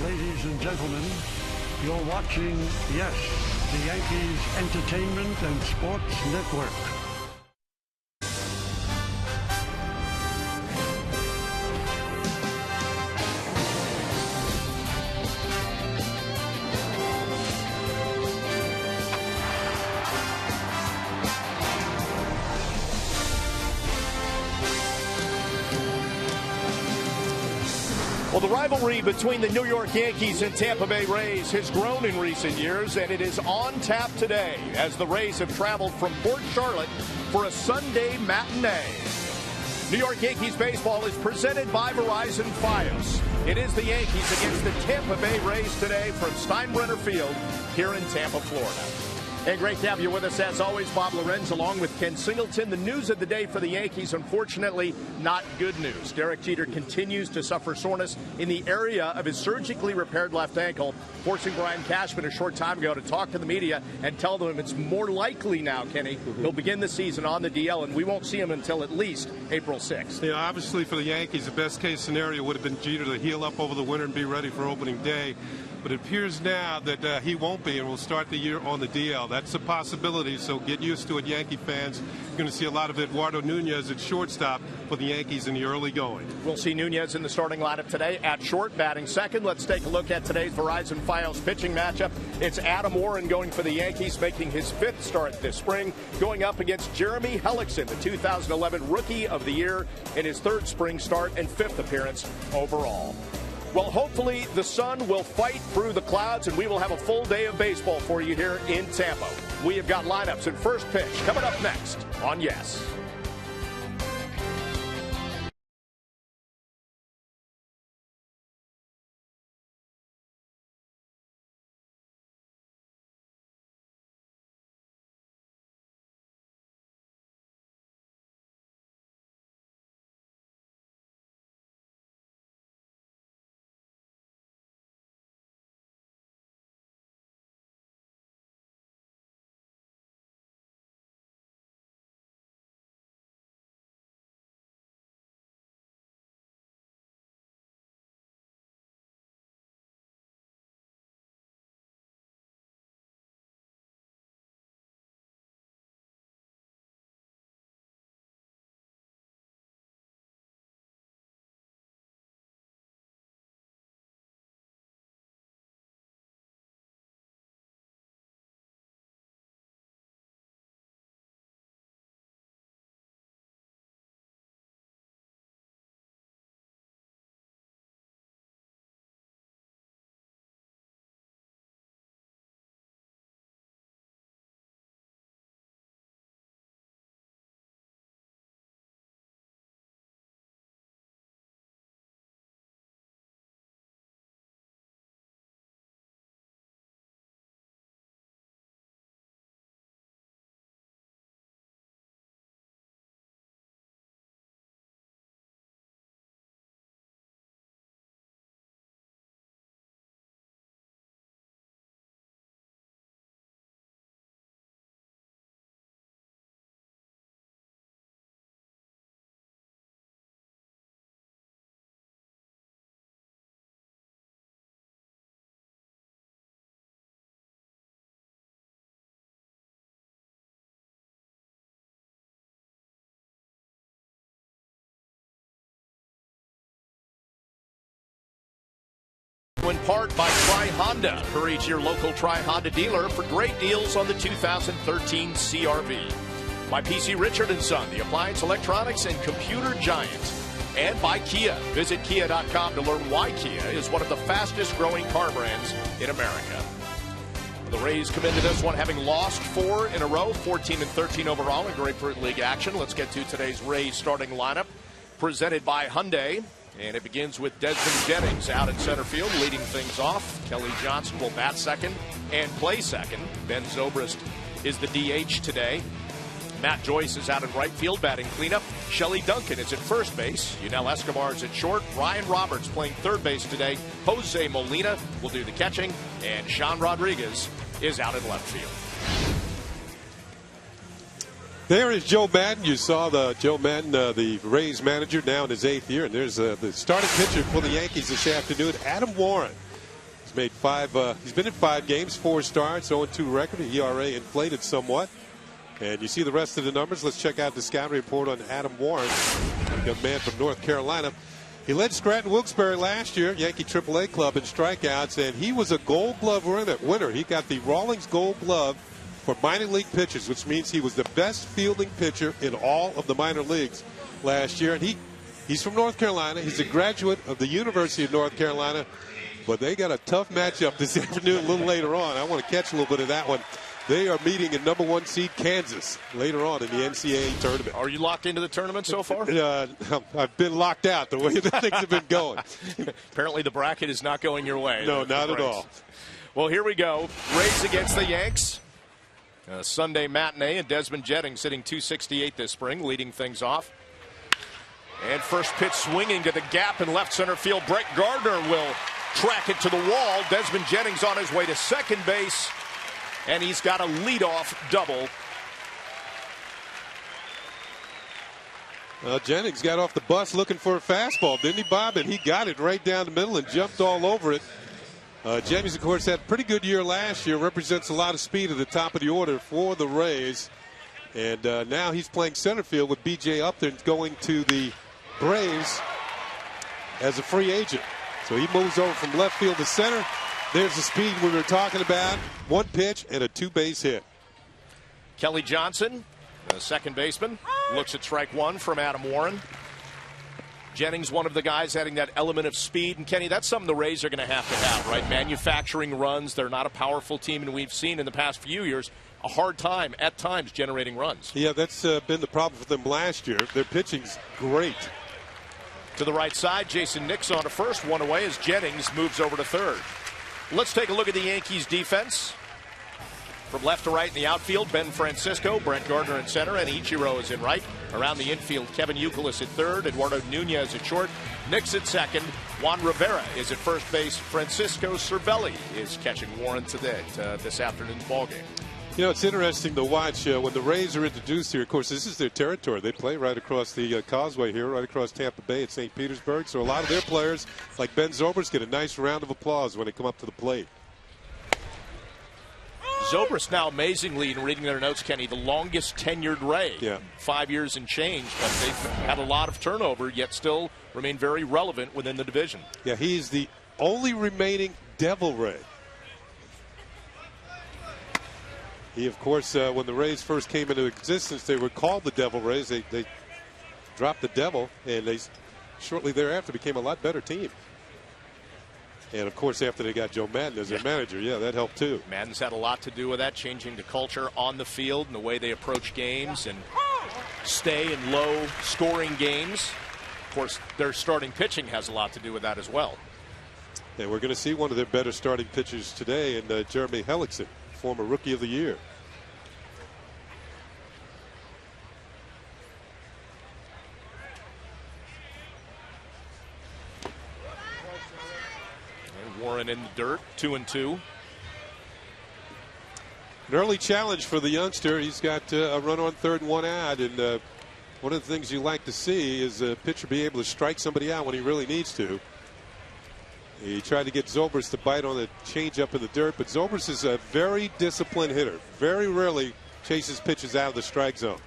Ladies and gentlemen, you're watching, yes, the Yankees Entertainment and Sports Network. Well, the rivalry between the New York Yankees and Tampa Bay Rays has grown in recent years, and it is on tap today as the Rays have traveled from Port Charlotte for a Sunday matinee. New York Yankees baseball is presented by Verizon Fios. It is the Yankees against the Tampa Bay Rays today from Steinbrenner Field here in Tampa, Florida. And great to have you with us, as always, Bob Lorenz, along with Ken Singleton. The news of the day for the Yankees, unfortunately, not good news. Derek Jeter continues to suffer soreness in the area of his surgically repaired left ankle, forcing Brian Cashman a short time ago to talk to the media and tell them it's more likely now, Kenny, he'll begin the season on the DL, and we won't see him until at least April 6th. Yeah, obviously for the Yankees, the best-case scenario would have been Jeter to heal up over the winter and be ready for opening day. But it appears now that he won't be, and will start the year on the DL. That's a possibility, so get used to it, Yankee fans. You're going to see a lot of Eduardo Nunez at shortstop for the Yankees in the early going. We'll see Nunez in the starting lineup today at short, batting second. Let's take a look at today's Verizon Fios pitching matchup. It's Adam Warren going for the Yankees, making his fifth start this spring, going up against Jeremy Hellickson, the 2011 Rookie of the Year, in his third spring start and fifth appearance overall. Well, hopefully the sun will fight through the clouds, and we will have a full day of baseball for you here in Tampa. We have got lineups and first pitch coming up next on Yes. In part by Tri Honda. Hurry to your local Tri Honda dealer for great deals on the 2013 CRV. By PC Richard & Son, the appliance, electronics, and computer giant. And by Kia. Visit Kia.com to learn why Kia is one of the fastest growing car brands in America. The Rays come into this one having lost 4 in a row, 14-13 overall in Grapefruit League action. Let's get to today's Rays starting lineup, presented by Hyundai. And it begins with Desmond Jennings out in center field, leading things off. Kelly Johnson will bat second and play second. Ben Zobrist is the DH today. Matt Joyce is out in right field batting cleanup. Shelley Duncan is at first base. Yunel Escobar is at short. Ryan Roberts playing third base today. Jose Molina will do the catching. And Sean Rodriguez is out in left field. There is Joe Madden. You saw Joe Madden, the Rays manager, now in his 8th year. And there's the starting pitcher for the Yankees this afternoon, Adam Warren. He's been in 5 games, 4 starts, 0-2 record. ERA inflated somewhat. And you see the rest of the numbers. Let's check out the scouting report on Adam Warren, a young man from North Carolina. He led Scranton Wilkes-Barre last year, Yankee AAA club, in strikeouts, and he was a Gold Glove winner. He got the Rawlings Gold Glove for minor league pitchers, which means he was the best fielding pitcher in all of the minor leagues last year. And he's from North Carolina. He's a graduate of the University of North Carolina, but they got a tough matchup this afternoon a little later on. I want to catch a little bit of that one. They are meeting in #1 seed Kansas later on in the NCAA tournament. Are you locked into the tournament so far? I've been locked out the way that things have been going. Apparently the bracket is not going your way. No, not at all. Well, here we go. Rays against the Yanks. Sunday matinee, and Desmond Jennings hitting .268 this spring, leading things off. And first pitch swinging to the gap in left center field. Brett Gardner will track it to the wall. Desmond Jennings on his way to second base. And he's got a leadoff double. Jennings got off the bus looking for a fastball, didn't he, Bob? And he got it right down the middle and jumped all over it. Jennings, of course, had a pretty good year last year. Represents a lot of speed at the top of the order for the Rays. And now he's playing center field with B.J. Upton going to the Braves as a free agent. So he moves over from left field to center. There's the speed we were talking about. 1 pitch and a 2-base hit. Kelly Johnson, the second baseman, looks at strike 1 from Adam Warren. Jennings, one of the guys adding that element of speed. And Kenny, that's something the Rays are going to have, right? Manufacturing runs. They're not a powerful team, and we've seen in the past few years a hard time at times generating runs. Yeah, that's been the problem for them last year. Their pitching's great. To the right side, Jason Nix on to first, 1 away as Jennings moves over to third. Let's take a look at the Yankees defense. From left to right in the outfield, Ben Francisco, Brett Gardner in center, and Ichiro is in right. Around the infield, Kevin Youkilis at third, Eduardo Nunez at short, Nix at second, Juan Rivera is at first base, Francisco Cervelli is catching Warren today, this afternoon's ballgame. You know, it's interesting to watch when the Rays are introduced here. Of course, this is their territory. They play right across the causeway here, right across Tampa Bay at St. Petersburg. So a lot of their players, like Ben Zobrist, get a nice round of applause when they come up to the plate. Zobrist now, amazingly, in reading their notes, Kenny, the longest tenured Ray. Yeah. 5 years and change, but they've had a lot of turnover, yet still remain very relevant within the division. Yeah, he's the only remaining Devil Ray. He, of course, when the Rays first came into existence, they were called the Devil Rays. They dropped the Devil, and they shortly thereafter became a lot better team. And, of course, after they got Joe Maddon as their manager, yeah, that helped too. Maddon's had a lot to do with that, changing the culture on the field and the way they approach games and stay in low-scoring games. Of course, their starting pitching has a lot to do with that as well. And we're going to see one of their better starting pitchers today in Jeremy Hellickson, former Rookie of the Year. And Warren in the dirt, 2-2. An early challenge for the youngster. He's got a run on third and 1 out, and one of the things you like to see is a pitcher be able to strike somebody out when he really needs to. He tried to get Zobrist to bite on the changeup in the dirt, but Zobrist is a very disciplined hitter. Very rarely chases pitches out of the strike zone.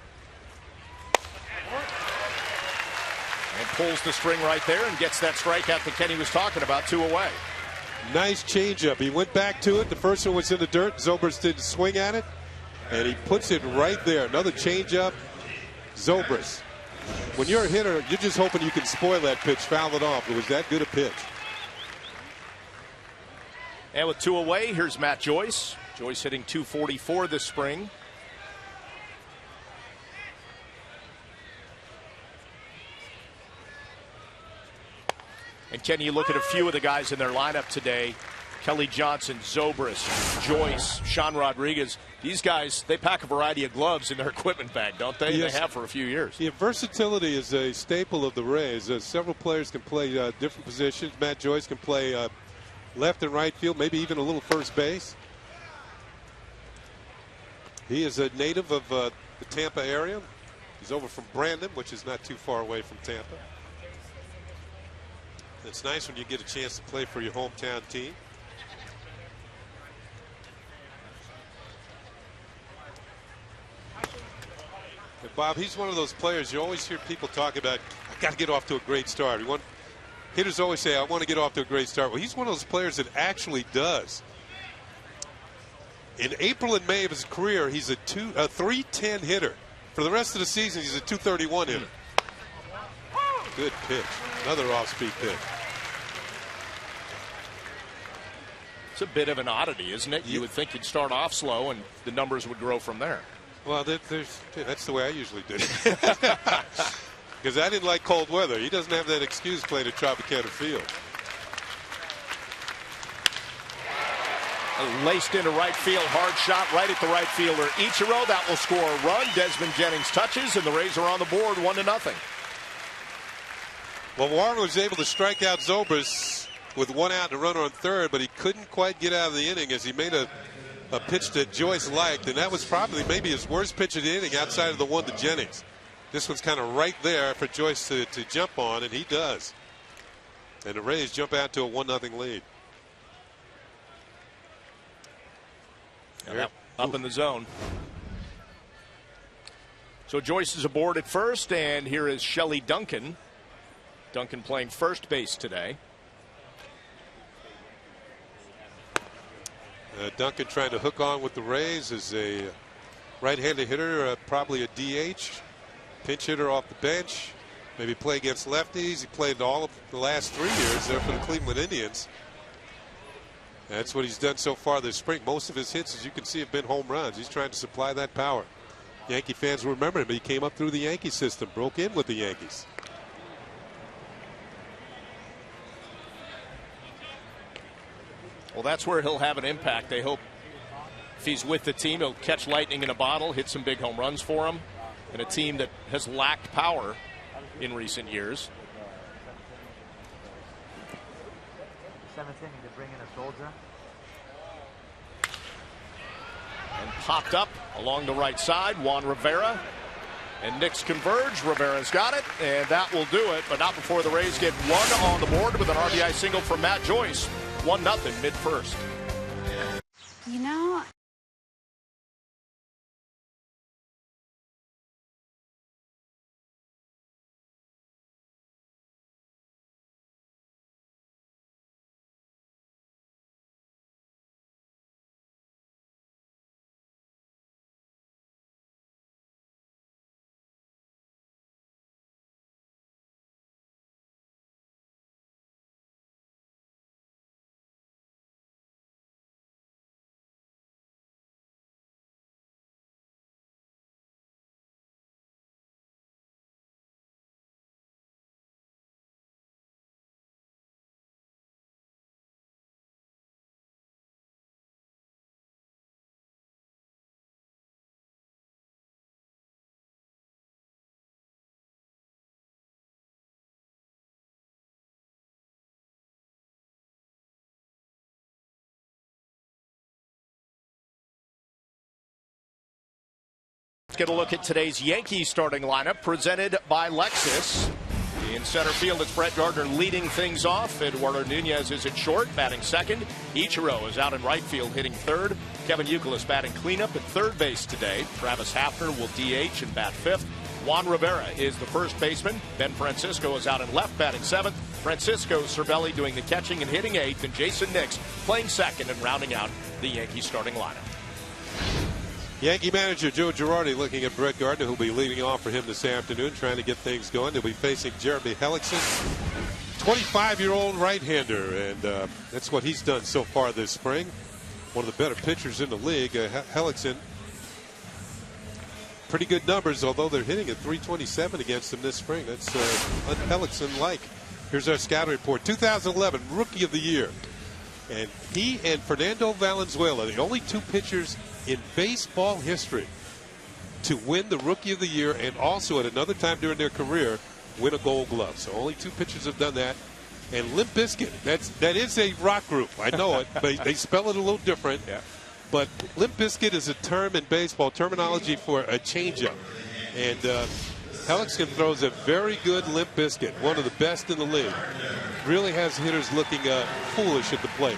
And pulls the string right there and gets that strikeout that Kenny was talking about, 2 away. Nice changeup. He went back to it. The first one was in the dirt. Zobrist didn't swing at it, and he puts it right there. Another changeup. Zobrist. When you're a hitter, you're just hoping you can spoil that pitch, foul it off. It was that good a pitch. And with 2 away, here's Matt Joyce. Joyce hitting .244 this spring. And Kenny, you look at a few of the guys in their lineup today. Kelly Johnson, Zobrist, Joyce, Sean Rodriguez. These guys, they pack a variety of gloves in their equipment bag, don't they? Yes. They have for a few years. Yeah, versatility is a staple of the Rays. Several players can play different positions. Matt Joyce can play left and right field, maybe even a little first base. He is a native of the Tampa area. He's over from Brandon, which is not too far away from Tampa. It's nice when you get a chance to play for your hometown team. And Bob, he's one of those players you always hear people talk about. I got to get off to a great start. Hitters always say, I want to get off to a great start. Well, he's one of those players that actually does. In April and May of his career, he's a 310 hitter. For the rest of the season, he's a 231 hitter. Good pitch. Another off-speed pitch. It's a bit of an oddity, isn't it? You would think you'd start off slow and the numbers would grow from there. Well, that's the way I usually did it. Because I didn't like cold weather. He doesn't have that excuse playing at Tropicana Field. Laced into right field, hard shot right at the right fielder. Ichiro, that will score a run. Desmond Jennings touches, and the Rays are on the board 1-0. Well, Warren was able to strike out Zobrist with 1 out and a runner on third, but he couldn't quite get out of the inning as he made a pitch that Joyce liked, and that was probably maybe his worst pitch of the inning outside of the one to Jennings. This one's kind of right there for Joyce to jump on, and he does. And the Rays jump out to a 1-0 lead. Yep, up in the zone. So Joyce is aboard at first, and here is Shelley Duncan. Duncan playing first base today. Duncan trying to hook on with the Rays as a right-handed hitter, probably a DH, pinch hitter off the bench, maybe play against lefties. He played all of the last 3 years there for the Cleveland Indians. That's what he's done so far this spring. Most of his hits, as you can see, have been home runs. He's trying to supply that power. Yankee fans will remember him. He came up through the Yankee system, broke in with the Yankees. Well, that's where he'll have an impact. They hope if he's with the team, he'll catch lightning in a bottle, hit some big home runs for him, and a team that has lacked power in recent years. 17, to bring in a soldier. And popped up along the right side, Juan Rivera. And Knicks converge. Rivera's got it, and that will do it, but not before the Rays get one on the board with an RBI single from Matt Joyce. 1-0 mid-first. You know, Let's get a look at today's Yankees starting lineup presented by Lexus. In center field, it's Brett Gardner leading things off. Eduardo Nunez is at short, batting second. Ichiro is out in right field, hitting third. Kevin Youkilis batting cleanup at third base today. Travis Hafner will DH and bat fifth. Juan Rivera is the first baseman. Ben Francisco is out in left, batting seventh. Francisco Cervelli doing the catching and hitting eighth. And Jason Nix playing second and rounding out the Yankees starting lineup. Yankee manager Joe Girardi looking at Brett Gardner, who'll be leading off for him this afternoon, trying to get things going. They'll be facing Jeremy Hellickson, 25-year-old right-hander, and that's what he's done so far this spring. One of the better pitchers in the league. Hellickson, pretty good numbers, although they're hitting at .327 against him this spring. That's un-Hellickson-like. Here's our scout report. 2011 Rookie of the Year. And he and Fernando Valenzuela, the only two pitchers in baseball history to win the Rookie of the Year and also at another time during their career win a Gold Glove. So only two pitchers have done that. And Limp Bizkit, that is a rock group. I know it. They spell it a little different. Yeah. But Limp Bizkit is a term in baseball, terminology for a changeup. And Hellickson throws a very good Limp Bizkit, one of the best in the league. Really has hitters looking foolish at the plate.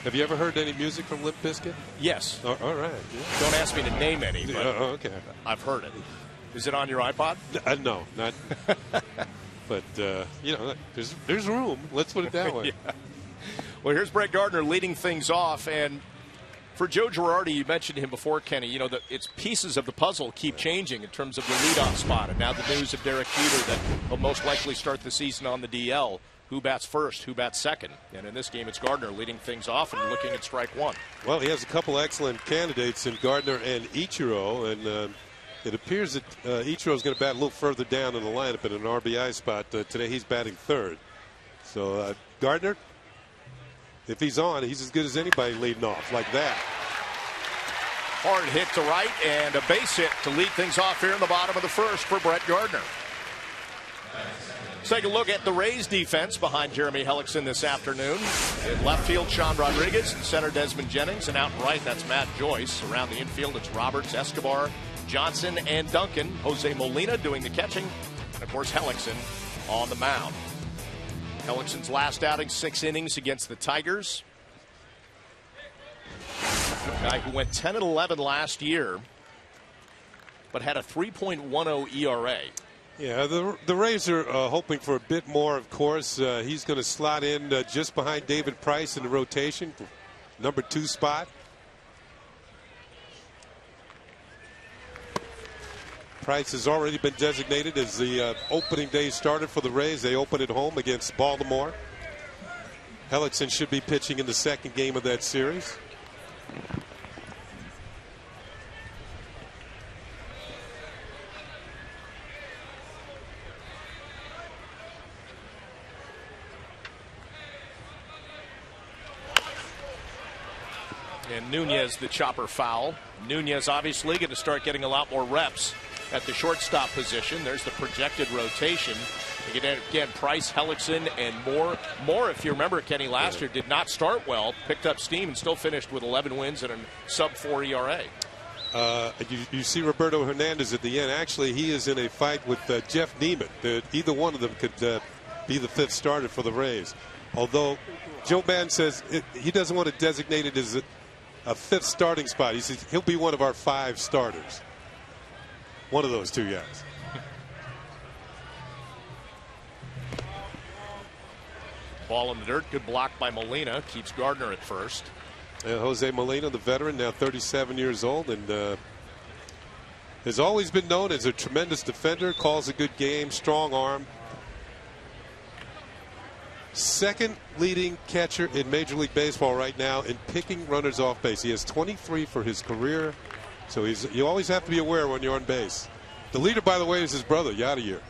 Have you ever heard any music from Limp Bizkit? Yes. Oh, all right. Yeah. Don't ask me to name any, but Okay. I've heard it. Is it on your iPod? No, not. But you know, there's room. Let's put it that way. Yeah. Well, here's Brett Gardner leading things off, and for Joe Girardi, you mentioned him before, Kenny. You know, it's pieces of the puzzle keep changing in terms of the leadoff spot, and now the news of Derek Jeter that will most likely start the season on the DL. Who bats first? Who bats second? And in this game, it's Gardner leading things off and looking at strike one. Well, he has a couple excellent candidates in Gardner and Ichiro, and it appears that Ichiro is going to bat a little further down in the lineup in an RBI spot. Today, he's batting third. So Gardner, if he's on, he's as good as anybody leading off like that. Hard hit to right and a base hit to lead things off here in the bottom of the first for Brett Gardner. Let's take a look at the Rays defense behind Jeremy Hellickson this afternoon. In left field, Sean Rodriguez. In center, Desmond Jennings. And out in right, that's Matt Joyce. Around the infield, it's Roberts, Escobar, Johnson, and Duncan. Jose Molina doing the catching. And, of course, Hellickson on the mound. Hellickson's last outing, 6 innings against the Tigers. A guy who went 10-11 last year, but had a 3.10 ERA. Yeah, the Rays are hoping for a bit more, of course. He's going to slot in just behind David Price in the rotation, number 2 spot. Price has already been designated as the opening day starter for the Rays. They open at home against Baltimore. Hellickson should be pitching in the second game of that series. And Nunez, the chopper foul. Nunez obviously going to start getting a lot more reps at the shortstop position. There's the projected rotation. Again, Price, Hellickson, and Moore, if you remember, Kenny, last year did not start well, picked up steam, and still finished with 11 wins and a sub-4 ERA. You see Roberto Hernandez at the end. Actually, he is in a fight with Jeff Neiman. Either one of them could be the 5th starter for the Rays. Although Joe Mann says he doesn't want to designate it as a 5th starting spot. He says he'll be one of our 5 starters. One of those 2 guys. Ball in the dirt. Good block by Molina. Keeps Gardner at first. Jose Molina, the veteran, now 37 years old, and has always been known as a tremendous defender. Calls a good game. Strong arm. Second leading catcher in Major League Baseball right now in picking runners off base. He has 23 for his career. So you always have to be aware when you're on base. The leader, by the way, is his brother, Yadier.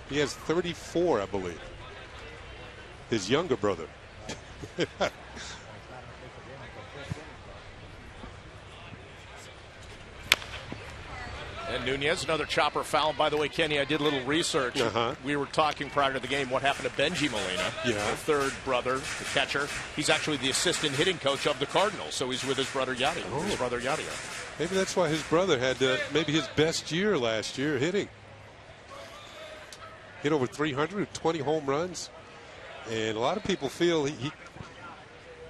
He has 34, I believe. His younger brother. And Nunez, another chopper foul. By the way, Kenny, I did a little research. We were talking prior to the game what happened to Benji Molina, the 3rd brother, the catcher. He's actually the assistant hitting coach of the Cardinals, so he's with his brother Yadier. Maybe that's why his brother had maybe his best year last year hitting. Hit over 320 home runs. And a lot of people feel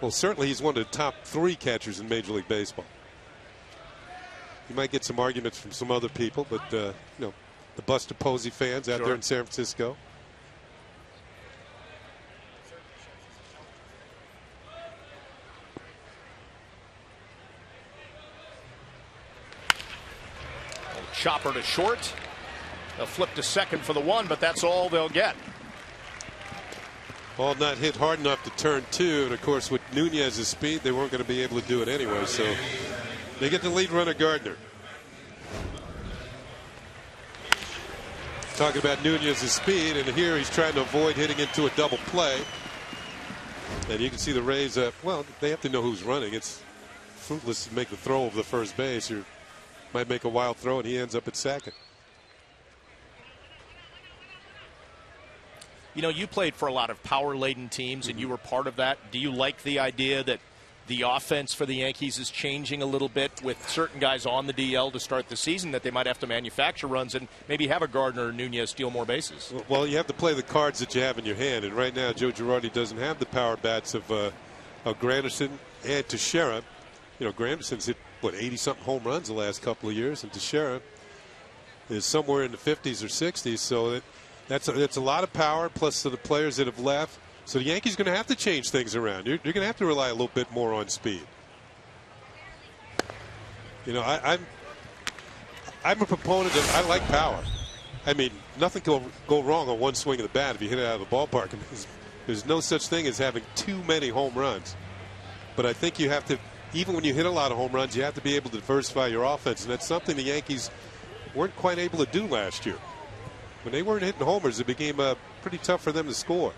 well, certainly he's one of the top 3 catchers in Major League Baseball. You might get some arguments from some other people, but you know, the Buster Posey fans out there in San Francisco. Chopper to short. They'll flip to second for the 1, but that's all they'll get. Ball not hit hard enough to turn 2, and of course with Nunez's speed they weren't going to be able to do it anyway, so they get the lead runner Gardner. Talking about Nunez's speed, and here he's trying to avoid hitting into a double play. And you can see the Rays, well, they have to know who's running. It's fruitless to make the throw over the first base. You might make a wild throw and he ends up at second. You know, you played for a lot of power-laden teams, and you were part of that. Do you like the idea that the offense for the Yankees is changing a little bit with certain guys on the DL to start the season, that they might have to manufacture runs and maybe have a Gardner or Nunez steal more bases? Well, you have to play the cards that you have in your hand, and right now Joe Girardi doesn't have the power bats of Granderson and Teixeira. You know, Granderson's hit, what, 80-something home runs the last couple of years, and Teixeira is somewhere in the 50s or 60s. So that's a lot of power, plus to the players that have left. So the Yankees are going to have to change things around. You're going to have to rely a little bit more on speed. You know, I'm a proponent of, I like power. I mean, nothing can go wrong on one swing of the bat if you hit it out of the ballpark. There's no such thing as having too many home runs. But I think you have to, even when you hit a lot of home runs, you have to be able to diversify your offense. And that's something the Yankees weren't quite able to do last year. When they weren't hitting homers, it became pretty tough for them to score.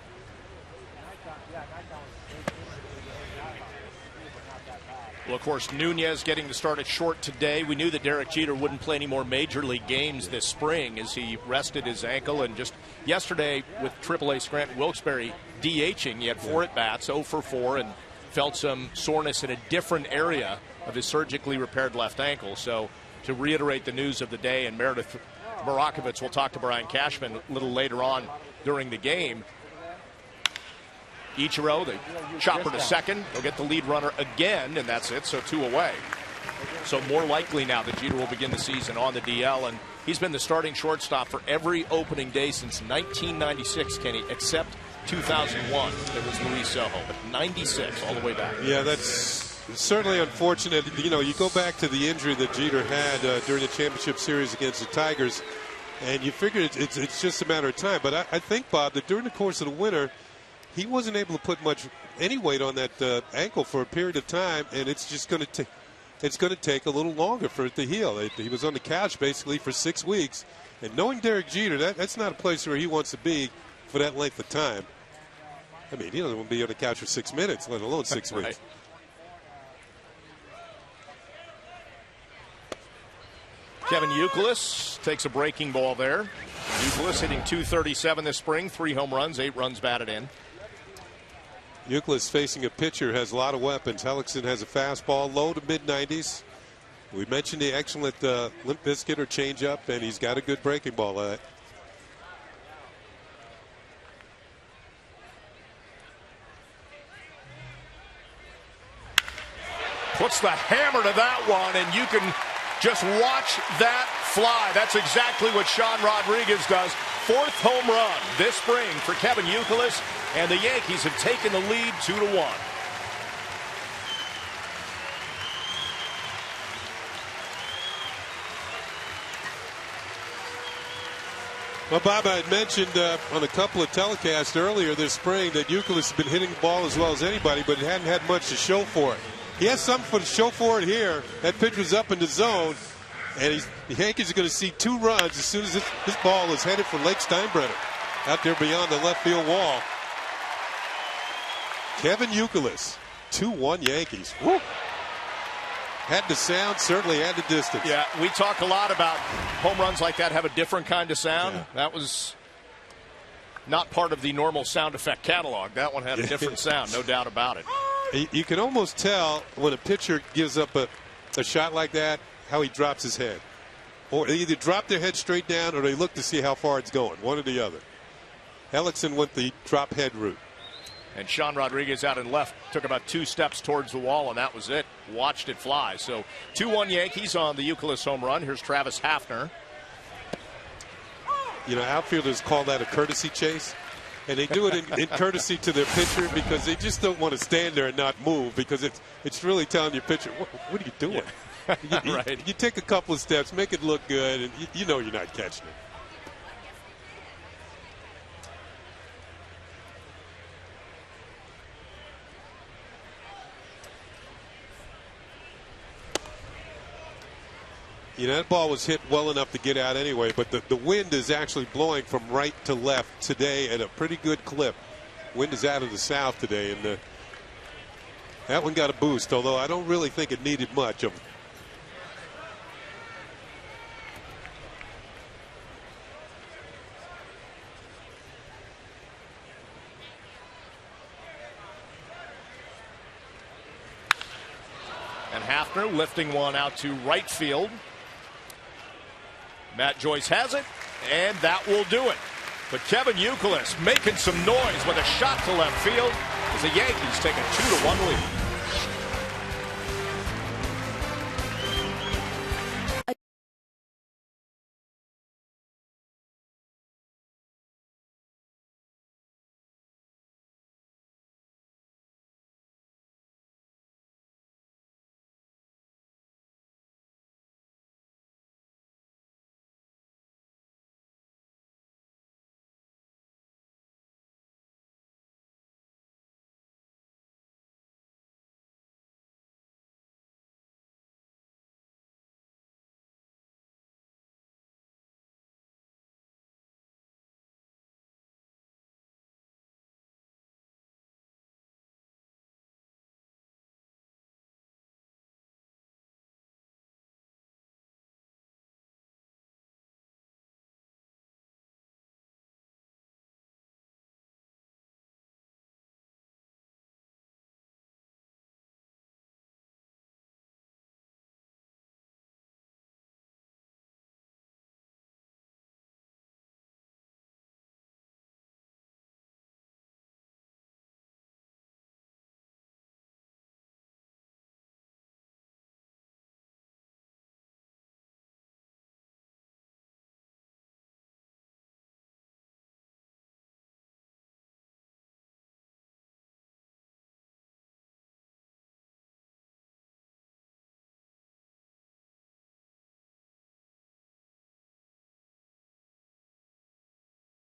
Well, of course, Nunez getting to start at short today. We knew that Derek Jeter wouldn't play any more major league games this spring as he rested his ankle. And just yesterday with AAA Scranton Wilkes-Barre DHing, he had 4 at-bats, 0 for 4, and felt some soreness in a different area of his surgically repaired left ankle. So to reiterate the news of the day, and Meredith Barakovitz will talk to Brian Cashman a little later on during the game. Ichiro, the chopper to second. They'll get the lead runner again, and that's it, so 2 away. So more likely now that Jeter will begin the season on the DL, and he's been the starting shortstop for every opening day since 1996, Kenny, except 2001. It was Luis Sojo, but 96 all the way back. Yeah, that's certainly unfortunate. You know, you go back to the injury that Jeter had during the championship series against the Tigers, and you figure it's just a matter of time. But I think, Bob, that during the course of the winter, he wasn't able to put any weight on that ankle for a period of time, and it's just going to take a little longer for it to heal. He was on the couch basically for 6 weeks, and knowing Derek Jeter, that's not a place where he wants to be for that length of time. I mean, he doesn't want to be on the couch for 6 minutes, let alone 6 weeks. Right. Kevin Youkilis takes a breaking ball there. Youkilis hitting .237 this spring, 3 home runs, 8 runs batted in. Youkilis facing a pitcher has a lot of weapons. Hellickson has a fastball, low to mid-90s. We mentioned the excellent limp biscuit or changeup, and he's got a good breaking ball at it. Puts the hammer to that one, and you can just watch that fly. That's exactly what Sean Rodriguez does. 4th home run this spring for Kevin Youkilis, and the Yankees have taken the lead 2-1. Well, Bob, I had mentioned on a couple of telecasts earlier this spring that Youkilis has been hitting the ball as well as anybody, but he hadn't had much to show for it. He has something to show for it here. That pitch was up in the zone, and the Yankees are going to see 2 runs as soon as this ball is headed for Lake Steinbrenner out there beyond the left field wall. Kevin Youkilis, 2-1 Yankees. Woo. Had the sound, certainly had the distance. Yeah, we talk a lot about home runs like that have a different kind of sound. Yeah. That was not part of the normal sound effect catalog. That one had a different sound, no doubt about it. You can almost tell when a pitcher gives up a shot like that, how he drops his head. Or they either drop their head straight down or they look to see how far it's going, one or the other. Hellickson went the drop head route. And Sean Rodriguez out in left took about 2 steps towards the wall, and that was it. Watched it fly. So 2-1 Yankees on the Youkilis home run. Here's Travis Hafner. You know, outfielders call that a courtesy chase. And they do it in courtesy to their pitcher because they just don't want to stand there and not move, because it's really telling your pitcher, what are you doing? Yeah. Right. You take a couple of steps, make it look good, and you know you're not catching it. You know, that ball was hit well enough to get out anyway, but the wind is actually blowing from right to left today at a pretty good clip. Wind is out of the south today, and that one got a boost, although I don't really think it needed much of it. And Hafner lifting one out to right field. Matt Joyce has it, and that will do it. But Kevin Youkilis making some noise with a shot to left field as the Yankees take a 2-1 lead.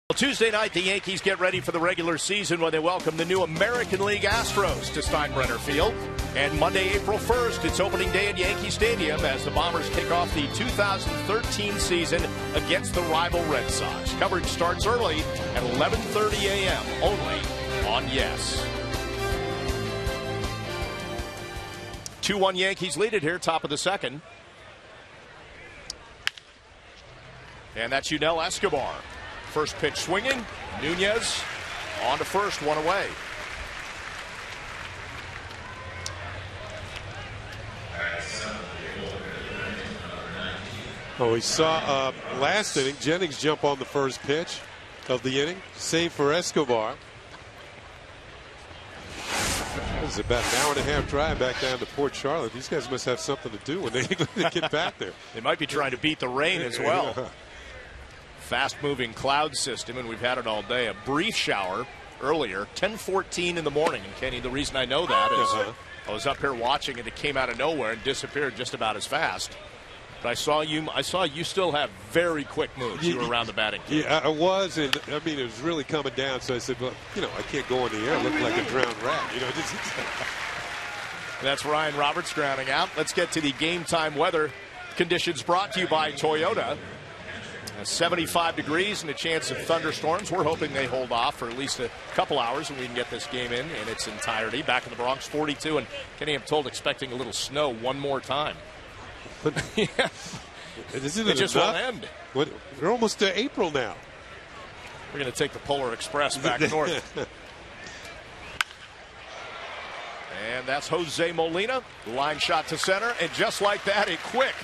Well, Tuesday night, the Yankees get ready for the regular season when they welcome the new American League Astros to Steinbrenner Field. And Monday, April 1st, it's opening day at Yankee Stadium as the Bombers kick off the 2013 season against the rival Red Sox. Coverage starts early at 11:30 a.m. only on Yes. 2-1 Yankees lead it here, top of the second. And that's Yunel Escobar. First pitch swinging. Nunez on to first, one away. Oh, we saw last inning Jennings jump on the first pitch of the inning. Same for Escobar. It's about an hour and a half drive back down to Port Charlotte. These guys must have something to do when they get back there. They might be trying to beat the rain as well. Fast-moving cloud system, and we've had it all day. A brief shower earlier, 10:14 in the morning. And Kenny, the reason I know that is I was up here watching and it came out of nowhere and disappeared just about as fast. But I saw you still have very quick moves. You were around the batting cage. Yeah, I was, and I mean it was really coming down. So I said, well, I can't go in the air. I look like a drowned rat. That's Ryan Roberts drowning out. Let's get to the game time weather conditions brought to you by Toyota. 75 degrees and a chance of thunderstorms. We're hoping they hold off for at least a couple hours and we can get this game in its entirety. Back in the Bronx, 42, and Kenny, I'm told, expecting a little snow one more time. Yeah. It just won't end. We're almost to April now. We're going to take the Polar Express back north. And that's Jose Molina. Line shot to center, and just like that, a quick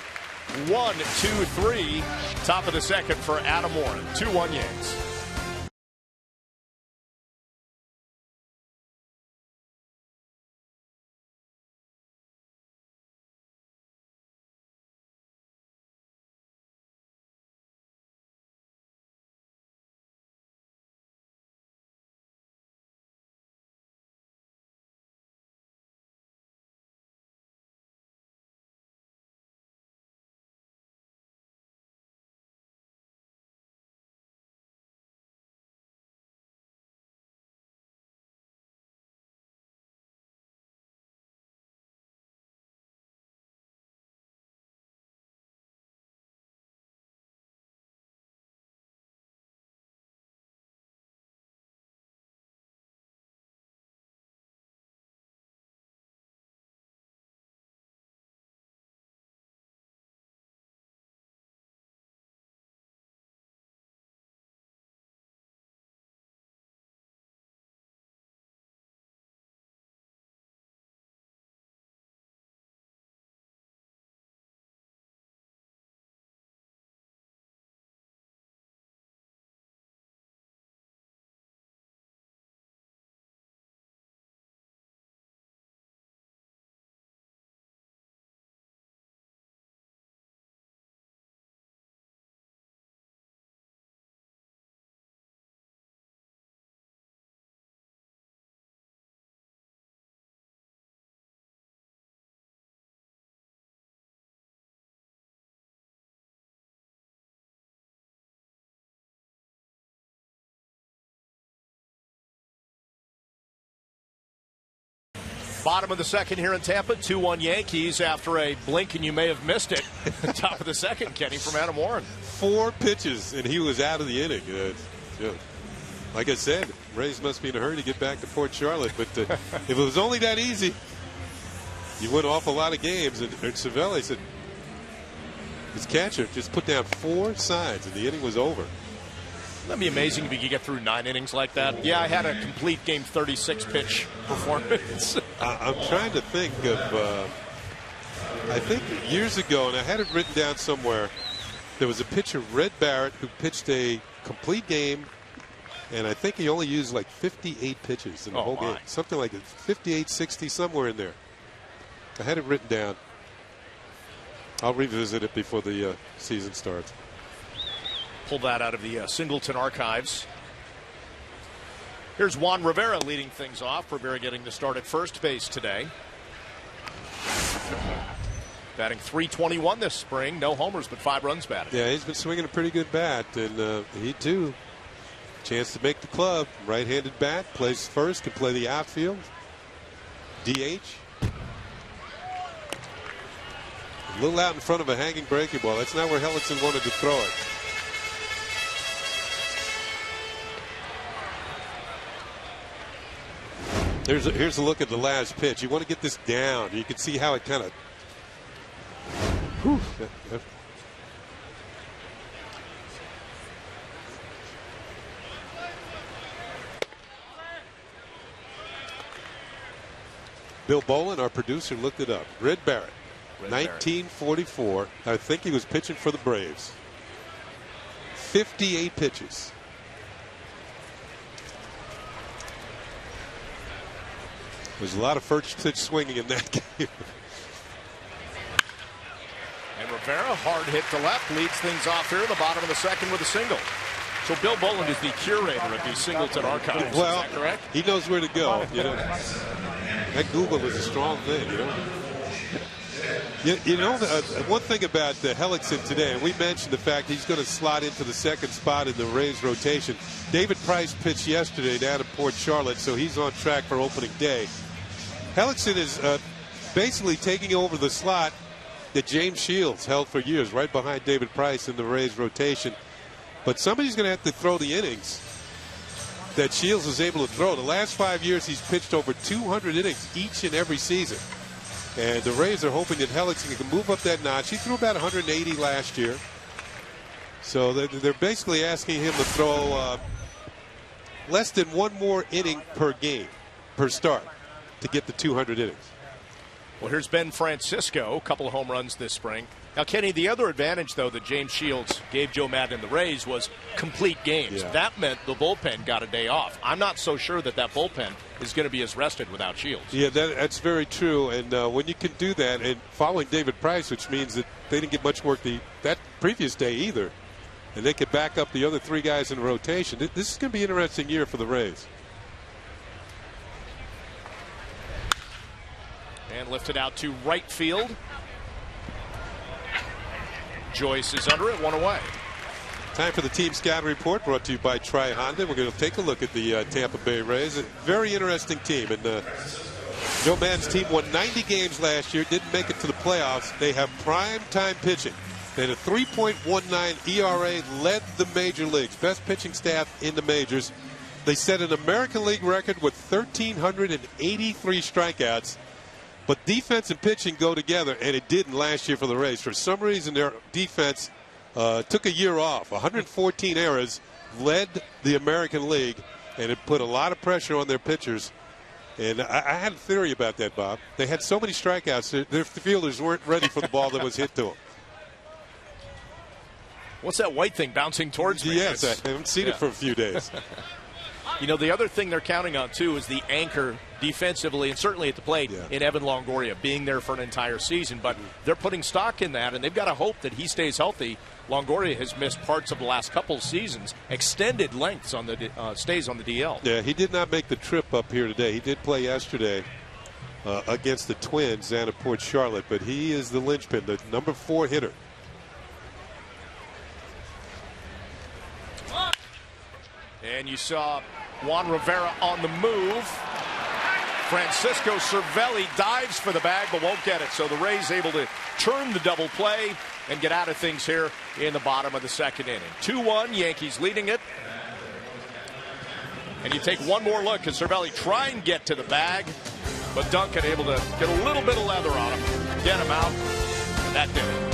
1, 2, 3. Top of the second for Adam Warren. 2-1 Yanks. Bottom of the second here in Tampa, 2-1 Yankees after a blink and you may have missed it. Top of the second, Kenny, from Adam Warren. 4 pitches, and he was out of the inning. Like I said, Rays must be in a hurry to get back to Port Charlotte. But if it was only that easy, you win an awful lot of games. And Cervelli said his catcher just put down 4 signs, and the inning was over. That'd be amazing if you could get through 9 innings like that. Yeah, I had a complete game 36 pitch performance. I'm trying to think of, I think years ago, and I had it written down somewhere, there was a pitcher, Red Barrett, who pitched a complete game, and I think he only used like 58 pitches in the whole game. Something like 58, 60, somewhere in there. I had it written down. I'll revisit it before the season starts. Pull that out of the Singleton archives. Here's Juan Rivera leading things off. Rivera getting the start at first base today. Batting .321 this spring. No homers, but 5 runs batted. Yeah, he's been swinging a pretty good bat, and he too Chance to make the club. Right-handed bat, plays first, can play the outfield. DH. A little out in front of a hanging breaking ball. That's not where Hellickson wanted to throw it. Here's a look at the last pitch. You want to get this down. You can see how it kind of. Bill Bolin, our producer, looked it up. Red Barrett, 1944. I think he was pitching for the Braves. 58 pitches. There's a lot of first pitch swinging in that game. And Rivera, hard hit to left, leads things off here in the bottom of the second with a single. So Bill Bolin is the curator of the Singleton archives. Well, is that correct? He knows where to go. You know, that Google is a strong thing. One thing about Hellickson today, and we mentioned the fact he's going to slot into the second spot in the Rays rotation. David Price pitched yesterday down at Port Charlotte, so he's on track for opening day. Hellickson is basically taking over the slot that James Shields held for years, right behind David Price in the Rays rotation. But somebody's going to have to throw the innings that Shields was able to throw. The last 5 years, he's pitched over 200 innings each and every season. And the Rays are hoping that Hellickson can move up that notch. He threw about 180 last year. So they're basically asking him to throw less than one more inning per game, per start, to get the 200 innings. Well, here's Ben Francisco, a couple of home runs this spring. Now, Kenny, the other advantage, though, that James Shields gave Joe Madden and the Rays was complete games. Yeah. That meant the bullpen got a day off. I'm not so sure that bullpen is going to be as rested without Shields. Yeah, that's very true. And when you can do that, and following David Price, which means that they didn't get much work that previous day either, and they could back up the other three guys in the rotation. This is going to be an interesting year for the Rays. And lifted out to right field. Joyce is under it, one away. Time for the Team Scout Report, brought to you by Tri Honda. We're going to take a look at the Tampa Bay Rays. A very interesting team. And Joe Maddon's team won 90 games last year, didn't make it to the playoffs. They have prime time pitching. They had a 3.19 ERA, led the major leagues, best pitching staff in the majors. They set an American League record with 1,383 strikeouts. But defense and pitching go together, and it didn't last year for the Rays. For some reason, their defense took a year off. 114 errors, led the American League, and it put a lot of pressure on their pitchers. And I had a theory about that, Bob. They had so many strikeouts, their fielders weren't ready for the ball that was hit to them. What's that white thing bouncing towards me? Yes, I haven't seen it for a few days. You know, the other thing they're counting on, too, is the anchor defensively and certainly at the plate in Evan Longoria being there for an entire season. But they're putting stock in that, and they've got to hope that he stays healthy. Longoria has missed parts of the last couple seasons, extended lengths on the stays on the DL. Yeah, he did not make the trip up here today. He did play yesterday against the Twins down at Port Charlotte, but he is the linchpin, the number 4 hitter. And you saw Juan Rivera on the move. Francisco Cervelli dives for the bag but won't get it. So the Rays able to turn the double play and get out of things here in the bottom of the second inning. 2-1, Yankees leading it. And you take one more look as Cervelli try and get to the bag, but Duncan able to get a little bit of leather on him, get him out, and that did it.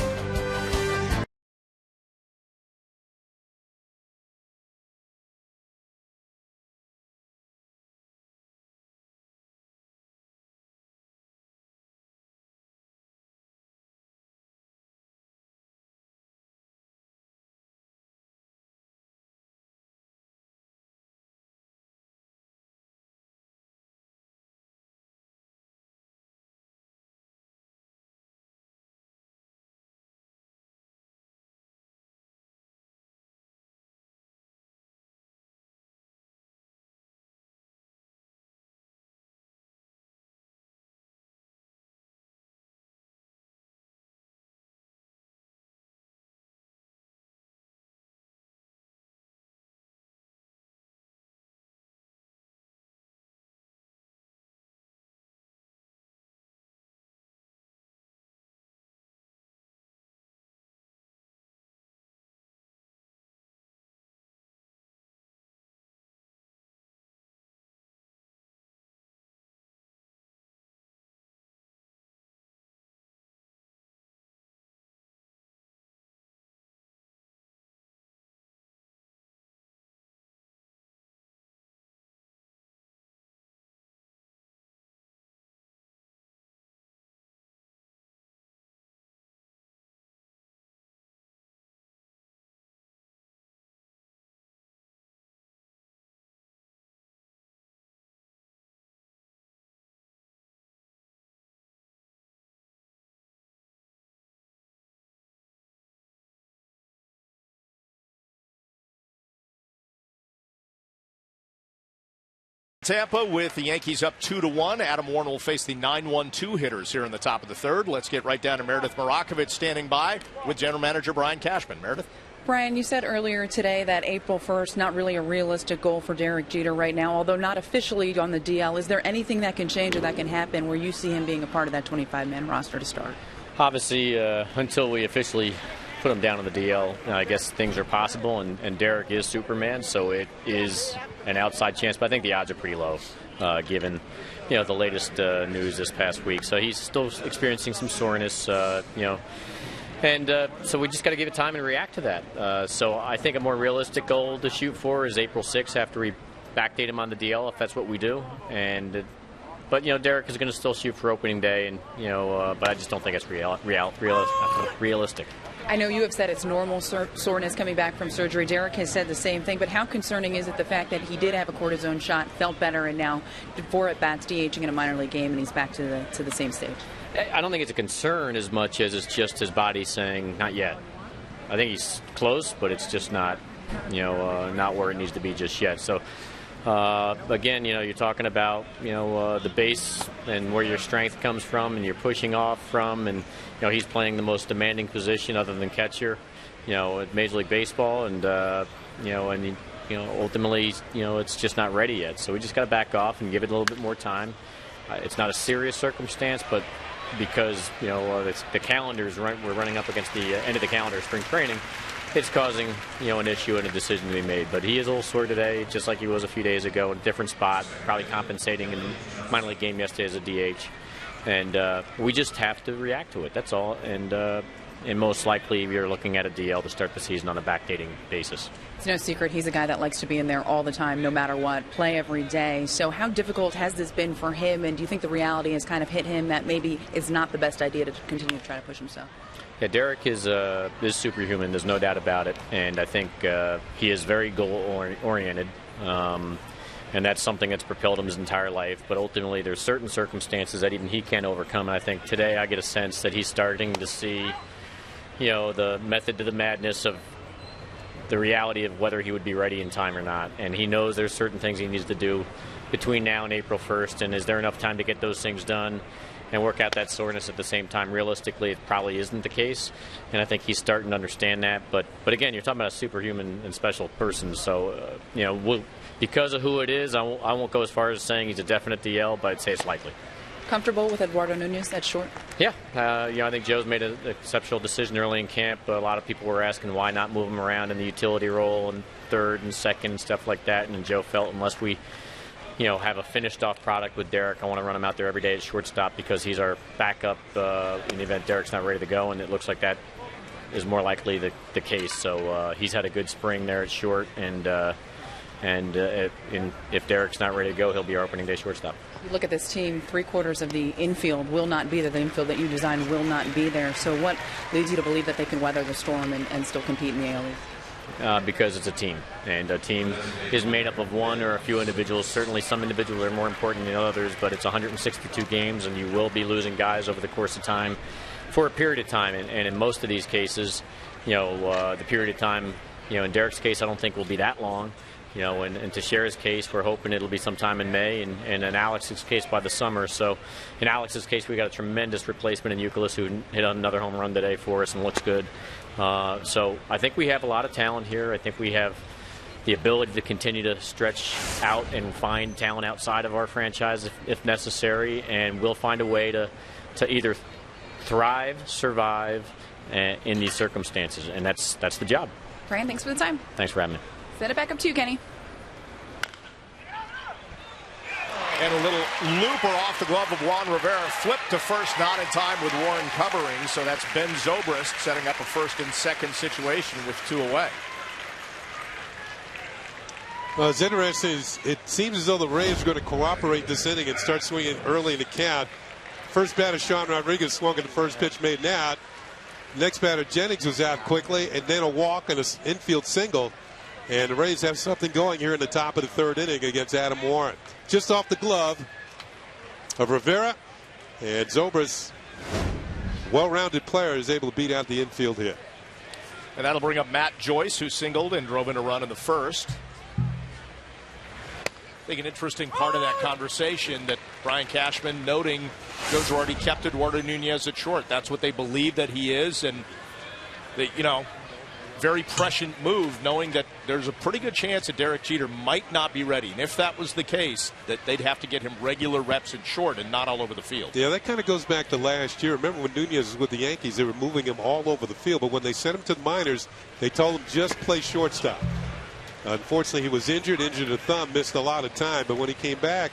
Tampa with the Yankees up 2-1. Adam Warren will face the 9-1-2 hitters here in the top of the third. Let's get right down to Meredith Marakovich standing by with General Manager Brian Cashman. Meredith? Brian, you said earlier today that April 1st, not really a realistic goal for Derek Jeter right now, although not officially on the DL. Is there anything that can change or that can happen where you see him being a part of that 25-man roster to start? Obviously, until we officially put him down on the DL, I guess things are possible, and Derek is Superman, so it is an outside chance, but I think the odds are pretty low, given the latest news this past week. So he's still experiencing some soreness, and so we just got to give it time and react to that. So I think a more realistic goal to shoot for is April 6th after we backdate him on the DL, if that's what we do. But Derek is going to still shoot for opening day, and but I just don't think it's realistic. I know you have said it's normal soreness coming back from surgery. Derek has said the same thing, but how concerning is it the fact that he did have a cortisone shot, felt better, and now 4 at-bats DHing in a minor league game, and he's back to the same stage? I don't think it's a concern as much as it's just his body saying, not yet. I think he's close, but it's just not, not where it needs to be just yet. So, again, you're talking about, the base and where your strength comes from and you're pushing off from, and, he's playing the most demanding position other than catcher, at Major League Baseball, and, ultimately, it's just not ready yet. So we just got to back off and give it a little bit more time. It's not a serious circumstance, but because, the calendars, we're running up against the end of the calendar, spring training, it's causing, an issue and a decision to be made. But he is a little sore today, just like he was a few days ago, in a different spot, probably compensating in the minor league game yesterday as a DH. And we just have to react to it, that's all. And most likely we are looking at a DL to start the season on a backdating basis. It's no secret he's a guy that likes to be in there all the time, no matter what, play every day. So how difficult has this been for him, and do you think the reality has kind of hit him that maybe it's not the best idea to continue to try to push himself? Yeah, Derek is superhuman, there's no doubt about it, and I think he is very goal-oriented, and that's something that's propelled him his entire life. But ultimately, there's certain circumstances that even he can't overcome, and I think today I get a sense that he's starting to see, the method to the madness of the reality of whether he would be ready in time or not. And he knows there's certain things he needs to do between now and April 1st, and is there enough time to get those things done and work out that soreness at the same time? Realistically, it probably isn't the case, and I think he's starting to understand that. But again, you're talking about a superhuman and special person, so because of who it is, I won't go as far as saying he's a definite DL, but I'd say it's likely. Comfortable with Eduardo Nunez at short? Yeah, I think Joe's made an exceptional decision early in camp. A lot of people were asking why not move him around in the utility role and third and second and stuff like that, and Joe felt unless we have a finished-off product with Derek, I want to run him out there every day at shortstop because he's our backup in the event Derek's not ready to go, and it looks like that is more likely the case. So he's had a good spring there at short, and if Derek's not ready to go, he'll be our opening day shortstop. You look at this team, 3/4 of the infield will not be there. The infield that you designed will not be there. So what leads you to believe that they can weather the storm and still compete in the AL East? Because it's a team, and a team is made up of one or a few individuals. Certainly some individuals are more important than others, but it's 162 games, and you will be losing guys over the course of time for a period of time. And in most of these cases, the period of time, in Derek's case, I don't think will be that long. And to share his case, we're hoping it'll be sometime in May, and in Alex's case by the summer. So in Alex's case, we got a tremendous replacement in Euclid who hit another home run today for us and looks good. So I think we have a lot of talent here. I think we have the ability to continue to stretch out and find talent outside of our franchise if necessary, and we'll find a way to either thrive, survive in these circumstances, and that's the job. Brian, thanks for the time. Thanks for having me. Send it back up to you, Kenny. And a little looper off the glove of Juan Rivera. Flipped to first, not in time with Warren covering. So that's Ben Zobrist setting up a first and second situation with 2 away. Well, it's interesting. It seems as though the Rays are going to cooperate this inning and start swinging early in the count. First batter, Sean Rodriguez, swung at the first pitch, made an out. Next batter, Jennings, was out quickly, and then a walk and an infield single. And the Rays have something going here in the top of the third inning against Adam Warren. Just off the glove of Rivera, and Zobrist, well-rounded player, is able to beat out the infield hit. And that'll bring up Matt Joyce, who singled and drove in a run in the first. I think an interesting part of that conversation that Brian Cashman noting Joe Girardi kept Eduardo Nunez at short. That's what they believe that he is, and they, very prescient move, knowing that there's a pretty good chance that Derek Jeter might not be ready. And if that was the case, that they'd have to get him regular reps at short and not all over the field. Yeah, that kind of goes back to last year. Remember when Nunez was with the Yankees, they were moving him all over the field. But when they sent him to the minors, they told him just play shortstop. Unfortunately, he was injured a thumb, missed a lot of time. But when he came back,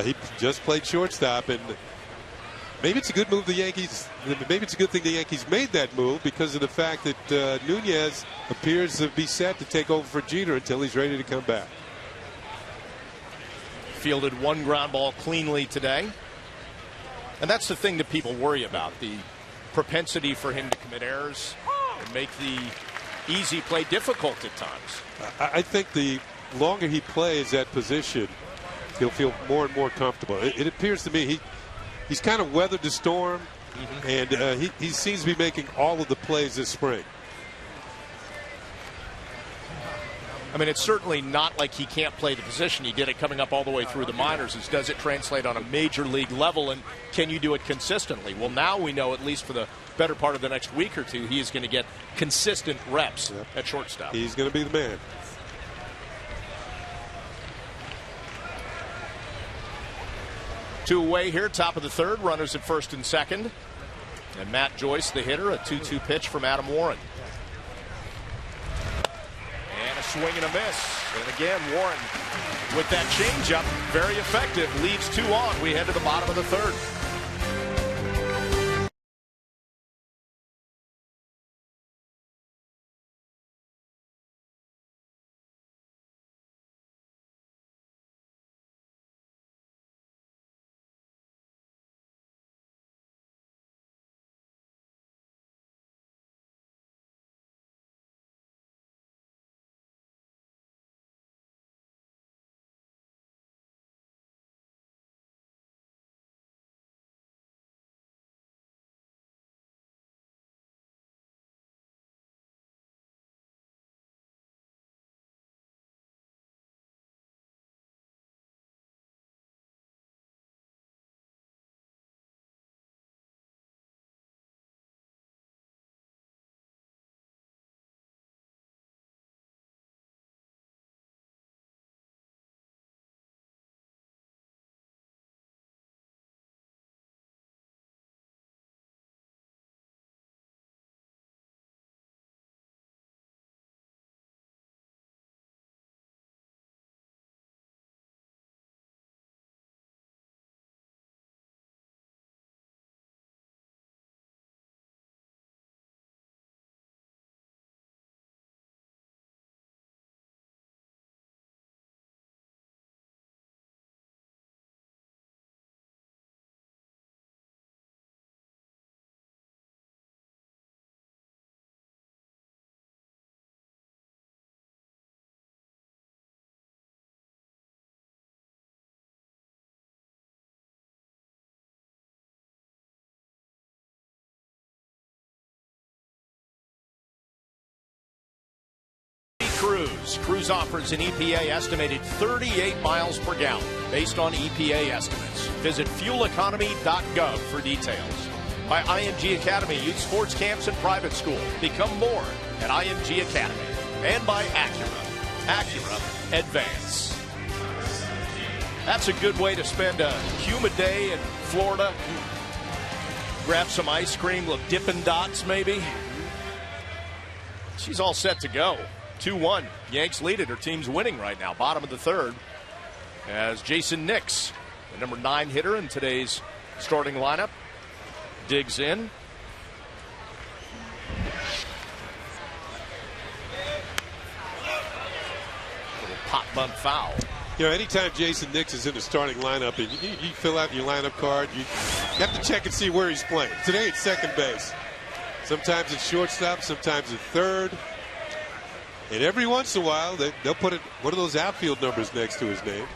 he just played shortstop. And maybe it's a good move the Yankees. Maybe it's a good thing the Yankees made that move because of the fact that Nunez appears to be set to take over for Jeter until he's ready to come back. Fielded one ground ball cleanly today. And that's the thing that people worry about, the propensity for him to commit errors and make the easy play difficult at times. I think the longer he plays that position, he'll feel more and more comfortable. It appears to me he's kind of weathered the storm, and he seems to be making all of the plays this spring. I mean, it's certainly not like he can't play the position. He did it coming up all the way through the minors. Does it translate on a major league level, and can you do it consistently? Well, now we know, at least for the better part of the next week or two, he is going to get consistent reps at shortstop. He's going to be the man. Two away here, top of the third, runners at first and second. And Matt Joyce, the hitter, a 2-2 pitch from Adam Warren. And a swing and a miss. And again, Warren with that changeup, very effective, leaves 2 on. We head to the bottom of the third. Cruise offers an EPA estimated 38 miles per gallon based on EPA estimates. Visit fueleconomy.gov for details. By IMG Academy, youth sports camps and private school. Become more at IMG Academy. And by Acura Advance. That's a good way to spend a humid day in Florida. Grab some ice cream, little Dippin' Dots maybe. She's all set to go. 2-1. Yanks lead it. Her team's winning right now. Bottom of the third as Jason Nix, the number 9 hitter in today's starting lineup, digs in. Little pop bunt foul. You know, anytime Jason Nix is in the starting lineup, and you fill out your lineup card, you have to check and see where he's playing. Today it's second base. Sometimes it's shortstop, sometimes it's third. And every once in a while, they'll put one of those outfield numbers next to his name.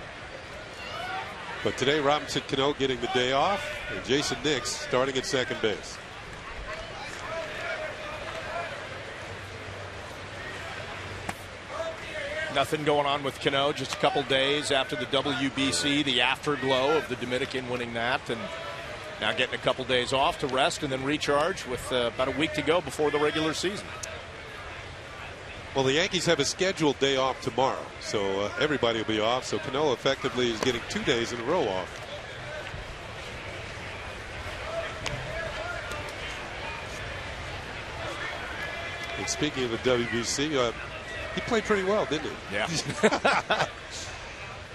But today, Robinson Cano getting the day off, and Jason Nix starting at second base. Nothing going on with Cano, just a couple days after the WBC, the afterglow of the Dominican winning that, and now getting a couple days off to rest and then recharge with about a week to go before the regular season. Well, the Yankees have a scheduled day off tomorrow, so everybody will be off. So Cano effectively is getting 2 days in a row off. And speaking of the WBC, he played pretty well, didn't he? Yeah.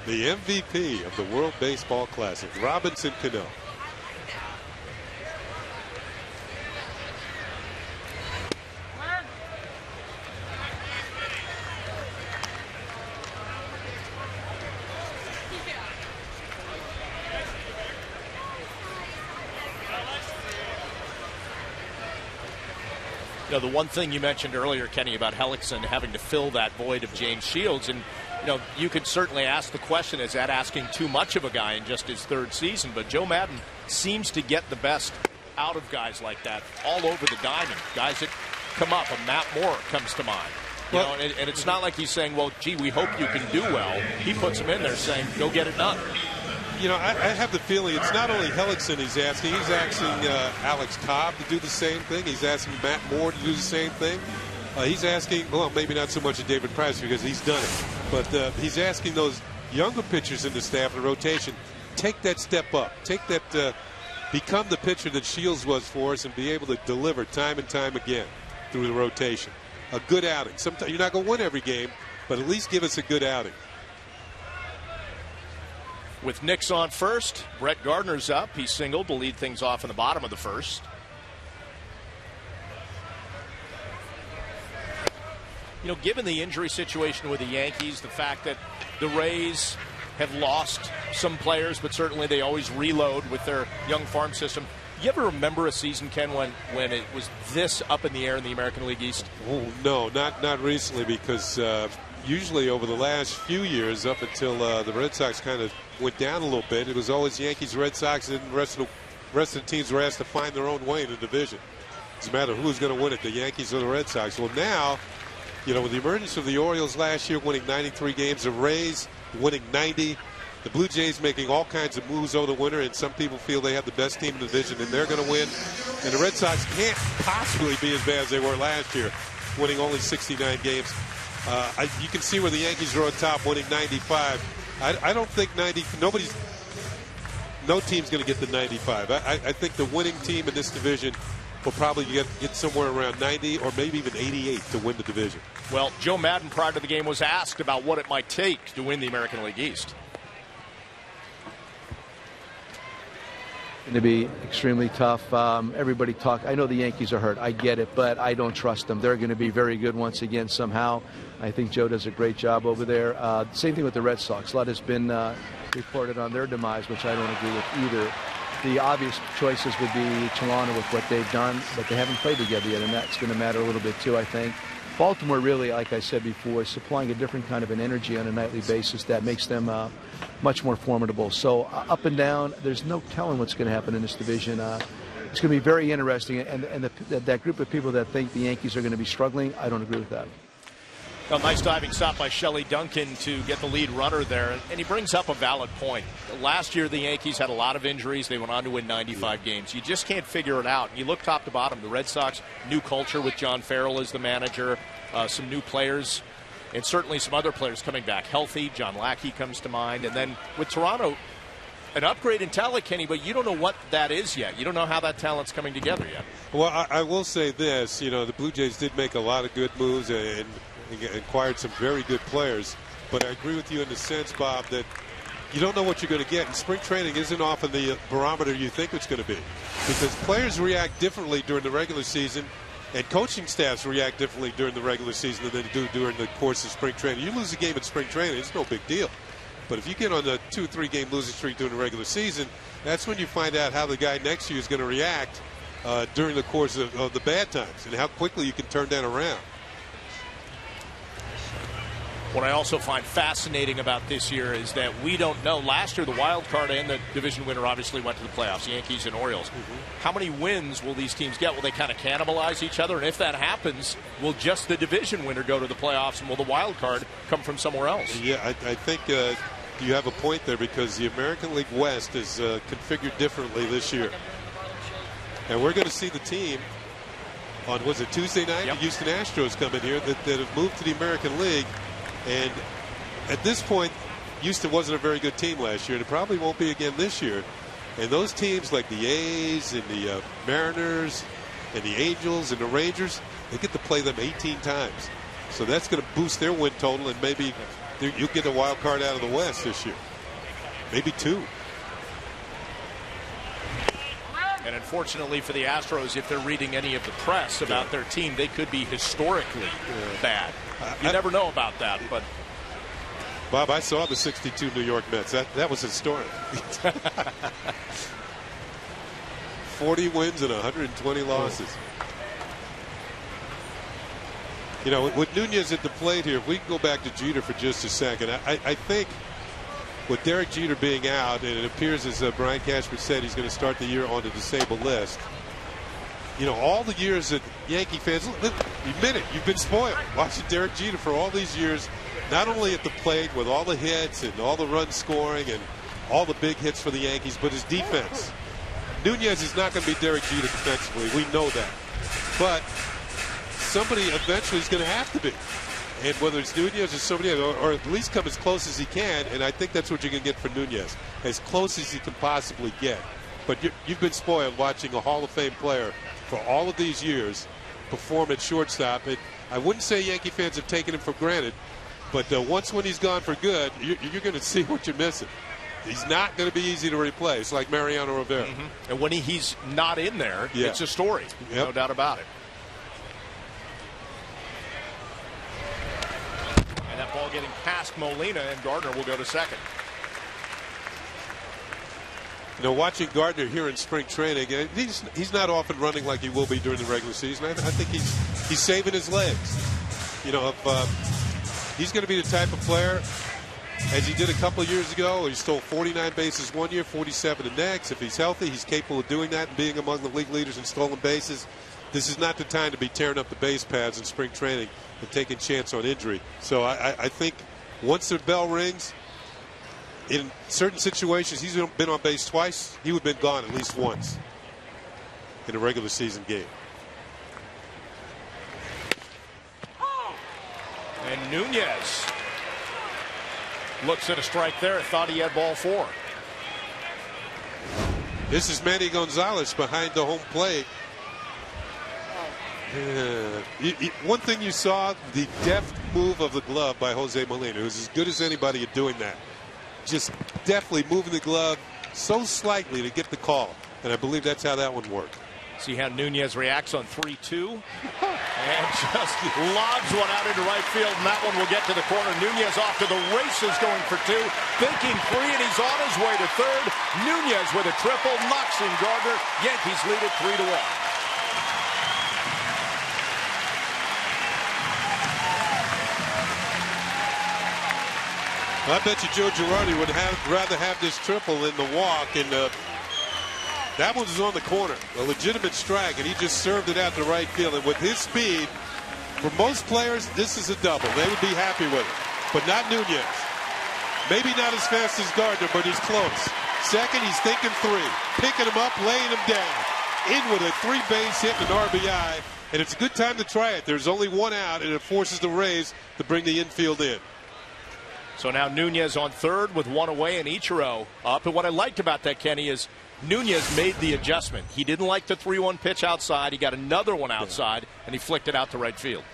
The MVP of the World Baseball Classic, Robinson Cano. You know, the one thing you mentioned earlier, Kenny, about Hellickson having to fill that void of James Shields, and you know, you could certainly ask the question, is that asking too much of a guy in just his third season? But Joe Madden seems to get the best out of guys like that all over the diamond. Guys that come up, and Matt Moore comes to mind. You know, and it's not like he's saying, well, gee, we hope you can do well. He puts him in there saying, go get it done. You know, I have the feeling it's not only Hellickson he's asking Alex Cobb to do the same thing. He's asking Matt Moore to do the same thing. He's asking, well, maybe not so much of David Price because he's done it. But he's asking those younger pitchers in the staff and rotation, take that step up. Take that, become the pitcher that Shields was for us and be able to deliver time and time again through the rotation. A good outing. Sometimes you're not going to win every game, but at least give us a good outing. With Nix on first, Brett Gardner's up. He singled to lead things off in the bottom of the first. You know, given the injury situation with the Yankees, the fact that the Rays have lost some players, but certainly they always reload with their young farm system. You ever remember a season, Ken, when it was this up in the air in the American League East? Oh, no, not recently, because usually over the last few years, up until the Red Sox kind of went down a little bit, it was always Yankees, Red Sox, and the rest of the teams were asked to find their own way in the division. It doesn't matter who's going to win it, the Yankees or the Red Sox. Well, now, you know, with the emergence of the Orioles last year, winning 93 games, the Rays winning 90, the Blue Jays making all kinds of moves over the winter, and some people feel they have the best team in the division, and they're going to win. And the Red Sox can't possibly be as bad as they were last year, winning only 69 games. You can see where the Yankees are on top, winning 95. I don't think no team's going to get the 95. I think the winning team in this division will probably get somewhere around 90 or maybe even 88 to win the division. Well, Joe Madden prior to the game was asked about what it might take to win the American League East. Going to be extremely tough. Everybody talk. I know the Yankees are hurt. I get it, but I don't trust them. They're going to be very good once again somehow. I think Joe does a great job over there. Same thing with the Red Sox. A lot has been reported on their demise, which I don't agree with either. The obvious choices would be Toronto with what they've done, but they haven't played together yet, and that's going to matter a little bit too, I think. Baltimore really, like I said before, is supplying a different kind of an energy on a nightly basis that makes them much more formidable. So up and down, there's no telling what's going to happen in this division. It's going to be very interesting, and that group of people that think the Yankees are going to be struggling, I don't agree with that. A nice diving stop by Shelley Duncan to get the lead runner there, and he brings up a valid point. Last year, the Yankees had a lot of injuries. They went on to win 95 games. You just can't figure it out. You look top to bottom. The Red Sox, new culture with John Farrell as the manager, some new players, and certainly some other players coming back healthy. John Lackey comes to mind. And then with Toronto, an upgrade in talent, Kenny, but you don't know what that is yet. You don't know how that talent's coming together yet. Well, I will say this. You know, the Blue Jays did make a lot of good moves and acquired some very good players. But I agree with you in the sense, Bob, that you don't know what you're going to get. And spring training isn't often the barometer you think it's going to be. Because players react differently during the regular season, and coaching staffs react differently during the regular season than they do during the course of spring training. You lose a game in spring training, it's no big deal. But if you get on the 2 or 3 game losing streak during the regular season, that's when you find out how the guy next to you is going to react during the course of the bad times and how quickly you can turn that around. What I also find fascinating about this year is that we don't know. Last year, the wild card and the division winner obviously went to the playoffs, Yankees and Orioles. How many wins will these teams get? Will they kind of cannibalize each other? And if that happens, will just the division winner go to the playoffs, and will the wild card come from somewhere else? Yeah, I think you have a point there, because the American League West is configured differently this year. And we're going to see the team on, was it Tuesday night? Yep. The Houston Astros come in here that have moved to the American League. And at this point, Houston wasn't a very good team last year, and it probably won't be again this year. And those teams like the A's and the Mariners and the Angels and the Rangers, they get to play them 18 times. So that's going to boost their win total, and maybe you'll get a wild card out of the West this year. Maybe 2. And unfortunately for the Astros, if they're reading any of the press about their team, they could be historically bad. You never know about that, but Bob, I saw the 62 New York Mets. That was historic. 40 wins and 120 losses. You know, with Nunez at the plate here, if we can go back to Jeter for just a second, I think with Derek Jeter being out, and it appears as Brian Cashman said he's going to start the year on the disabled list. You know, all the years that Yankee fans, admit it, you've been spoiled watching Derek Jeter for all these years, not only at the plate with all the hits and all the run scoring and all the big hits for the Yankees, but his defense. Nunez is not going to be Derek Jeter defensively. We know that. But somebody eventually is going to have to be. And whether it's Nunez or somebody else, or at least come as close as he can, and I think that's what you're going to get for Nunez, as close as he can possibly get. But you've been spoiled watching a Hall of Fame player for all of these years perform at shortstop. And I wouldn't say Yankee fans have taken him for granted, but once when he's gone for good, you're going to see what you're missing. He's not going to be easy to replace like Mariano Rivera. And when he's not in there, it's a story. No doubt about it. And that ball getting past Molina, and Gardner will go to second. You know, watching Gardner here in spring training, he's not off and running like he will be during the regular season. I think he's saving his legs. You know, if he's going to be the type of player, as he did a couple of years ago, he stole 49 bases one year, 47 the next. If he's healthy, he's capable of doing that and being among the league leaders in stolen bases. This is not the time to be tearing up the base paths in spring training and taking a chance on injury. So I think once the bell rings, in certain situations, he's been on base twice. He would have been gone at least once in a regular season game. And Nunez looks at a strike there. Thought he had ball 4. This is Manny Gonzalez behind the home plate. One thing you saw, the deft move of the glove by Jose Molina, who's as good as anybody at doing that. Just deftly moving the glove so slightly to get the call. And I believe that's how that one worked. See how Nunez reacts on 3-2. And just lobs one out into right field, and that one will get to the corner. Nunez off to the races going for 2. Thinking 3, and he's on his way to third. Nunez with a triple, knocks in Gardner. Yankees lead it 3-1. I bet you Joe Girardi would rather have this triple than the walk, and that one was on the corner, a legitimate strike, and he just served it out to right field. And with his speed, for most players, this is a double. They would be happy with it, but not Nunez. Maybe not as fast as Gardner, but he's close. Second, he's thinking 3, picking him up, laying him down, in with a 3-base hit and an RBI, and it's a good time to try it. There's only one out, and it forces the Rays to bring the infield in. So now Nunez on third with 1 away and Ichiro up. And what I liked about that, Kenny, is Nunez made the adjustment. He didn't like the 3-1 pitch outside. He got another one outside, and he flicked it out to right field.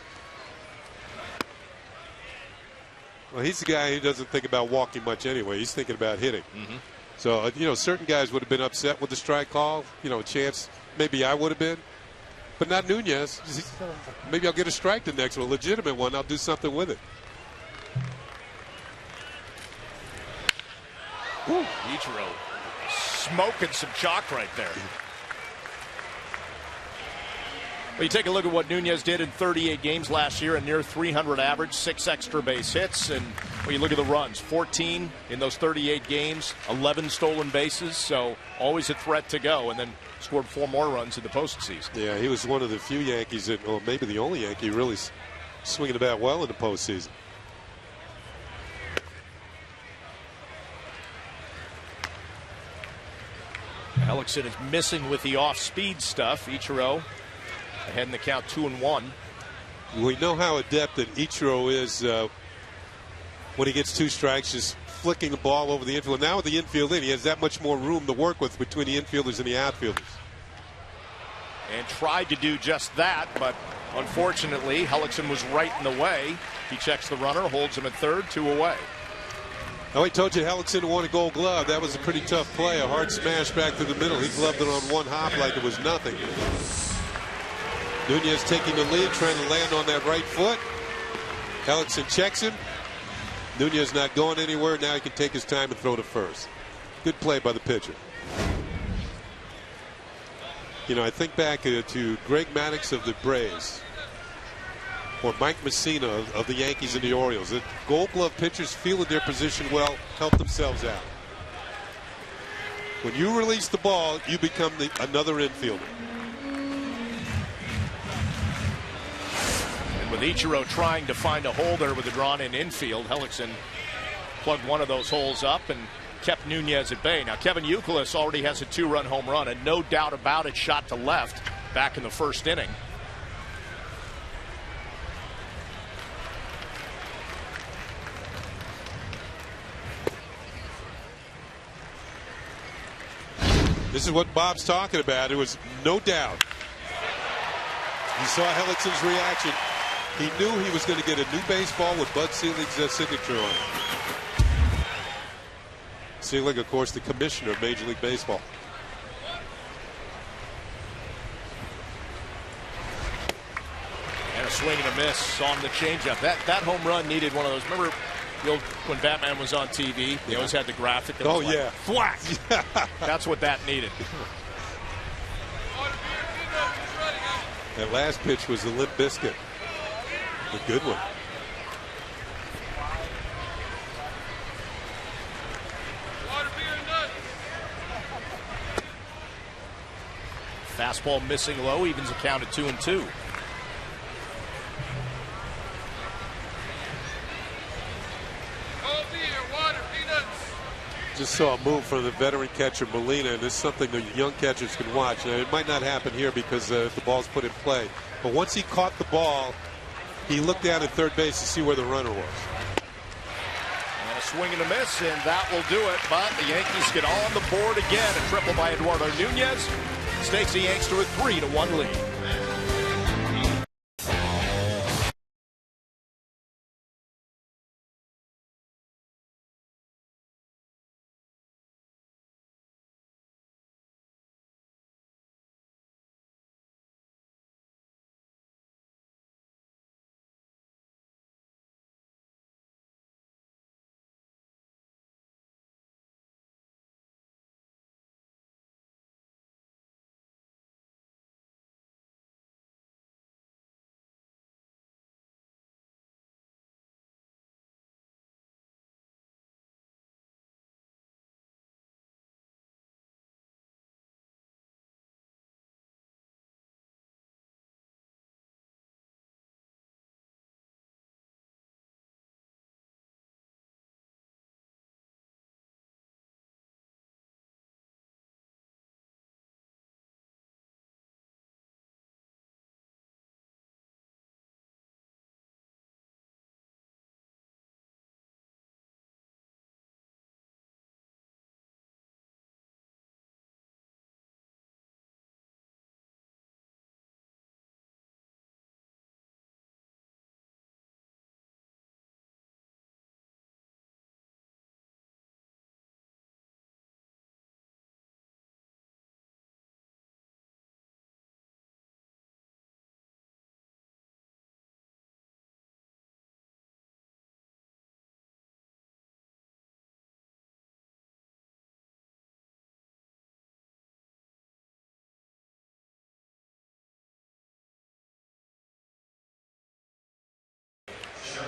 Well, he's the guy who doesn't think about walking much anyway. He's thinking about hitting. So, you know, certain guys would have been upset with the strike call. You know, a chance maybe I would have been. But not Nunez. Maybe I'll get a strike the next one, a legitimate one. I'll do something with it. Ichiro smoking some chalk right there. Well, you take a look at what Nunez did in 38 games last year, a near 300 average, 6 extra base hits, and when you look at the runs, 14 in those 38 games, 11 stolen bases, so always a threat to go, and then scored 4 more runs in the postseason. Yeah, he was one of the few Yankees that, or maybe the only Yankee really swinging the bat well in the postseason. Hellickson is missing with the off-speed stuff. Ichiro ahead in the count 2-1. We know how adept that Ichiro is when he gets 2 strikes, just flicking the ball over the infield. Now with the infield in, he has that much more room to work with between the infielders and the outfielders. And tried to do just that, but unfortunately, Hellickson was right in the way. He checks the runner, holds him at third, 2 away. Oh, I told you Hellickson won a Gold Glove. That was a pretty tough play. A hard smash back to the middle. He gloved it on one hop like it was nothing. Nunez taking the lead, trying to land on that right foot. Hellickson checks him. Nunez not going anywhere. Now he can take his time and throw to first. Good play by the pitcher. You know, I think back to Greg Maddux of the Braves, or Mike Messina of the Yankees and the Orioles. The Gold Glove pitchers fielded their position well, helped themselves out. When you release the ball, you become another infielder. And with Ichiro trying to find a hole there with the drawn-in infield, Hellickson plugged one of those holes up and kept Nunez at bay. Now, Kevin Youkilis already has a 2-run home run, and no doubt about it, shot to left back in the first inning. This is what Bob's talking about. It was no doubt. You saw Hellickson's reaction. He knew he was going to get a new baseball with Bud Selig's signature on it. Selig, of course, the commissioner of Major League Baseball. And a swing and a miss on the changeup. That home run needed one of those. Remember when Batman was on TV, he always had the graphic that was like, flat. That's what that needed. That last pitch was a Limp Bizkit. A good one. Fastball missing low, evens the count at 2-2. Just saw a move from the veteran catcher Molina, and it's something the young catchers can watch. Now, it might not happen here because if the ball's put in play, but once he caught the ball, he looked down at third base to see where the runner was. And a swing and a miss, and that will do it. But the Yankees get on the board again. A triple by Eduardo Nunez stakes the Yanks to a 3-1 lead.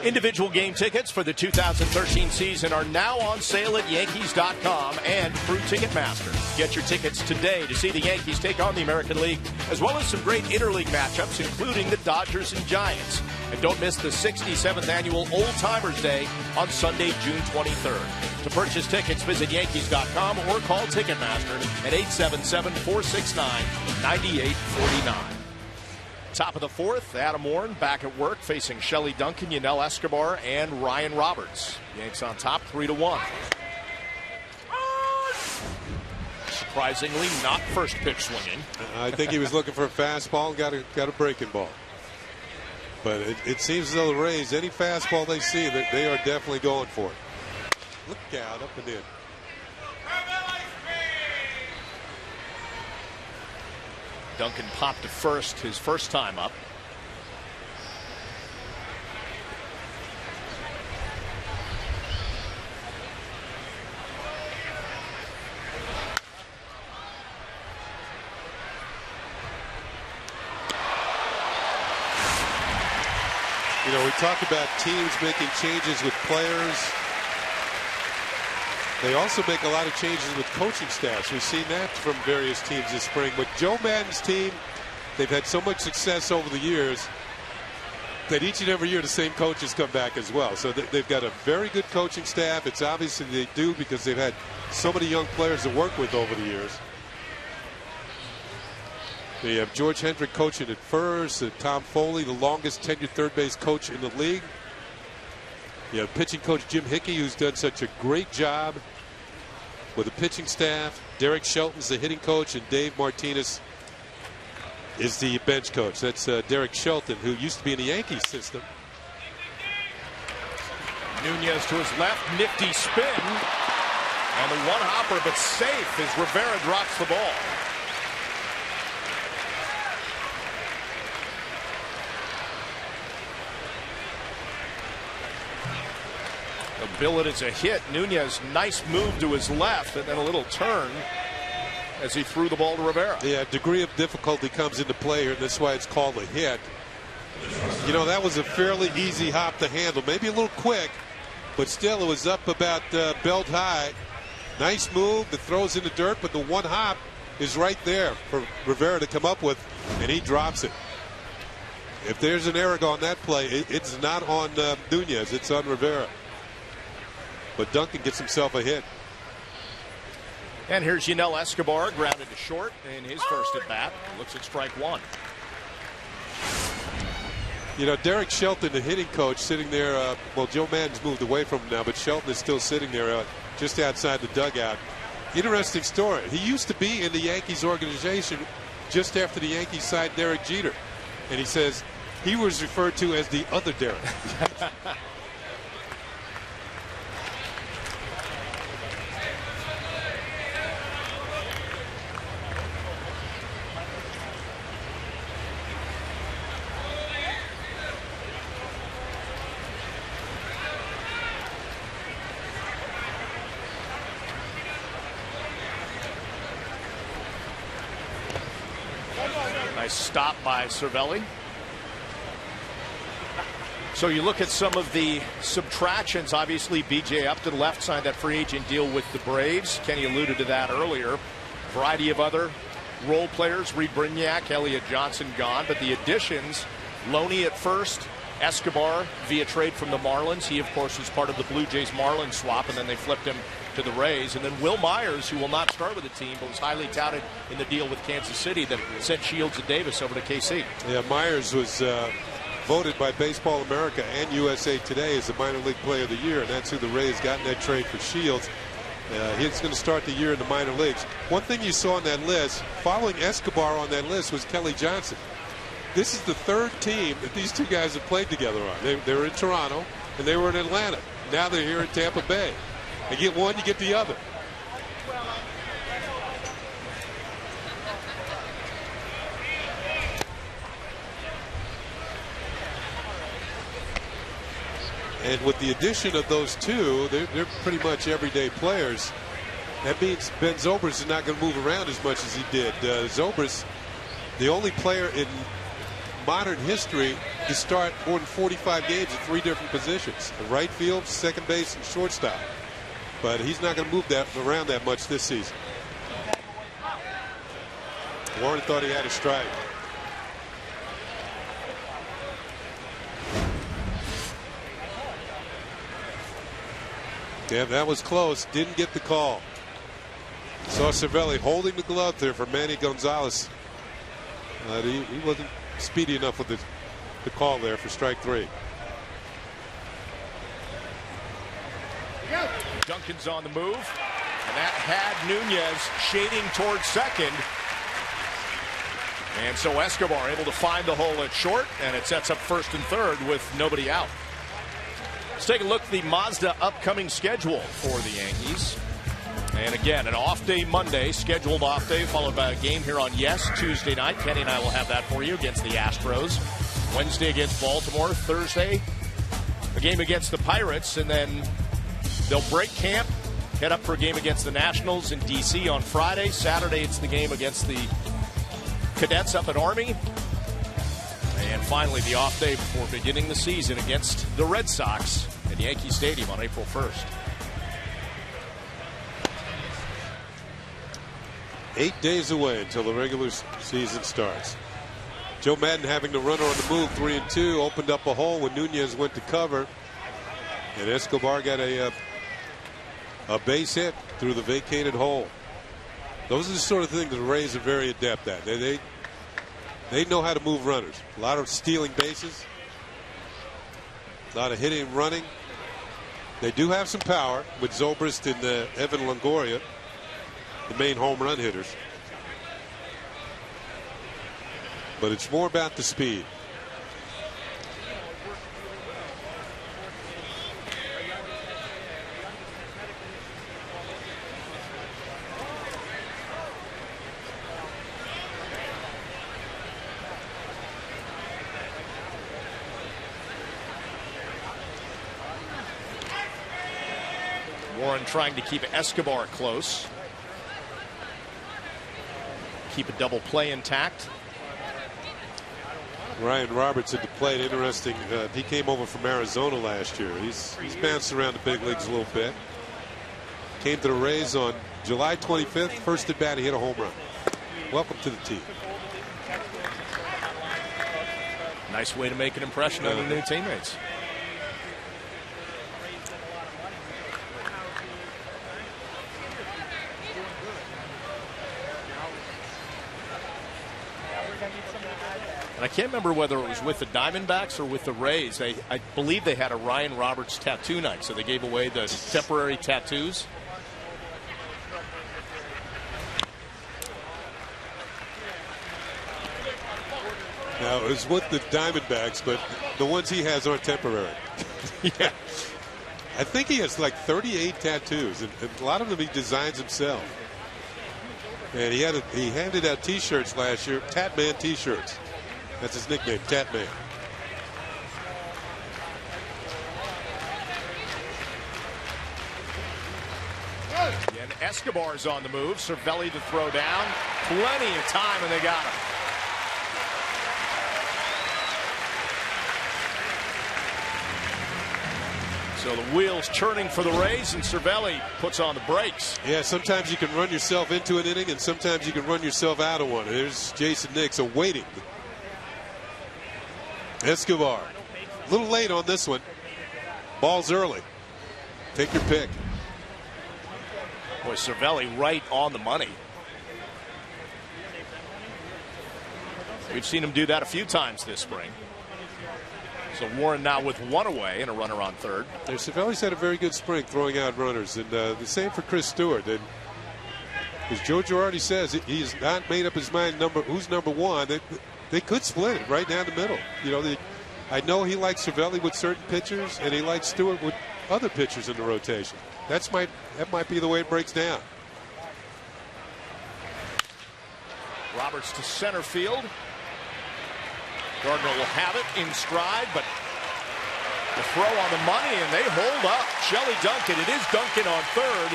Individual game tickets for the 2013 season are now on sale at Yankees.com and through Ticketmaster. Get your tickets today to see the Yankees take on the American League, as well as some great interleague matchups, including the Dodgers and Giants. And don't miss the 67th annual Old Timers Day on Sunday, June 23rd. To purchase tickets, visit Yankees.com or call Ticketmaster at 877-469-9849. Top of the fourth, Adam Warren back at work facing Shelley Duncan, Yunel Escobar, and Ryan Roberts. Yanks on top 3-1. Surprisingly, not first pitch swinging. I think he was looking for a fastball and got a breaking ball. But it seems as though the Rays, any fastball they see, that they are definitely going for it. Look out, up and in. Duncan popped to first his first time up. You know, we talk about teams making changes with players. They also make a lot of changes with coaching staffs. We've seen that from various teams this spring. But Joe Maddon's team, they've had so much success over the years that each and every year the same coaches come back as well. So they've got a very good coaching staff. It's obviously they do because they've had so many young players to work with over the years. They have George Hendrick coaching at first, Tom Foley, the longest tenured third base coach in the league. You have pitching coach Jim Hickey, who's done such a great job with the pitching staff. Derek Shelton's the hitting coach, and Dave Martinez is the bench coach. That's Derek Shelton, who used to be in the Yankees system. Nunez to his left, nifty spin. And the one hopper, but safe as Rivera drops the ball. Bill it as a hit. Nunez, nice move to his left, and then a little turn as he threw the ball to Rivera. Yeah, degree of difficulty comes into play here, and that's why it's called a hit. You know, that was a fairly easy hop to handle. Maybe a little quick, but still it was up about belt high. Nice move that throws in the dirt, but the one hop is right there for Rivera to come up with, and he drops it. If there's an error on that play, it's not on Nunez, it's on Rivera. But Duncan gets himself a hit. And here's Yunel Escobar, grounded to short in his first at bat. Looks at strike one. You know, Derek Shelton, the hitting coach, sitting there. Well, Joe Maddon's moved away from him now, but Shelton is still sitting there just outside the dugout. Interesting story. He used to be in the Yankees organization just after the Yankees signed Derek Jeter. And he says he was referred to as the other Derek. Nice stop by Cervelli. So you look at some of the subtractions. Obviously, B.J. Upton left signed that free agent deal with the Braves. Kenny alluded to that earlier. Variety of other role players. Reed Brignac, Elliott Johnson gone. But the additions, Loney at first, Escobar via trade from the Marlins. He, of course, was part of the Blue Jays-Marlins swap, and then they flipped him to the Rays. And then Will Myers, who will not start with the team, but was highly touted in the deal with Kansas City that sent Shields and Davis over to KC. Yeah, Myers was voted by Baseball America and USA Today as the minor league player of the year, and that's who the Rays got in that trade for Shields. He's going to start the year in the minor leagues. One thing you saw on that list, following Escobar on that list, was Kelly Johnson. This is the third team that these two guys have played together on. They were in Toronto, and they were in Atlanta. Now they're here in Tampa Bay. You get one, you get the other. And with the addition of those two, they're pretty much everyday players. That means Ben Zobrist is not going to move around as much as he did. Zobrist, the only player in modern history to start more than 45 games at 3 different positions: the right field, second base, and shortstop. But he's not going to move that around that much this season. Warren thought he had a strike. Yeah, that was close. Didn't get the call. Saw Cervelli holding the glove there for Manny Gonzalez. He wasn't speedy enough with the call there for strike 3. Duncan's on the move, and that had Nunez shading towards second. And so Escobar able to find the hole at short, and it sets up first and third with nobody out. Let's take a look at the Mazda upcoming schedule for the Yankees. And again, an off day Monday, scheduled off day, followed by a game here on Yes Tuesday night. Kenny and I will have that for you against the Astros. Wednesday against Baltimore. Thursday, a game against the Pirates, and then they'll break camp, head up for a game against the Nationals in D.C. on Friday. Saturday, it's the game against the Cadets up at Army. And finally, the off day before beginning the season against the Red Sox at Yankee Stadium on April 1st. 8 days away until the regular season starts. Joe Madden having the runner on the move, 3-2, opened up a hole when Nunez went to cover, and Escobar got a base hit through the vacated hole. Those are the sort of things the Rays are very adept at. They know how to move runners. A lot of stealing bases, a lot of hitting and running. They do have some power with Zobrist and Evan Longoria, the main home run hitters. But it's more about the speed. Warren trying to keep Escobar close. Keep a double play intact. Ryan Roberts at the plate. Interesting. He came over from Arizona last year. He's bounced around the big leagues a little bit. Came to the Rays on July 25th. First at bat, he hit a home run. Welcome to the team. Nice way to make an impression on the new teammates. And I can't remember whether it was with the Diamondbacks or with the Rays. I believe they had a Ryan Roberts tattoo night, so they gave away the temporary tattoos. Now, it was with the Diamondbacks, but the ones he has aren't temporary. Yeah. I think he has like 38 tattoos, and a lot of them he designs himself. And he handed out T-shirts last year, Tatman T-shirts. That's his nickname, Tatman. And Escobar's on the move. Cervelli to throw down. Plenty of time, and they got him. So the wheels turning for the Rays, and Cervelli puts on the brakes. Yeah, sometimes you can run yourself into an inning, and sometimes you can run yourself out of one. There's Jason Nix awaiting. Escobar, a little late on this one. Ball's early. Take your pick. Boy, Cervelli right on the money. We've seen him do that a few times this spring. So Warren now with one away and a runner on third. Cervelli's had a very good spring throwing out runners, and the same for Chris Stewart. And as Joe Girardi says, he's not made up his mind who's number one. They could split it right down the middle. You know, I know he likes Cervelli with certain pitchers, and he likes Stewart with other pitchers in the rotation. That might be the way it breaks down. Roberts to center field. Gardner will have it in stride, but the throw on the money, and they hold up. Shelley Duncan. It is Duncan on third.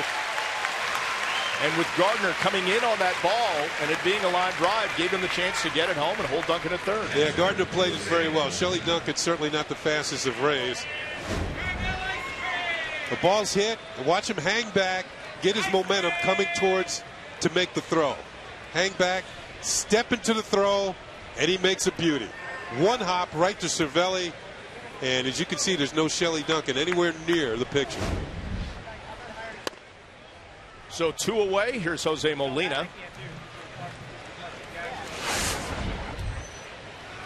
And with Gardner coming in on that ball and it being a line drive, gave him the chance to get it home and hold Duncan at third. Yeah, Gardner played it very well. Shelley Duncan certainly not the fastest of Rays. The ball's hit. Watch him hang back, get his momentum coming towards to make the throw. Hang back, step into the throw, and he makes a beauty. One hop right to Cervelli. And as you can see, there's no Shelley Duncan anywhere near the picture. So 2 away. Here's Jose Molina.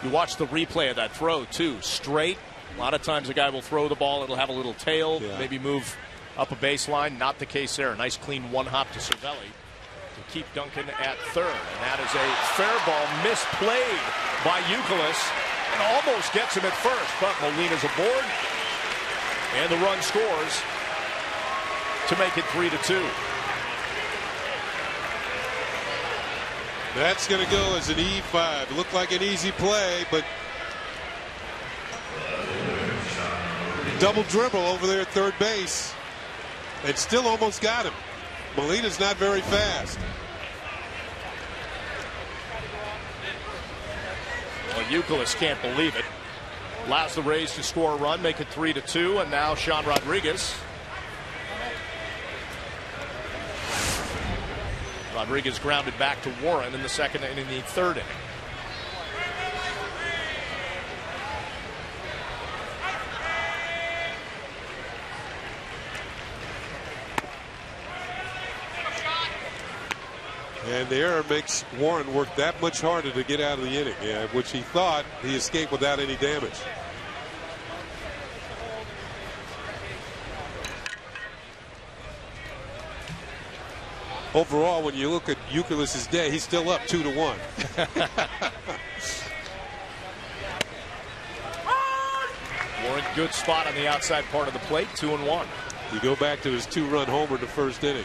You watch the replay of that throw, too. Straight. A lot of times a guy will throw the ball. It'll have a little tail, maybe move up a baseline. Not the case there. Nice, clean one hop to Cervelli to keep Duncan at third. And that is a fair ball misplayed by Youkilis. And almost gets him at first. But Molina's aboard. And the run scores to make it 3-2. That's going to go as an E5. It looked like an easy play, but double dribble over there at third base and still almost got him. Molina's not very fast. Well, Youkilis can't believe it. Allows the Rays to score a run, make it 3-2, and now Sean Rodriguez. Rodriguez grounded back to Warren in the second and in the third inning. And the error makes Warren work that much harder to get out of the inning, which he thought he escaped without any damage. Overall, when you look at Youkilis' day, he's still up 2-1. Warren, good spot on the outside part of the plate, 2-1. You go back to his 2-run homer in the first inning.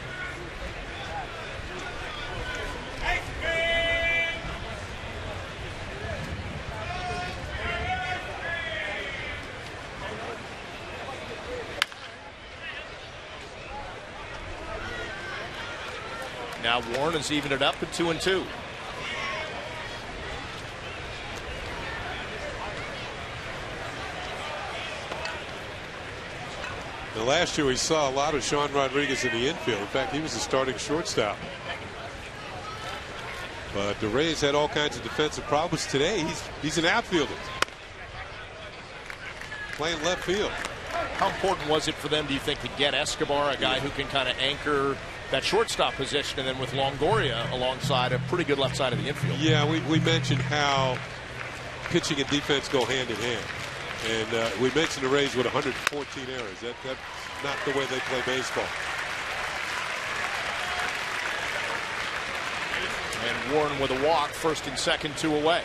Now Warren has evened it up at 2-2. Now, last year we saw a lot of Sean Rodriguez in the infield. In fact, he was the starting shortstop. But the Rays had all kinds of defensive problems. Today he's an outfielder playing left field. How important was it for them, do you think, to get Escobar, a guy who can kind of anchor that shortstop position, and then with Longoria alongside a pretty good left side of the infield? Yeah, we mentioned how pitching and defense go hand in hand. And we mentioned the Rays with 114 errors. That's not the way they play baseball. And Warren with a walk, first and second, 2 away.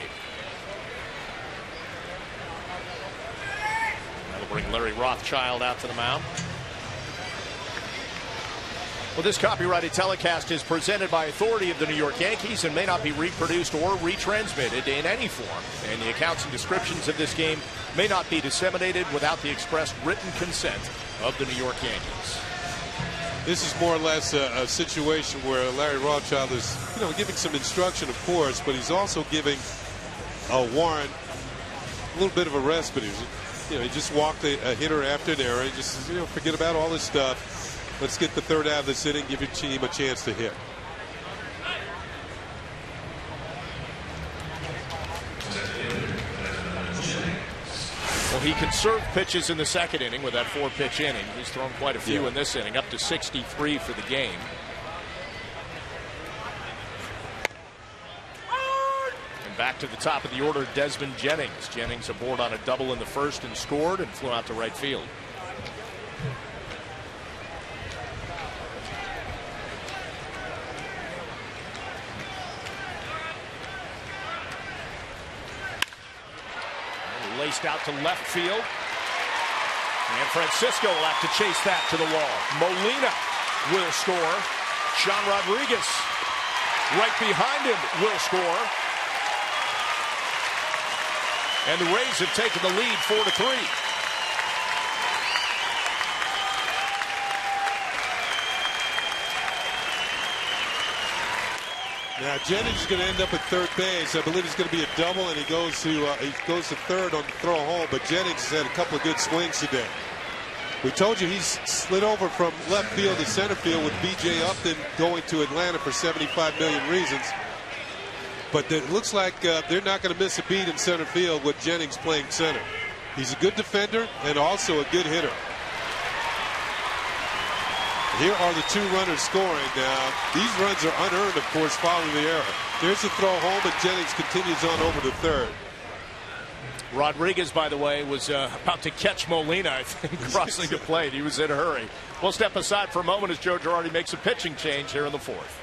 That'll bring Larry Rothschild out to the mound. Well, this copyrighted telecast is presented by authority of the New York Yankees and may not be reproduced or retransmitted in any form. And the accounts and descriptions of this game may not be disseminated without the expressed written consent of the New York Yankees. This is more or less a situation where Larry Rothschild is, giving some instruction, of course, but he's also giving Warren a little bit of a respite. He just walked a hitter after an error. He just, forget about all this stuff. Let's get the third out of this inning, give your team a chance to hit. Well, he conserved pitches in the second inning with that 4-pitch inning. He's thrown quite a few in this inning, up to 63 for the game. And back to the top of the order, Desmond Jennings. Jennings aboard on a double in the first and scored and flew out to right field. Laced out to left field. And Francisco will have to chase that to the wall. Molina will score. Sean Rodriguez right behind him will score. And the Rays have taken the lead 4-3. Now Jennings is going to end up at third base. I believe it's going to be a double, and he goes to third on the throw home. But Jennings has had a couple of good swings today. We told you he's slid over from left field to center field with B.J. Upton going to Atlanta for 75 million reasons. But it looks like they're not going to miss a beat in center field with Jennings playing center. He's a good defender and also a good hitter. Here are the two runners scoring. Now, these runs are unearned, of course, following the error. There's the throw home, and Jennings continues on over to third. Rodriguez, by the way, was about to catch Molina, I think, crossing the plate. He was in a hurry. We'll step aside for a moment as Joe Girardi makes a pitching change here in the fourth.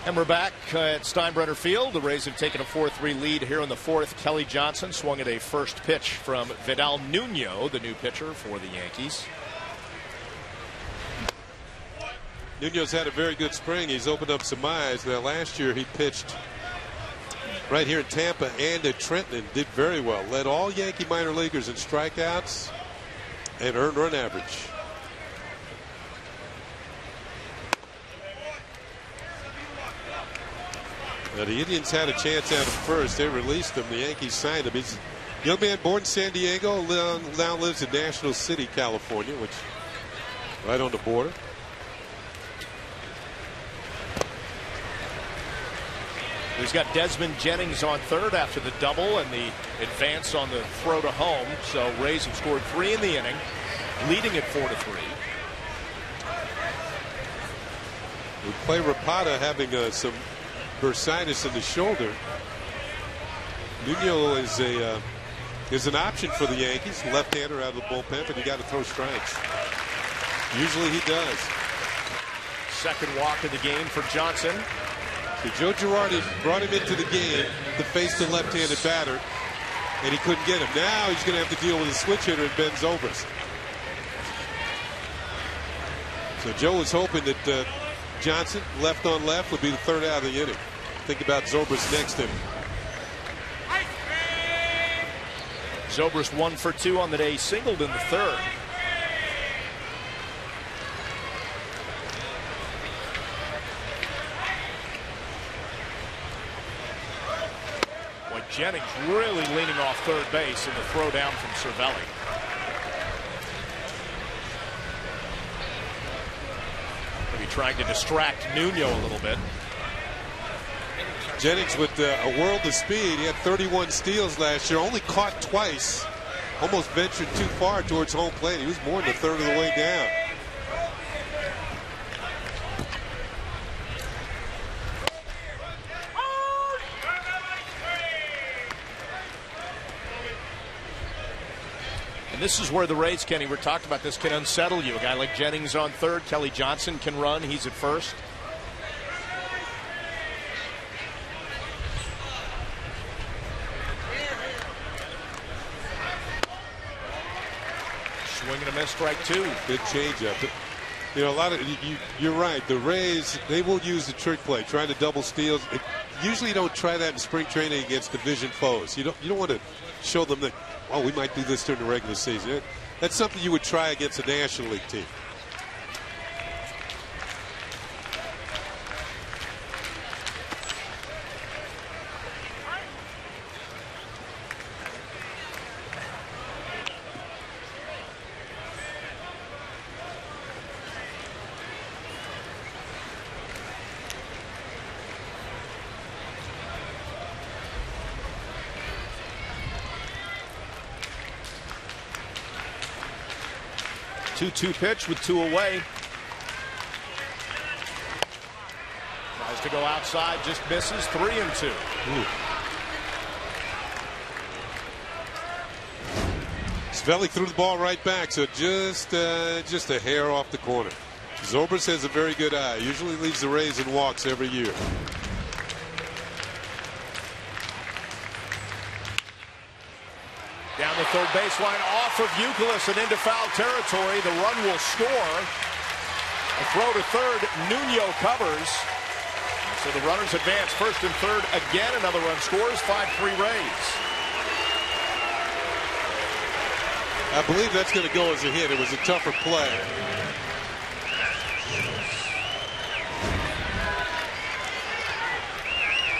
And we're back at Steinbrenner Field. The Rays have taken a 4-3 lead here in the fourth. Kelly Johnson swung at a first pitch from Vidal Nuno, the new pitcher for the Yankees. Nuno's had a very good spring. He's opened up some eyes. Now, last year he pitched right here in Tampa and at Trenton and did very well. Led all Yankee minor leaguers in strikeouts and earned run average. Now, the Indians had a chance out of first. They released him. The Yankees signed him. He's a young man born in San Diego, now lives in National City, California, which is right on the border. He's got Desmond Jennings on third after the double and the advance on the throw to home. So Rays have scored 3 in the inning, leading at 4-3. We play Rapata having some bursitis in the shoulder. Nuno is an option for the Yankees. Left-hander out of the bullpen, but he got to throw strikes. Usually he does. Second walk of the game for Johnson. So Joe Girardi brought him into the game to face the left-handed batter, and he couldn't get him. Now he's going to have to deal with a switch hitter and Ben Zobrist. So Joe was hoping that Johnson, left on left, would be the third out of the inning. Think about Zobrist next to him. Zobrist 1 for 2 on the day, singled in the third. Boy, Jennings really leaning off third base in the throw down from Cervelli. Maybe trying to distract Nuno a little bit. Jennings with a world of speed. He had 31 steals last year, only caught twice. Almost ventured too far towards home plate. He was more than a third of the way down. And this is where the Rays, Kenny, we talked about this, can unsettle you. A guy like Jennings on third, Kelly Johnson can run. He's at first. Swing and a miss, strike two. Good changeup. You know, a lot of you're right. The Rays, they will use the trick play, trying to double steals. Usually, you don't try that in spring training against division foes. You don't want to show them that, well, we might do this during the regular season. That's something you would try against a National League team. 2-2 pitch with two away. Tries to go outside, just misses. 3-2. Svelli threw the ball right back, so just a hair off the corner. Zobrist has a very good eye. Usually leads the Rays in walks every year. Down the third baseline, off of Youkilis and into foul territory. The run will score. A throw to third. Nuno covers. So the runners advance first and third. Again, another run scores. 5-3 Rays. I believe that's going to go as a hit. It was a tougher play.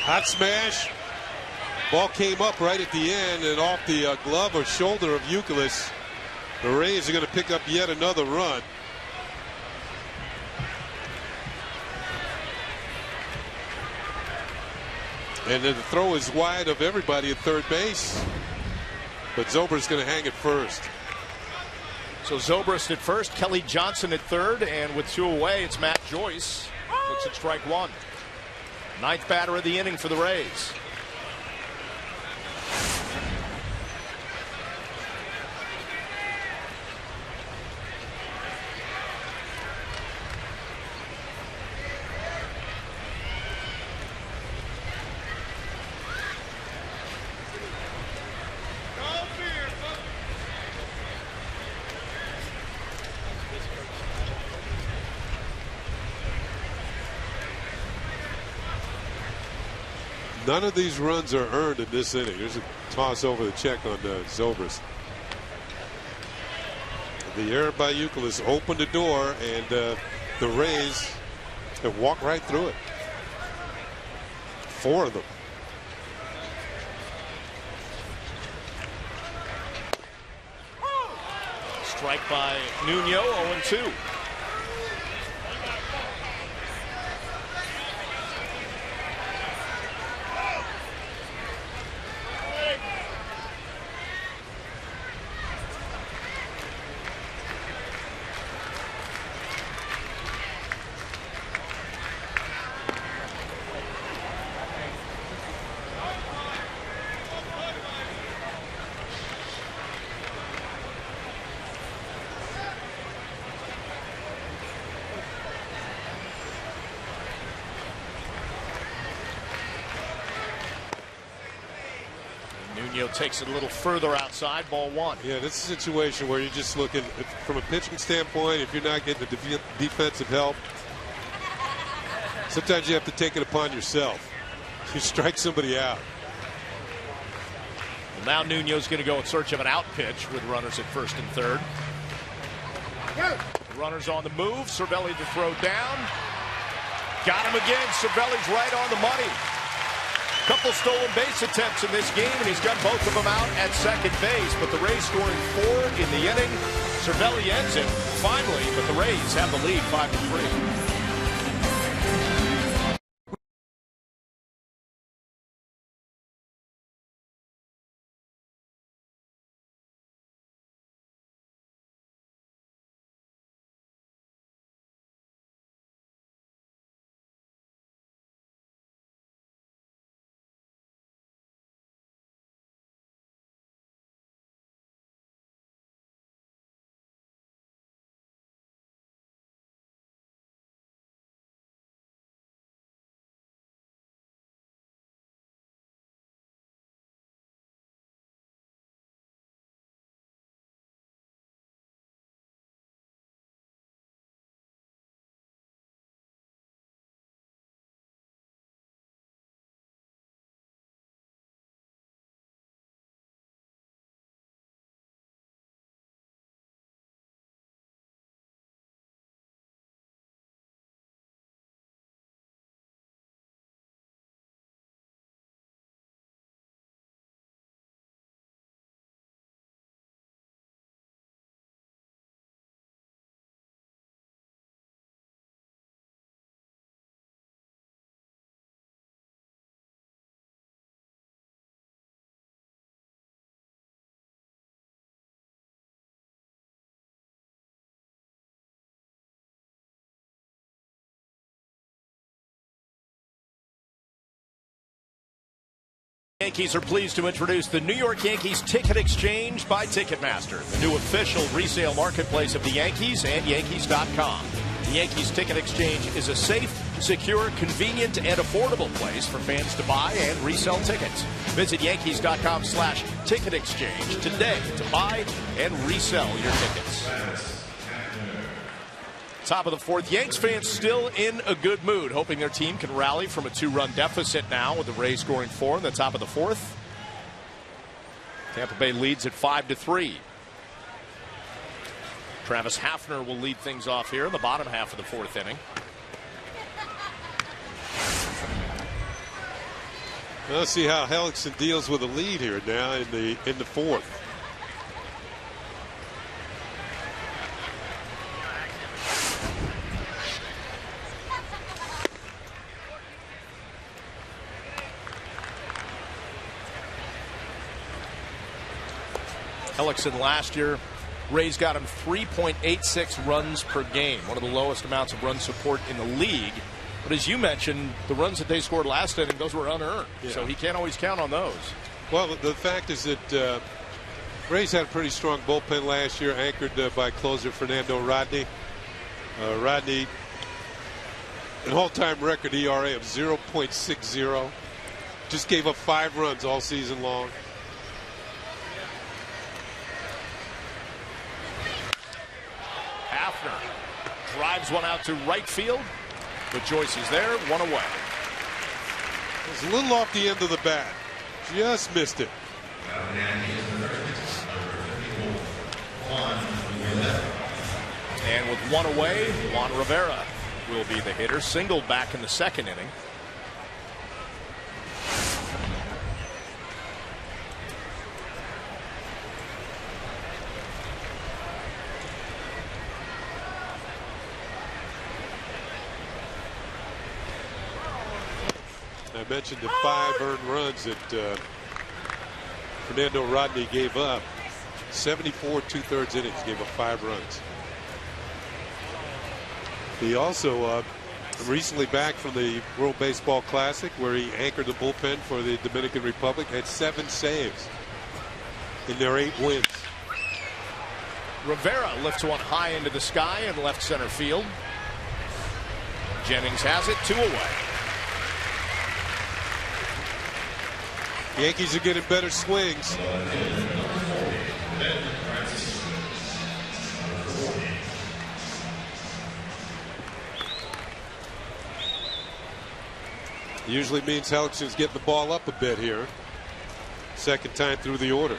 Hot smash. Ball came up right at the end and off the glove or shoulder of Youkilis. The Rays are going to pick up yet another run. And then the throw is wide of everybody at third base. But Zobrist going to hang it first. So Zobrist at first, Kelly Johnson at third, and with two away, it's Matt Joyce. Looks at strike one. Ninth batter of the inning for the Rays. None of these runs are earned in this inning. There's a toss over the check on Zobrist. The error by Youkilis opened the door, and the Rays have walked right through it. 4 of them. Strike by Nuno, 0-2. Nuno takes it a little further outside, ball one. Yeah, this is a situation where you're just looking from a pitching standpoint. If you're not getting the defensive help, sometimes you have to take it upon yourself. You strike somebody out. Well, now Nuno's going to go in search of an out pitch with runners at first and third. The runners on the move. Cervelli to throw down. Got him again. Cervelli's right on the money. Couple stolen base attempts in this game, and he's got both of them out at second base. But the Rays scoring 4 in the inning. Cervelli ends it finally, but the Rays have the lead 5-3. Yankees are pleased to introduce the New York Yankees Ticket Exchange by Ticketmaster, the new official resale marketplace of the Yankees and Yankees.com. The Yankees Ticket Exchange is a safe, secure, convenient, and affordable place for fans to buy and resell tickets. Visit Yankees.com/ticket exchange today to buy and resell your tickets. Top of the fourth, Yanks fans still in a good mood, hoping their team can rally from a 2-run deficit now with the Rays scoring 4 in the top of the fourth. Tampa Bay leads at 5-3. Travis Hafner will lead things off here in the bottom half of the fourth inning. Let's see how Hellickson deals with a lead here now in the fourth. Hellickson last year, Rays got him 3.86 runs per game, one of the lowest amounts of run support in the league. But as you mentioned, the runs that they scored last inning, those were unearned. Yeah. So he can't always count on those. Well, the fact is that Rays had a pretty strong bullpen last year, anchored by closer Fernando Rodney. Rodney, an all-time record ERA of 0.60. Just gave up 5 runs all season long. Hafner drives one out to right field, but Joyce is there, 1 away. It was a little off the end of the bat. Just missed it. And with 1 away, Juan Rivera will be the hitter. Singled back in the second inning. I mentioned the 5 earned runs that Fernando Rodney gave up. 74 2/3 innings, gave up 5 runs. He also recently back from the World Baseball Classic, where he anchored the bullpen for the Dominican Republic, had 7 saves in their 8 wins. Rivera lifts one high into the sky in left center field. Jennings has it, 2 away. Yankees are getting better swings. Usually means Hellickson's getting the ball up a bit here. Second time through the order.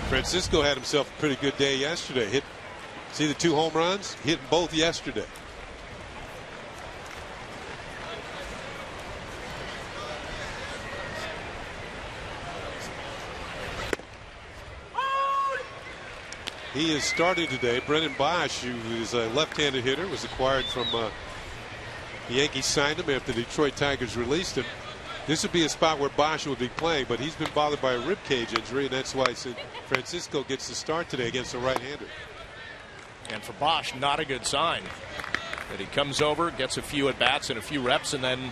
Francisco had himself a pretty good day yesterday. See the 2 home runs? Hit both yesterday. He is starting today. Brennan Bosch, who is a left-handed hitter, was acquired from the Yankees signed him after the Detroit Tigers released him. This would be a spot where Bosch would be playing, but he's been bothered by a rib cage injury, and that's why Francisco gets the start today against a right-hander. And for Bosch, not a good sign that he comes over, gets a few at-bats and a few reps, and then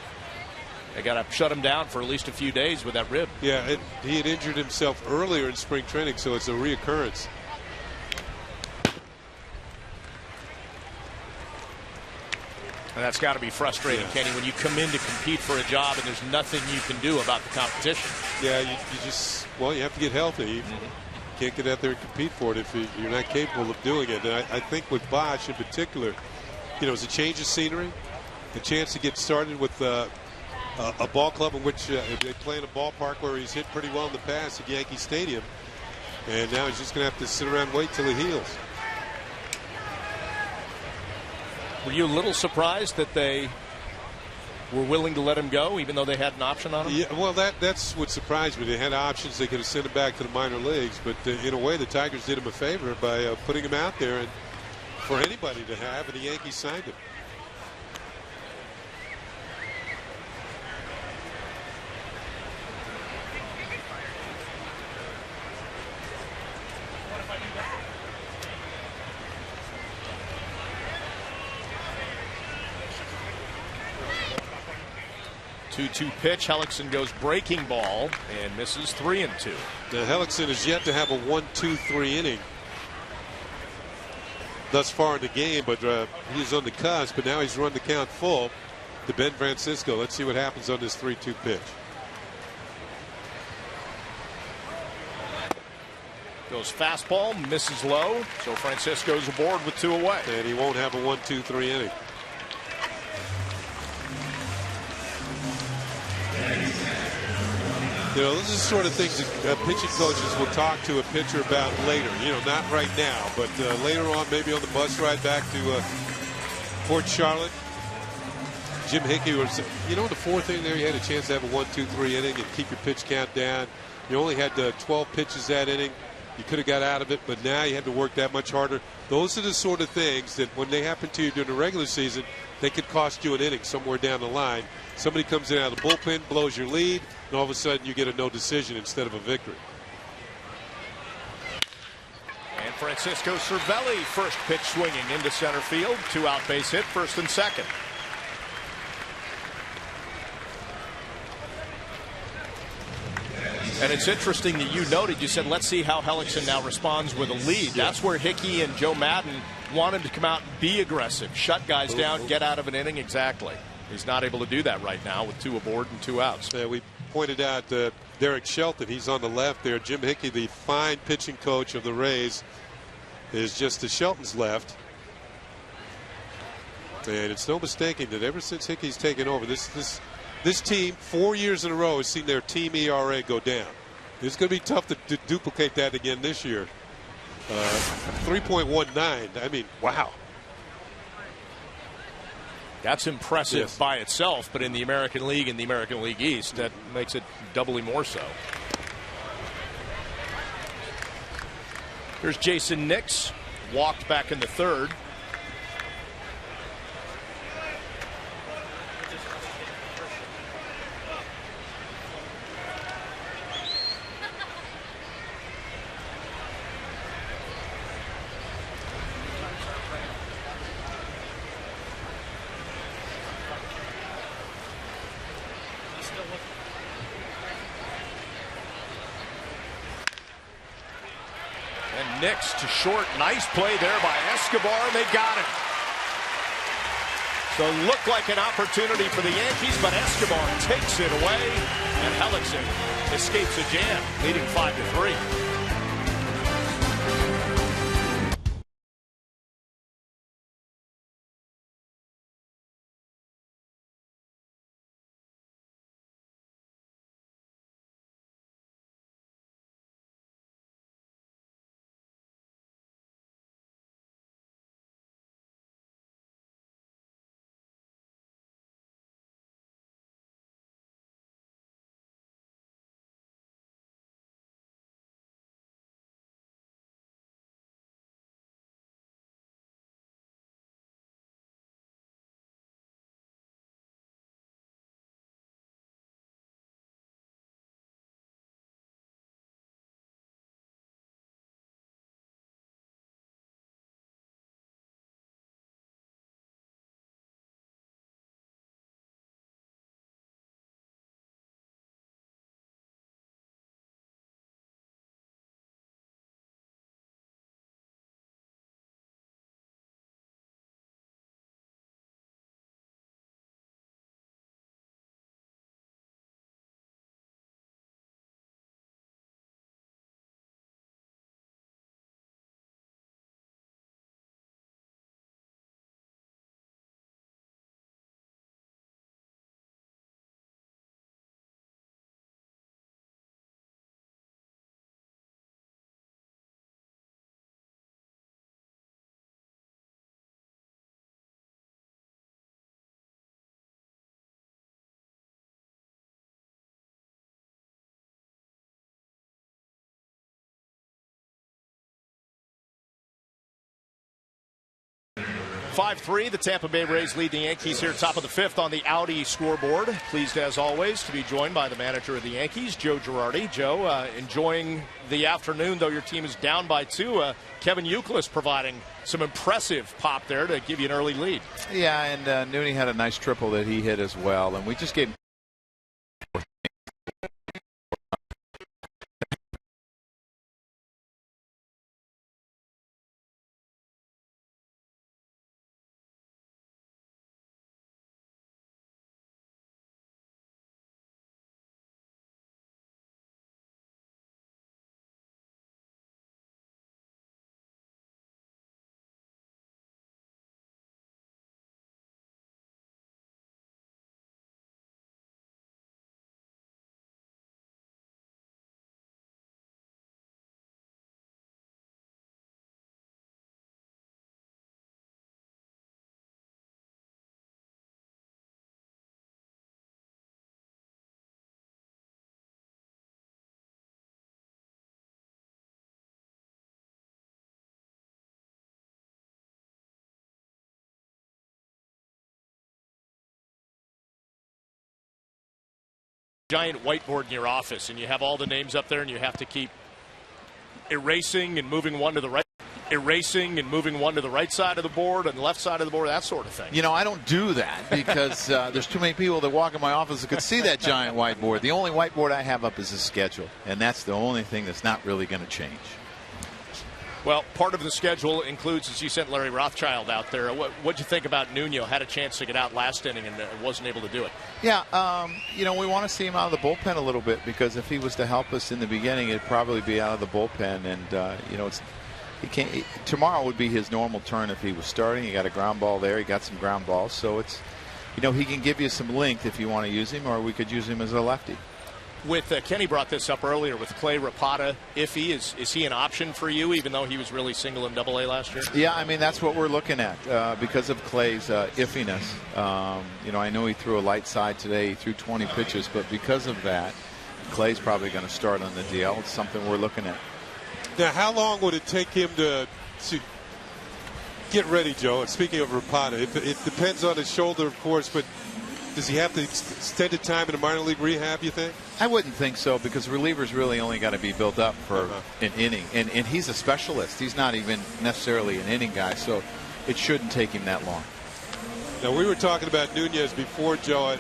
they got to shut him down for at least a few days with that rib. Yeah, he had injured himself earlier in spring training, so it's a reoccurrence. And that's got to be frustrating, yeah, Kenny, when you come in to compete for a job and there's nothing you can do about the competition. Yeah, you just, well, you have to get healthy. You can't get out there and compete for it if you're not capable of doing it. And I think with Bosch in particular, you know, it's a change of scenery, a chance to get started with a ball club in which they play in a ballpark where he's hit pretty well in the past at Yankee Stadium. And now he's just going to have to sit around and wait till he heals. Were you a little surprised that they were willing to let him go, even though they had an option on him? Yeah, well, that's what surprised me. They had options. They could have sent him back to the minor leagues. But in a way, the Tigers did him a favor by putting him out there and for anybody to have, and the Yankees signed him. 2-2 pitch. Hellickson goes breaking ball and misses 3-2. Now Hellickson has yet to have a 1-2-3 inning thus far in the game, but he's on the cusp. But now he's run the count full to Ben Francisco. Let's see what happens on this 3-2 pitch. Goes fastball, misses low, so Francisco's aboard with 2 away. And he won't have a 1-2-3 inning. You know, those are the sort of things that pitching coaches will talk to a pitcher about later. You know, not right now, but later on, maybe on the bus ride back to Port Charlotte. Jim Hickey was, you know, in the 4th inning there, you had a chance to have a 1-2-3 inning and keep your pitch count down. You only had 12 pitches that inning. You could have got out of it, but now you had to work that much harder. Those are the sort of things that when they happen to you during the regular season, they could cost you an inning somewhere down the line. Somebody comes in out of the bullpen, blows your lead, and all of a sudden you get a no decision instead of a victory. And Francisco Cervelli, first pitch swinging into center field. 2-out base hit, 1st and 2nd. And it's interesting that you noted, you said, let's see how Hellickson now responds with a lead. Yeah. That's where Hickey and Joe Madden wanted to come out and be aggressive, shut guys down, get out of an inning. Exactly. He's not able to do that right now with 2 aboard and 2 outs. We pointed out Derek Shelton. He's on the left there. Jim Hickey, the fine pitching coach of the Rays, is just to Shelton's left. And it's no mistaking that ever since Hickey's taken over, this team 4 years in a row has seen their team ERA go down. It's going to be tough to duplicate that again this year. 3.19. I mean, wow. That's impressive Yes. by itself, but in the American League and the American League East, that makes it doubly more so. Here's Jason Nix, walked back in the 3rd. And Nix to short. Nice play there by Escobar, and they got him. So it looked like an opportunity for the Yankees, but Escobar takes it away, and Hellickson escapes a jam, leading 5-3. The Tampa Bay Rays lead the Yankees here, top of the 5th on the Audi scoreboard. Pleased, as always, to be joined by the manager of the Yankees, Joe Girardi. Joe, enjoying the afternoon, though your team is down by 2. Kevin Youkilis providing some impressive pop there to give you an early lead. Yeah, and Nooney had a nice triple that he hit as well, and we just gave Giant whiteboard in your office, and you have all the names up there, and you have to keep erasing and moving one to the right. Erasing and moving one to the right side of the board and the left side of the board, that sort of thing. You know, I don't do that because there's too many people that walk in my office that could see that giant whiteboard. The only whiteboard I have up is a schedule, and that's the only thing that's not really going to change. Well, part of the schedule includes, as you sent Larry Rothschild out there, what'd you think about Nuno? Had a chance to get out last inning and wasn't able to do it. Yeah, you know, we want to see him out of the bullpen a little bit because if he was to help us in the beginning, it'd probably be out of the bullpen. And, you know, tomorrow would be his normal turn if he was starting. He got a ground ball there. He got some ground balls. So it's, you know, he can give you some length if you want to use him, or we could use him as a lefty. With Kenny brought this up earlier with Clay Rapata. Iffy, is he an option for you, even though he was really single in Double-A last year? Yeah, I mean, that's what we're looking at because of Clay's iffiness. You know, I know he threw a light side today. He threw 20 pitches, but because of that, Clay's probably going to start on the DL. It's something we're looking at. Now, how long would it take him to get ready, Joe? And speaking of Rapata, it depends on his shoulder, of course, but does he have to extended time in a minor league rehab, you think? I wouldn't think so because relievers really only got to be built up for an inning. And he's a specialist. He's not even necessarily an inning guy, so it shouldn't take him that long. Now, we were talking about Nunez before, Joe,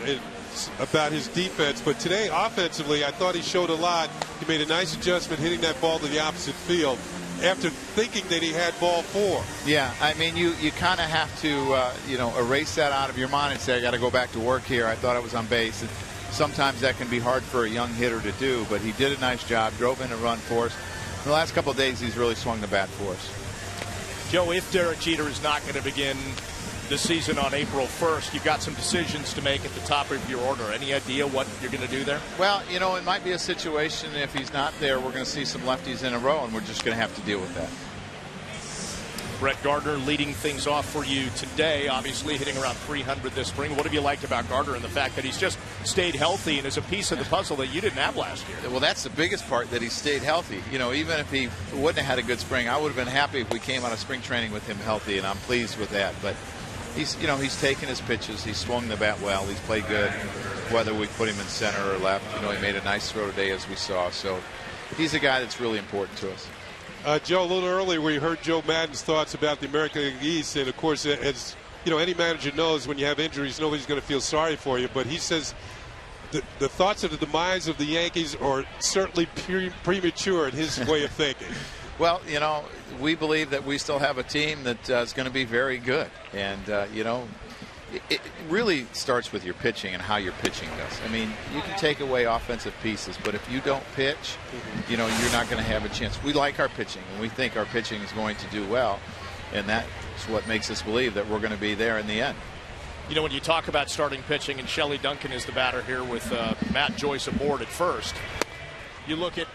about his defense, but today, offensively, I thought he showed a lot. He made a nice adjustment hitting that ball to the opposite field after thinking that he had ball 4. Yeah, I mean, you kind of have to, you know, erase that out of your mind and say, I got to go back to work here. I thought I was on base. And sometimes that can be hard for a young hitter to do, but he did a nice job, drove in a run for us. In the last couple of days, he's really swung the bat for us. Joe, if Derek Jeter is not going to begin the season on April 1st, you've got some decisions to make at the top of your order. Any idea what you're going to do there? Well, you know, it might be a situation if he's not there, we're going to see some lefties in a row, and we're just going to have to deal with that. Brett Gardner leading things off for you today, obviously hitting around 300 this spring. What have you liked about Gardner and the fact that he's just stayed healthy and is a piece of the puzzle that you didn't have last year? Well, that's the biggest part, that he stayed healthy. You know, even if he wouldn't have had a good spring, I would have been happy if we came out of spring training with him healthy, and I'm pleased with that. But he's, you know, he's taken his pitches. He's swung the bat well. He's played good, whether we put him in center or left. You know, he made a nice throw today, as we saw. So he's a guy that's really important to us. Joe, a little earlier we heard Joe Maddon's thoughts about the American League East, and of course, as you know, any manager knows when you have injuries, nobody's going to feel sorry for you. But he says the thoughts of the demise of the Yankees are certainly premature in his way of thinking. Well, you know, we believe that we still have a team that is going to be very good, and you know, it really starts with your pitching and how your pitching does. I mean, you can take away offensive pieces, but if you don't pitch, you know, you're not going to have a chance. We like our pitching, and we think our pitching is going to do well, and that's what makes us believe that we're going to be there in the end. You know, when you talk about starting pitching, and Shelley Duncan is the batter here with Matt Joyce aboard at first, you look at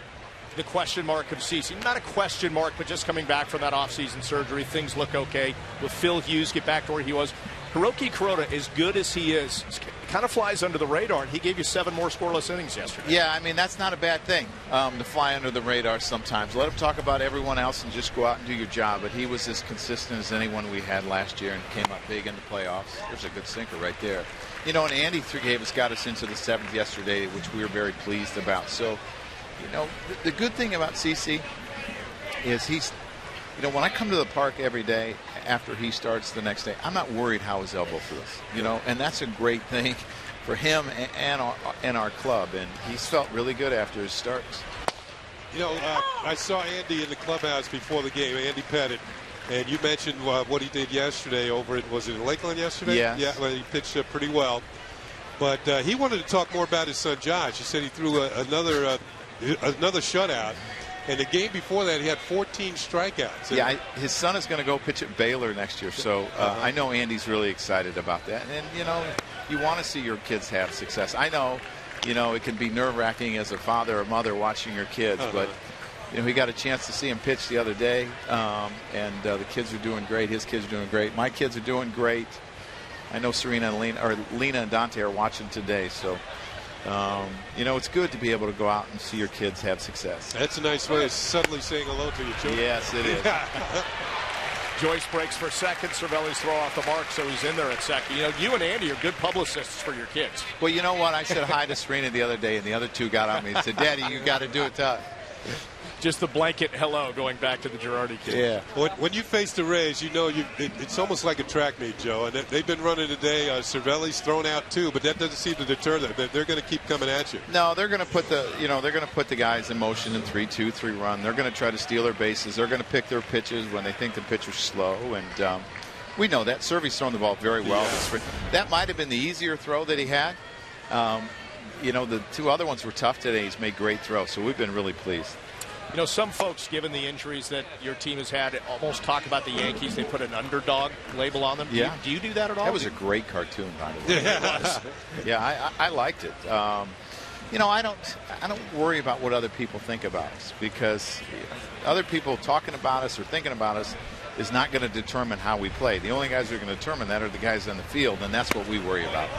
the question mark of CeCe. Not a question mark, but just coming back from that offseason surgery, things look okay. Will Phil Hughes get back to where he was? Hiroki Kuroda, as good as he is, kind of flies under the radar, and he gave you 7 more scoreless innings yesterday. Yeah, I mean, that's not a bad thing, to fly under the radar sometimes. Let him talk about everyone else and just go out and do your job. But he was as consistent as anyone we had last year and came up big in the playoffs. There's a good sinker right there. You know, and Andy got us into the 7th yesterday, which we were very pleased about. So, you know, the good thing about CeCe is he's, you know, when I come to the park every day after he starts the next day, I'm not worried how his elbow feels, you know, and that's a great thing for him and our club, and he's felt really good after his starts. You know, I saw Andy in the clubhouse before the game, Andy Pettit, and you mentioned what he did yesterday over at, was it in Lakeland yesterday? Yeah. Yeah, well, he pitched pretty well. But he wanted to talk more about his son Josh. He said he threw another shutout. And the game before that, he had 14 strikeouts. Yeah, his son is going to go pitch at Baylor next year, so I know Andy's really excited about that. And, you know, you want to see your kids have success. I know, you know, it can be nerve-wracking as a father or mother watching your kids, but, you know, he got a chance to see him pitch the other day, and the kids are doing great. His kids are doing great. My kids are doing great. I know Lena and Dante are watching today, so... you know, it's good to be able to go out and see your kids have success. That's a nice way of suddenly saying hello to your children. Yes, it is. Joyce breaks for second. Cervelli's throw off the mark, so he's in there at second. You know, you and Andy are good publicists for your kids. Well, you know what? I said hi to Serena the other day, and the other two got on me and said, Daddy, you got to do it tough. Just the blanket hello going back to the Girardi kid. Yeah. When you face the Rays, you know it's almost like a track meet, Joe. And they've been running today. Cervelli's thrown out too, but that doesn't seem to deter them. They're going to keep coming at you. No, they're going to put the guys in motion in 3-2, 3-run. They're going to try to steal their bases. They're going to pick their pitches when they think the pitcher's slow, and we know that. Servy's thrown the ball very well this spring. That might have been the easier throw that he had. You know, the two other ones were tough today. He's made great throws, so we've been really pleased. You know, some folks, given the injuries that your team has had, almost talk about the Yankees. They put an underdog label on them. Yeah. Do you do that at all? That was a great cartoon, by the way. It was. Yeah, I liked it. You know, I don't worry about what other people think about us, because other people talking about us or thinking about us is not going to determine how we play. The only guys who are going to determine that are the guys on the field, and that's what we worry about.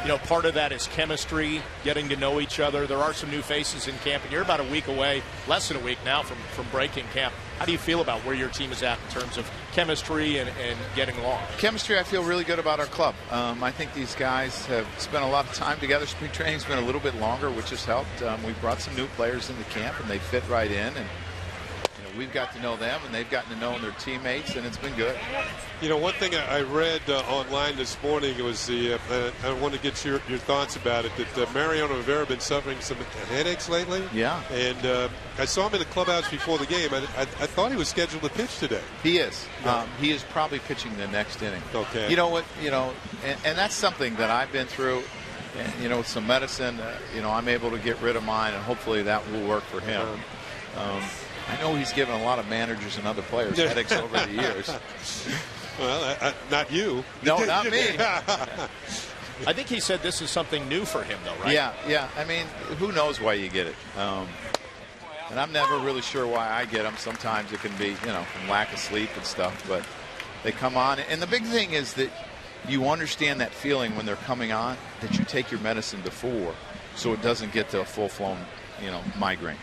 You know, part of that is chemistry, getting to know each other. There are some new faces in camp, and you're about a week away, less than a week now from breaking camp. How do you feel about where your team is at in terms of chemistry and getting along? Chemistry, I feel really good about our club. I think these guys have spent a lot of time together. Spring training's been a little bit longer, which has helped. We've brought some new players into camp, and they fit right in. And we've got to know them, and they've gotten to know their teammates, and it's been good. You know, one thing I read online this morning was I want to get your thoughts about it, that Mariano Rivera been suffering some headaches lately. Yeah. And I saw him in the clubhouse before the game. I thought he was scheduled to pitch today. He is. He is probably pitching the next inning. Okay. You know what? And that's something that I've been through. And, with some medicine, I'm able to get rid of mine, and hopefully that will work for him. I know he's given a lot of managers and other players headaches over the years. Well, not you. No, not me. I think he said this is something new for him, though, right? Yeah. I mean, who knows why you get it? And I'm never really sure why I get them. Sometimes it can be, from lack of sleep and stuff, but they come on. And the big thing is that you understand that feeling when they're coming on, that you take your medicine before, so it doesn't get to a full-flown, migraine.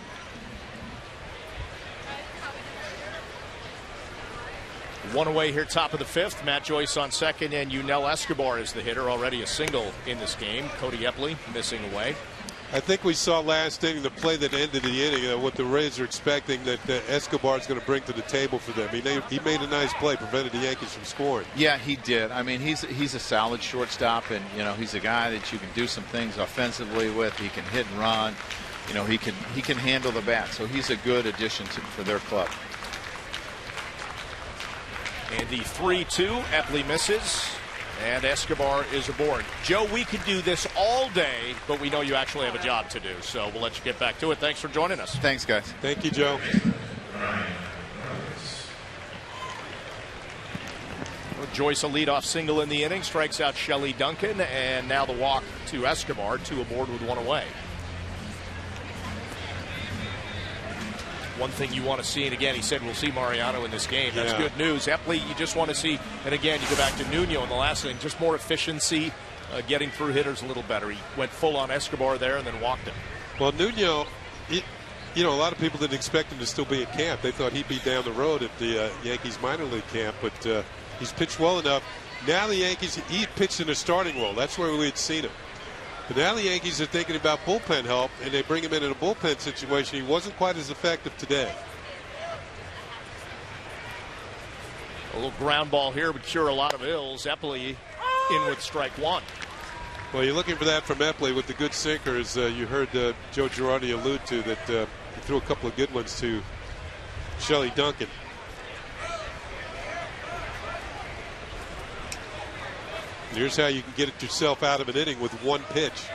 One away here, top of the fifth. Matt Joyce on second, and Yunel Escobar is the hitter. Already a single in this game. Cody Epley missing away. I think we saw last inning, the play that ended the inning, what the Rays are expecting that Escobar is going to bring to the table for them. He made a nice play, prevented the Yankees from scoring. Yeah, he did. I mean, he's a solid shortstop, and he's a guy that you can do some things offensively with. He can hit and run. He can handle the bat, so he's a good addition for their club. And the 3-2, Epley misses, and Escobar is aboard. Joe, we could do this all day, but we know you actually have a job to do, so we'll let you get back to it. Thanks for joining us. Thanks, guys. Thank you, Joe. Joyce, a leadoff single in the inning, strikes out Shelley Duncan, and now the walk to Escobar, 2 aboard with 1 away. One thing you want to see, and again, he said we'll see Mariano in this game. That's good news. Epley, you just want to see, and again, you go back to Nuno in the last inning, just more efficiency, getting through hitters a little better. He went full on Escobar there and then walked him. Well, Nuno, a lot of people didn't expect him to still be at camp. They thought he'd be down the road at the Yankees minor league camp, but he's pitched well enough. Now the Yankees, he pitched in a starting role. That's where we had seen him. But now the Yankees are thinking about bullpen help, and they bring him in a bullpen situation. He wasn't quite as effective today. A little ground ball here would cure a lot of ills. Epley in with strike 1. Well, you're looking for that from Epley with the good sinkers. You heard Joe Girardi allude to that he threw a couple of good ones to Shelley Duncan. Here's how you can get it yourself out of an inning with 1 pitch.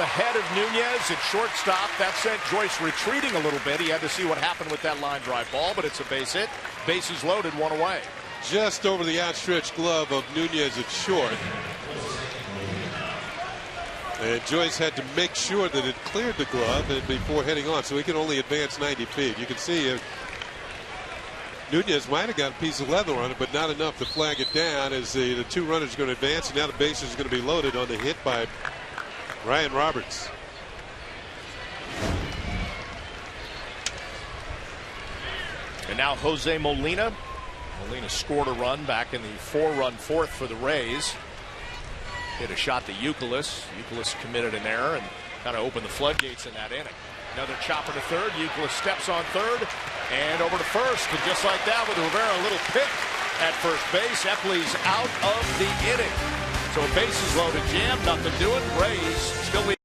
Head of Nunez at shortstop. That sent Joyce retreating a little bit. He had to see what happened with that line drive ball, but it's a base hit. Bases loaded, 1 away. just over the outstretched glove of Nunez at short. And Joyce had to make sure that it cleared the glove before heading on, so he could only advance 90 feet. You can see Nunez might have got a piece of leather on it, but not enough to flag it down as the two runners are going to advance, and now the bases is going to be loaded on the hit by Ryan Roberts. And now Jose Molina. Molina scored a run back in the 4-run fourth for the Rays. Hit a shot to Youkilis. Youkilis committed an error and kind of opened the floodgates in that inning. Another chopper to third. Youkilis steps on third and over to first. And just like that with Rivera, a little pick at first base. Epley's out of the inning. So bases loaded, jam, nothing doing. Rays still lead.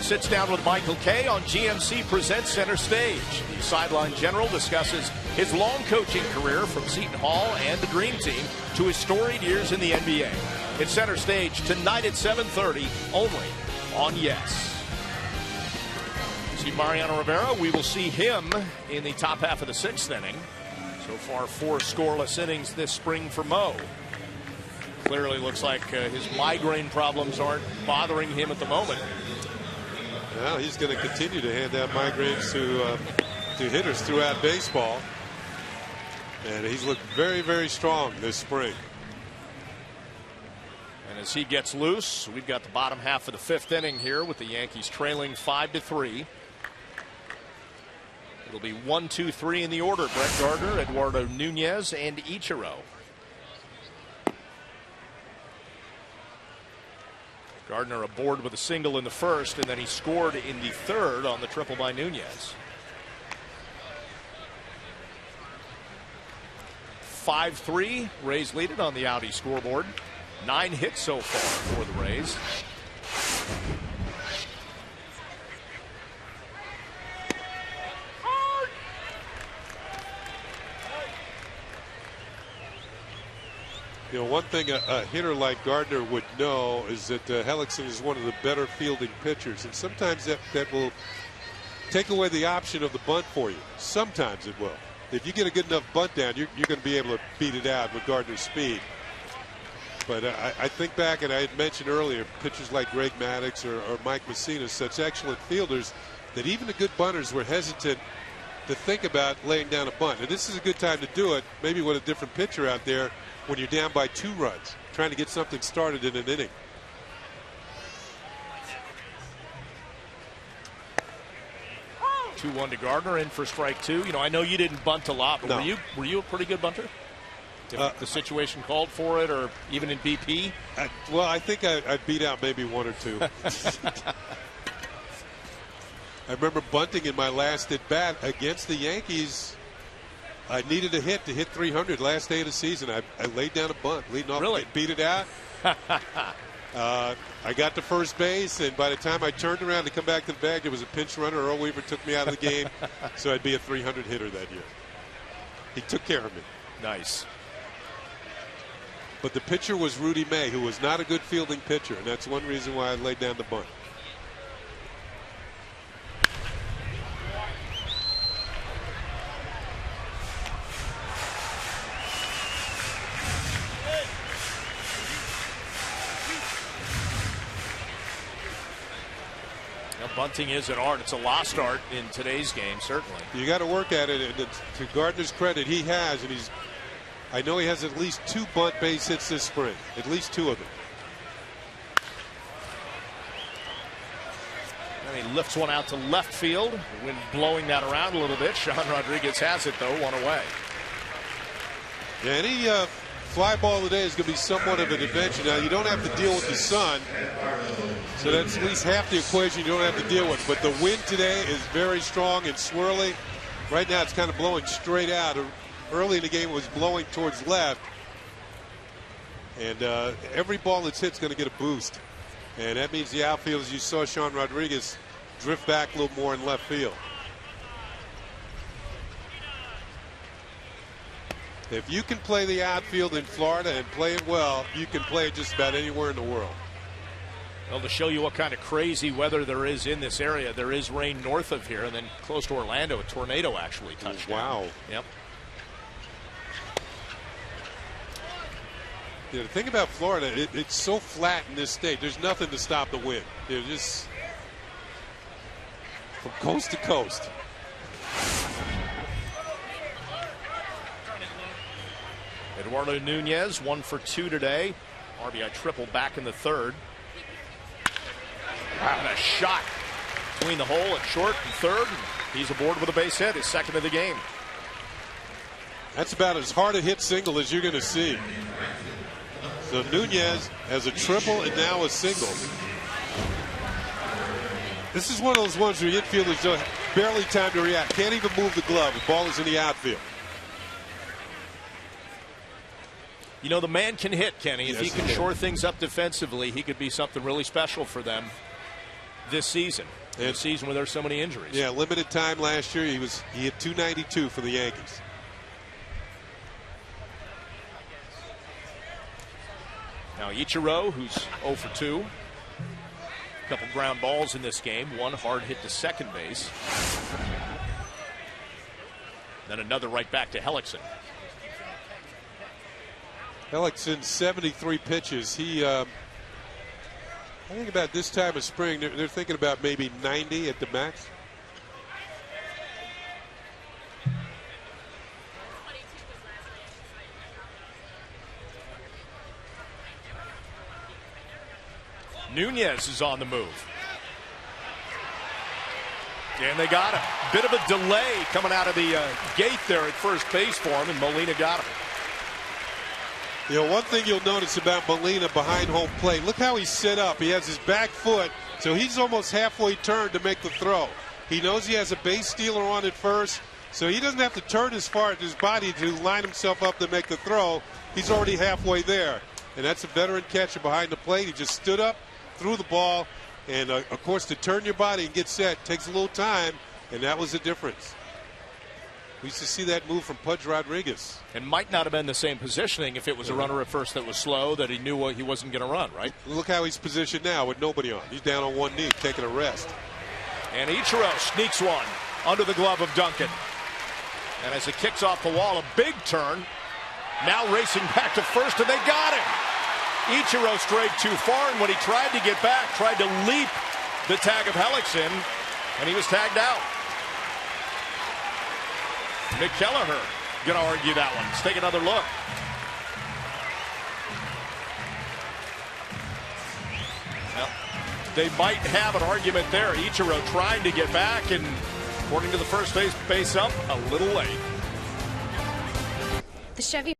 Sits down with Michael Kay on GMC Presents Center Stage. The sideline general discusses his long coaching career from Seton Hall and the Dream Team to his storied years in the NBA. It's Center Stage tonight at 7:30 only on Yes. See Mariano Rivera. We will see him in the top half of the sixth inning. So far, 4 scoreless innings this spring for Mo. Clearly looks like his migraine problems aren't bothering him at the moment. Well, he's going to continue to hand out migraines to hitters throughout baseball. And he's looked very, very strong this spring. And as he gets loose, we've got the bottom half of the 5th inning here with the Yankees trailing 5-3. It'll be 1-2-3 in the order. Brett Gardner, Eduardo Nunez, and Ichiro. Gardner aboard with a single in the first, and then he scored in the third on the triple by Nunez. 5-3, Rays lead it on the Audi scoreboard. 9 hits so far for the Rays. You know, one thing a hitter like Gardner would know is that Hellickson is one of the better fielding pitchers, and sometimes that will take away the option of the bunt for you. Sometimes it will. If you get a good enough bunt down, you're going to be able to beat it out with Gardner's speed. But I think back, and I had mentioned earlier, pitchers like Greg Maddux or Mike Messina, such excellent fielders, that even the good bunters were hesitant to think about laying down a bunt. And this is a good time to do it, maybe with a different pitcher out there, when you're down by 2 runs, trying to get something started in an inning. Two 2-1 to Gardner, in for strike 2. You know, I know you didn't bunt a lot, but no. were you a pretty good bunter? if the situation called for it, or even in BP? Well, I think I beat out maybe one or two. I remember bunting in my last at bat against the Yankees. I needed a hit to hit 300 last day of the season. I laid down a bunt, leading off, really? Beat it out. I got to first base, and by the time I turned around to come back to the bag, there was a pinch runner. Earl Weaver took me out of the game, so I'd be a 300 hitter that year. He took care of me. Nice. But the pitcher was Rudy May, who was not a good fielding pitcher, and that's one reason why I laid down the bunt. Bunting is an art. It's a lost art in today's game, certainly. You got to work at it, and to Gardner's credit, he has, and I know he has at least 2 bunt base hits this spring, at least 2 of them. And he lifts one out to left field. The wind blowing that around a little bit. Sean Rodriguez has it, though, one away. Yeah, any fly ball today is going to be somewhat of an adventure. Now, you don't have to deal with the sun, so that's at least half the equation you don't have to deal with. But the wind today is very strong and swirly. Right now, it's kind of blowing straight out. Early in the game, it was blowing towards left. And every ball that's hit is going to get a boost. And that means the outfield, as you saw Sean Rodriguez, drift back a little more in left field. If you can play the outfield in Florida and play it well, you can play it just about anywhere in the world. Well, to show you what kind of crazy weather there is in this area, there is rain north of here, and then close to Orlando, a tornado actually touched down. Wow. Yep. Yeah, the thing about Florida, it's so flat in this state. There's nothing to stop the wind. They're just from coast to coast. Eduardo Nunez, 1 for 2 today. RBI triple back in the third. And a shot between the hole at short and third. And he's aboard with a base hit, his second of the game. That's about as hard a hit single as you're going to see. So Nunez has a triple and now a single. This is one of those ones where the infielders don't barely time to react. Can't even move the glove. The ball is in the outfield. You know, the man can hit, Kenny. If Yes, he can shore things up defensively, he could be something really special for them this season. In a season where there's so many injuries. Yeah, limited time last year. He hit 292 for the Yankees. Now Ichiro, who's 0 for 2. A couple ground balls in this game. One hard hit to second base. Then another right back to Hellickson. Hellickson, 73 pitches. He, I think about this time of spring, they're thinking about maybe 90 at the max. Nunez is on the move. And they got him. Bit of a delay coming out of the gate there at first base for him, and Molina got him. You know, one thing you'll notice about Molina behind home plate, look how he's set up. He has his back foot, so he's almost halfway turned to make the throw. He knows he has a base stealer on at first, so he doesn't have to turn as far as his body to line himself up to make the throw. He's already halfway there. And that's a veteran catcher behind the plate. He just stood up, threw the ball, and of course to turn your body and get set takes a little time, and that was the difference. We used to see that move from Pudge Rodriguez. And might not have been the same positioning if it was a runner at first that was slow, that he knew he wasn't going to run, right? Look how he's positioned now with nobody on. He's down on one knee, taking a rest. And Ichiro sneaks one under the glove of Duncan. And as it kicks off the wall, a big turn. Now racing back to first, and they got him. Ichiro strayed too far, and when he tried to get back, tried to leap the tag of Hellickson, and he was tagged out. Mick Kelleher going to argue that one. Let's take another look. Well, they might have an argument there. Ichiro trying to get back, and according to the first base ump, a little late. The Chevy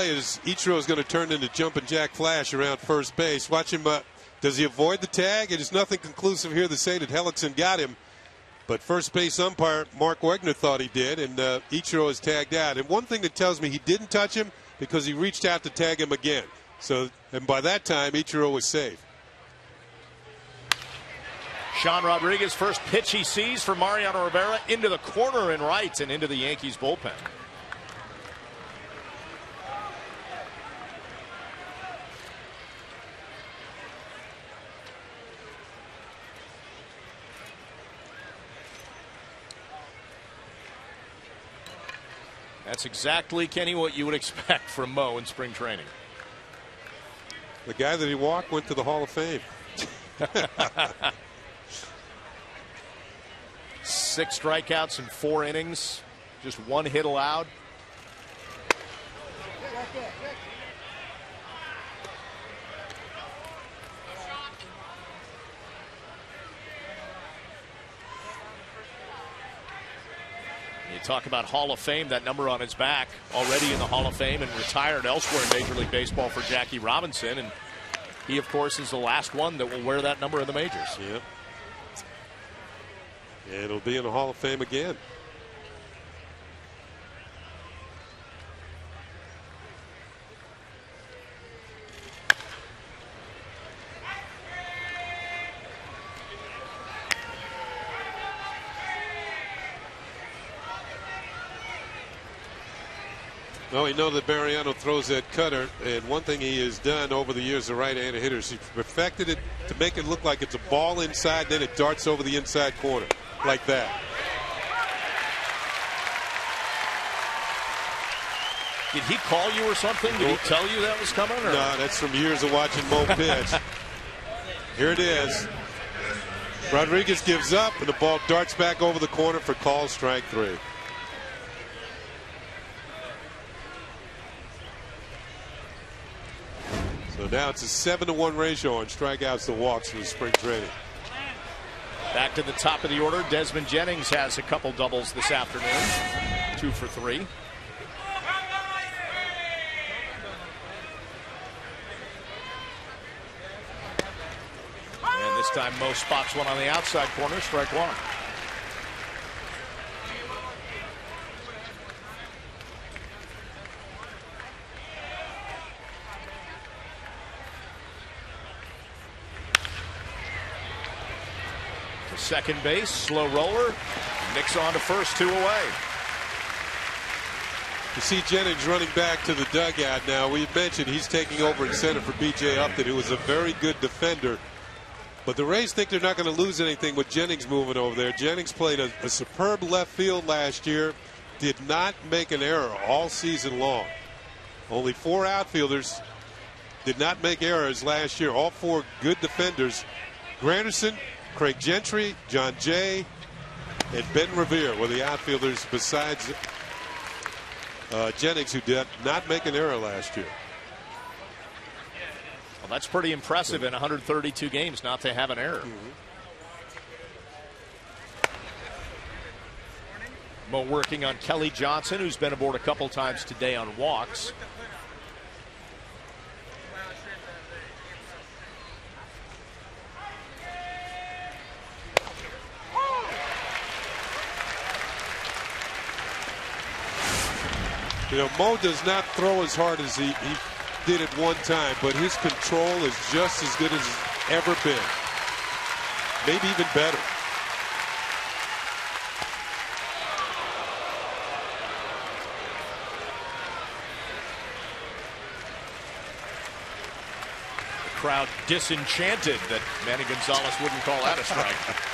Is Ichiro is going to turn into jumping jack flash around first base. Watch him. Does he avoid the tag? It is nothing conclusive here to say that Hellickson got him. But first base umpire Mark Wegner thought he did, and Ichiro is tagged out. And one thing that tells me he didn't touch him because he reached out to tag him again. So, and by that time, Ichiro was safe. Sean Rodriguez, first pitch he sees for Mariano Rivera into the corner and right and into the Yankees bullpen. That's exactly, Kenny, what you would expect from Mo in spring training. The guy that he walked went to the Hall of Fame. 6 strikeouts in 4 innings. Just 1 hit allowed. You talk about Hall of Fame, that number on his back, already in the Hall of Fame and retired elsewhere in Major League Baseball for Jackie Robinson. And he, of course, is the last one that will wear that number in the majors. Yep. And it'll be in the Hall of Fame again. Well, we know that Mariano throws that cutter, and one thing he has done over the years, the right-handed hitters, he's perfected it to make it look like it's a ball inside, then it darts over the inside corner, like that. Did he call you or something? Did he tell you that was coming? Or? No, that's from years of watching Mo pitch. Here it is. Rodriguez gives up, and the ball darts back over the corner for call strike 3. So now it's a 7-to-1 ratio on strikeouts to walks for spring training. Back to the top of the order. Desmond Jennings has a couple doubles this afternoon. 2 for 3. And this time Mo spots one on the outside corner. Strike 1. Second base, slow roller. Nicks on to first, 2 away. You see Jennings running back to the dugout now. We've mentioned he's taking over in center for B.J. Upton, who was a very good defender. But the Rays think they're not going to lose anything with Jennings moving over there. Jennings played a superb left field last year. Did not make an error all season long. Only 4 outfielders did not make errors last year. All 4 good defenders. Granderson, Craig Gentry, John Jay, and Ben Revere were the outfielders besides Jennings, who did not make an error last year. Well, that's pretty impressive in 132 games not to have an error. Mo working on Kelly Johnson, who's been aboard a couple times today on walks. You know, Mo does not throw as hard as he did at one time, but his control is just as good as it's ever been. Maybe even better. The crowd disenchanted that Manny Gonzalez wouldn't call that a strike.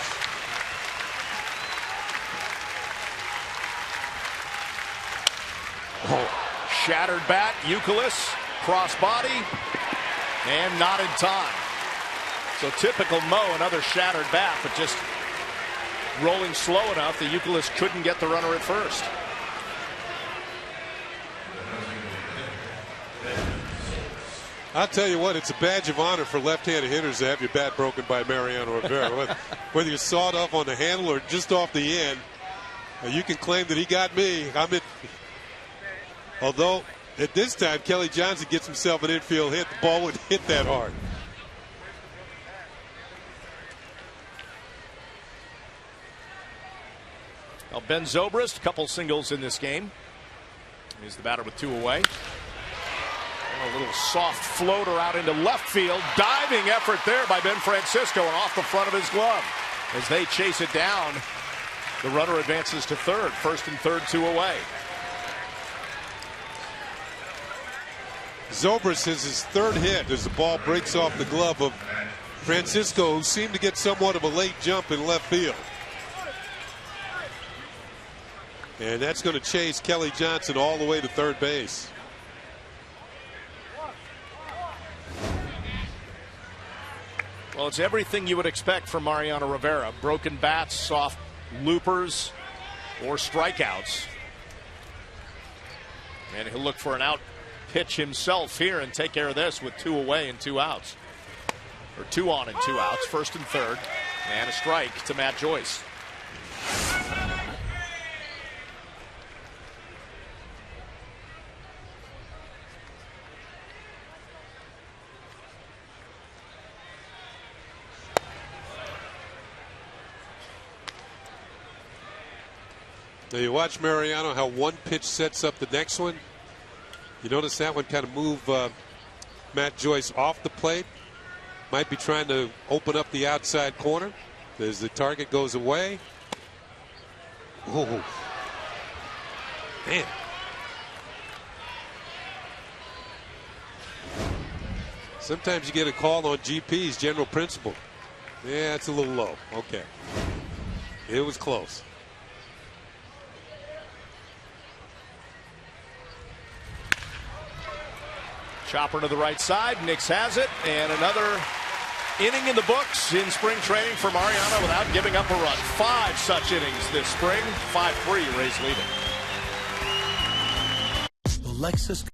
Shattered bat, Youkilis, cross body, and not in time. So typical Mo, another shattered bat, but just rolling slow enough that Youkilis couldn't get the runner at first. I'll tell you what, it's a badge of honor for left-handed hitters to have your bat broken by Mariano Rivera. Whether you saw it off on the handle or just off the end, you can claim that he got me. Although At this time, Kelly Johnson gets himself an infield hit. The ball wouldn't hit that hard. Well, Ben Zobrist, a couple singles in this game. He's the batter with 2 away. And a little soft floater out into left field. Diving effort there by Ben Francisco and off the front of his glove. As they chase it down, the runner advances to third. First and third, 2 away. Zobrist has his 3rd hit as the ball breaks off the glove of Francisco, who seemed to get somewhat of a late jump in left field. And that's going to chase Kelly Johnson all the way to third base. Well, it's everything you would expect from Mariano Rivera. Broken bats, soft loopers, or strikeouts. And he'll look for an out pitch himself here and take care of this with 2 away and 2 outs. Or 2 on and 2 outs. First and third. And a strike to Matt Joyce. Now you watch Mariano, how one pitch sets up the next one. You notice that one kind of move Matt Joyce off the plate. Might be trying to open up the outside corner as the target goes away. Oh, man. Sometimes you get a call on GP's general principle. Yeah, it's a little low. Okay. It was close. Chopper to the right side. Nix has it. And another inning in the books in spring training for Mariano without giving up a run. 5 such innings this spring. 5-3, Rays leading. Lexus.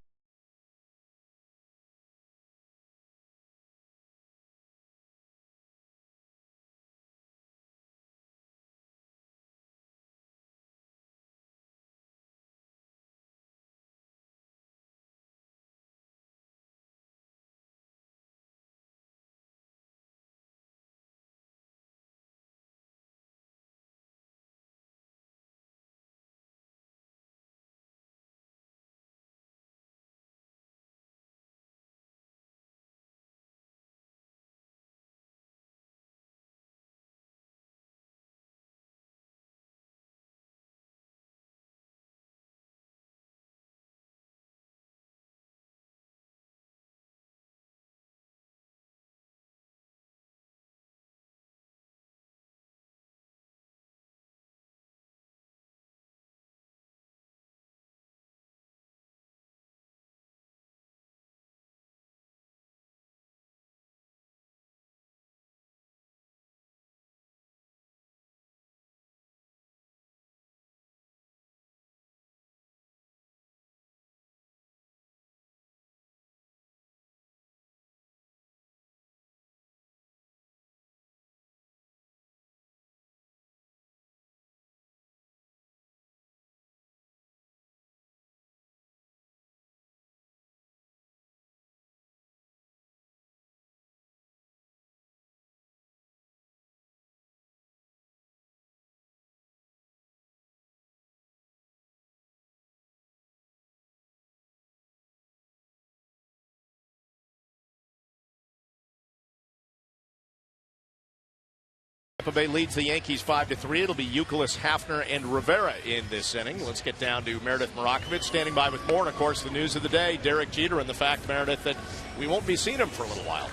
Tampa Bay leads the Yankees 5-3. It'll be Youkilis, Hafner, and Rivera in this inning. Let's get down to Meredith Marakovich standing by with more. And, of course, the news of the day, Derek Jeter, and the fact, Meredith, that we won't be seeing him for a little while.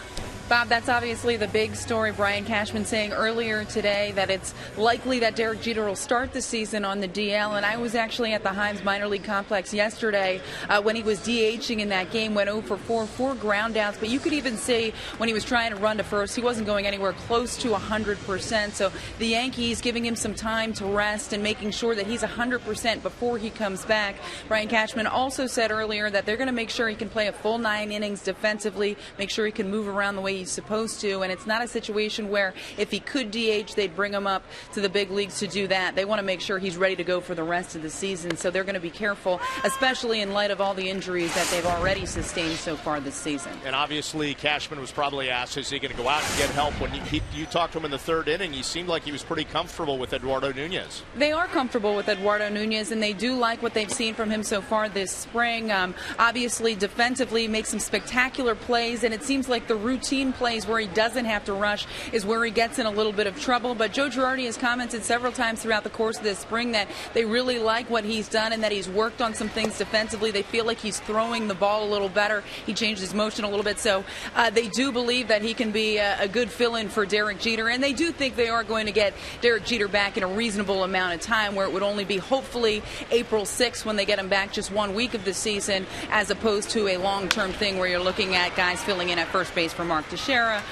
Bob, that's obviously the big story. Brian Cashman saying earlier today that it's likely that Derek Jeter will start the season on the DL. And I was actually at the Himes minor league complex yesterday when he was DHing in that game, went 0 for 4 ground outs. But you could even see when he was trying to run to first, he wasn't going anywhere close to 100%. So the Yankees giving him some time to rest and making sure that he's 100% before he comes back. Brian Cashman also said earlier that they're going to make sure he can play a full 9 innings defensively, make sure he can move around the way he's supposed to, and it's not a situation where if he could DH, they'd bring him up to the big leagues to do that. They want to make sure he's ready to go for the rest of the season, so they're going to be careful, especially in light of all the injuries that they've already sustained so far this season. And obviously, Cashman was probably asked, is he going to go out and get help? When you talked to him in the third inning, he seemed like he was pretty comfortable with Eduardo Nunez. They are comfortable with Eduardo Nunez, and they do like what they've seen from him so far this spring. Obviously, defensively, makes some spectacular plays, and it seems like the routine plays where he doesn't have to rush is where he gets in a little bit of trouble. But Joe Girardi has commented several times throughout the course of this spring that they really like what he's done and that he's worked on some things defensively. They feel like he's throwing the ball a little better. He changed his motion a little bit, so they do believe that he can be a good fill-in for Derek Jeter, and they do think they are going to get Derek Jeter back in a reasonable amount of time, where it would only be hopefully April 6th when they get him back, just 1 week of the season, as opposed to a long-term thing where you're looking at guys filling in at first base for Mark Teixeira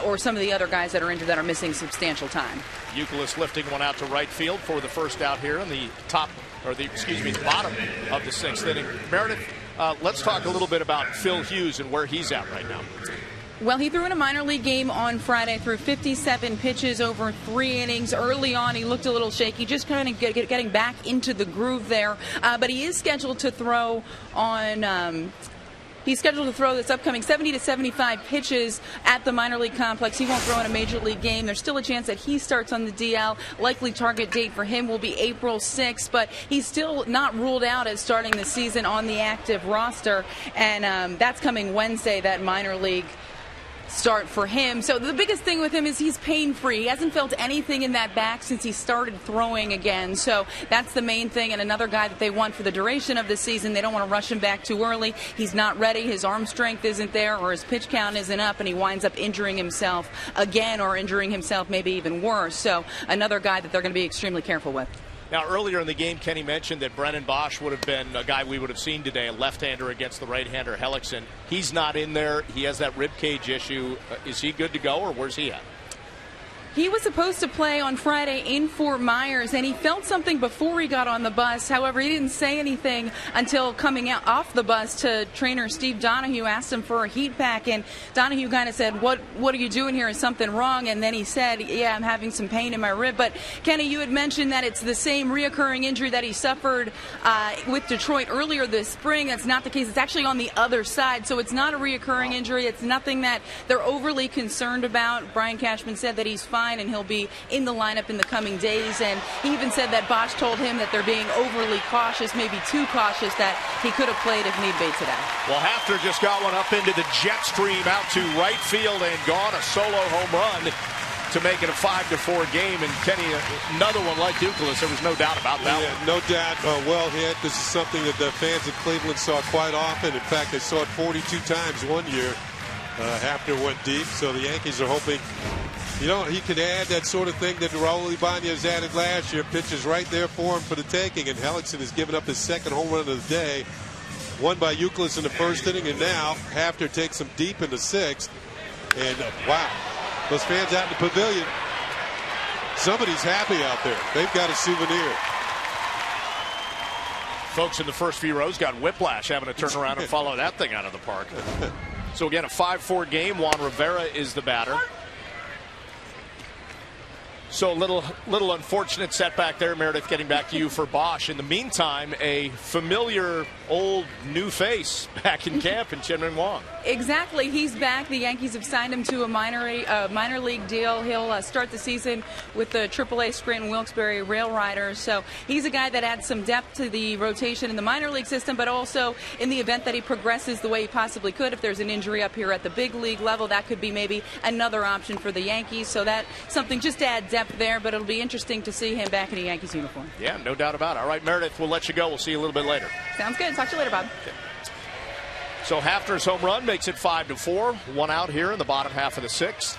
or some of the other guys that are injured that are missing substantial time. Youkilis lifting one out to right field for the first out here in the bottom of the sixth inning. Meredith, let's talk a little bit about Phil Hughes and where he's at right now. Well, he threw in a minor league game on Friday, threw 57 pitches over 3 innings. Early on, he looked a little shaky, just kind of getting back into the groove there. But he is scheduled to throw on... He's scheduled to throw this upcoming 70 to 75 pitches at the minor league complex. He won't throw in a major league game. There's still a chance that he starts on the DL. Likely target date for him will be April 6th, but he's still not ruled out as starting the season on the active roster. And that's coming Wednesday, that minor league start for him. So the biggest thing with him is he's pain-free. He hasn't felt anything in that back since he started throwing again. So that's the main thing, and another guy that they want for the duration of the season. They don't want to rush him back too early. He's not ready. His arm strength isn't there, or his pitch count isn't up, and he winds up injuring himself again, or injuring himself maybe even worse. So another guy that they're going to be extremely careful with. Now, earlier in the game, Kenny mentioned that Brennan Bosch would have been a guy we would have seen today, a left-hander against the right-hander Hellickson. He's not in there. He has that rib cage issue. Is he good to go, or where's he at? He was supposed to play on Friday in Fort Myers, and he felt something before he got on the bus. However, he didn't say anything until coming out off the bus to trainer Steve Donahue, asked him for a heat pack, and Donahue kind of said, what are you doing here? Is something wrong? And then he said, yeah, I'm having some pain in my rib. But, Kenny, you had mentioned that it's the same reoccurring injury that he suffered with Detroit earlier this spring. That's not the case. It's actually on the other side, so it's not a reoccurring injury. It's nothing that they're overly concerned about. Brian Cashman said that he's fine and he'll be in the lineup in the coming days, and he even said that Bosch told him that they're being overly cautious, maybe too cautious, that he could have played if need be today. Well, Hafner just got one up into the jet stream out to right field and gone, a solo home run to make it a 5-4 game. And Kenny, another one like Youkilis, there was no doubt about that one. No doubt, well hit. This is something that the fans of Cleveland saw quite often. In fact, they saw it 42 times one year. Hafner went deep, so the Yankees are hoping, he can add that sort of thing that Raul Ibanez added last year. Pitches right there for him for the taking, and Hellickson has given up his second home run of the day. One by Youkilis in the first inning, and now Hafner takes him deep in the sixth. And wow, those fans out in the pavilion, somebody's happy out there. They've got a souvenir. Folks in the first few rows got whiplash having to turn around and follow that thing out of the park. So again, a 5-4 game. Juan Rivera is the batter. So a little unfortunate setback there, Meredith, getting back to you for Bosch. In the meantime, a familiar old new face back in camp in Chen-Min Wong. Exactly. He's back. The Yankees have signed him to a minor league deal. He'll start the season with the AAA Scranton Wilkes-Barre Rail Riders. So he's a guy that adds some depth to the rotation in the minor league system, but also in the event that he progresses the way he possibly could, if there's an injury up here at the big league level, that could be maybe another option for the Yankees. So that's something just to add depth there, but it'll be interesting to see him back in a Yankees uniform. Yeah, no doubt about it. All right, Meredith, we'll let you go. We'll see you a little bit later. Sounds good. Talk to you later, Bob. Okay. So Hafner's home run makes it 5-4. One out here in the bottom half of the sixth.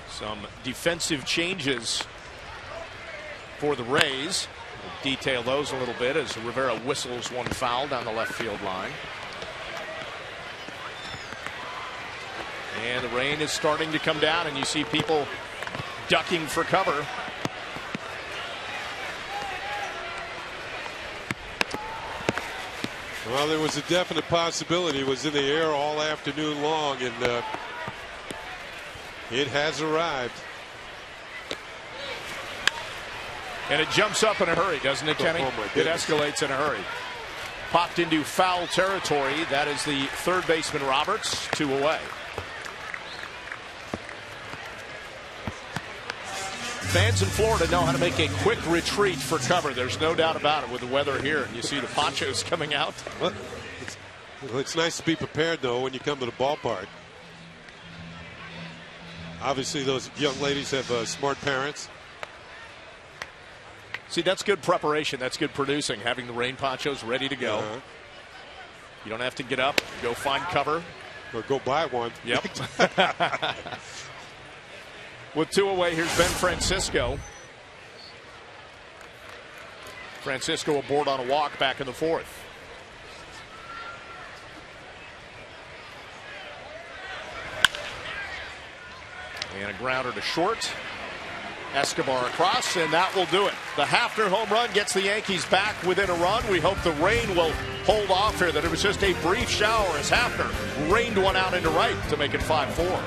Some defensive changes for the Rays. We'll detail those a little bit as Rivera whistles one foul down the left field line. And the rain is starting to come down, and you see people ducking for cover. Well, there was a definite possibility. It was in the air all afternoon long, and it has arrived. And it jumps up in a hurry, doesn't it, Kenny? Oh, my It goodness. escalates in a hurry. Popped into foul territory. That is the third baseman, Roberts, 2 away. Fans in Florida know how to make a quick retreat for cover. There's no doubt about it with the weather here. And you see the ponchos coming out. Well, it's nice to be prepared, though, when you come to the ballpark. Obviously, those young ladies have smart parents. See, that's good preparation. That's good producing, having the rain ponchos ready to go. You don't have to get up, go find cover. Or go buy one. Yep. With 2 away, here's Ben Francisco. Francisco aboard on a walk back in the 4th. And a grounder to short. Escobar across, and that will do it. The Hafner home run gets the Yankees back within a run. We hope the rain will hold off here, that it was just a brief shower as Hafner rained one out into right to make it 5-4.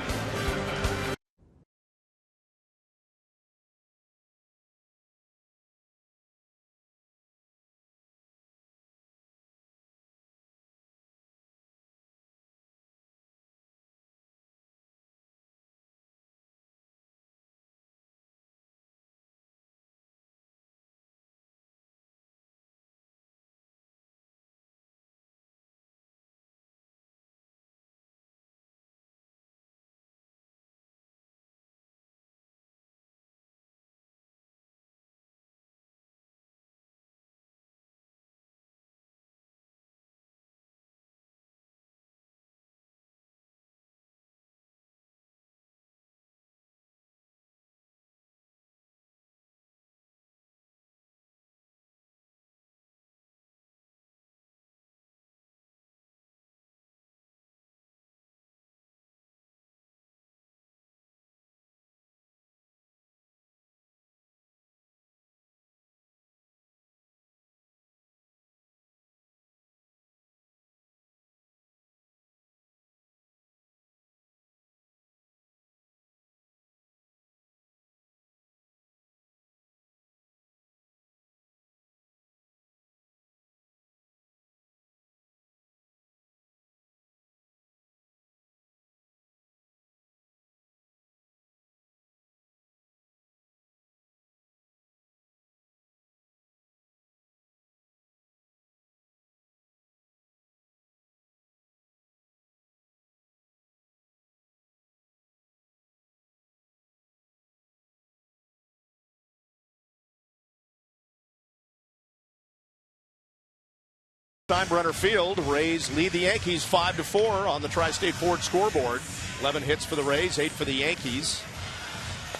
Steinbrenner Field, Rays lead the Yankees 5-4 on the Tri-State Ford scoreboard. 11 hits for the Rays, 8 for the Yankees.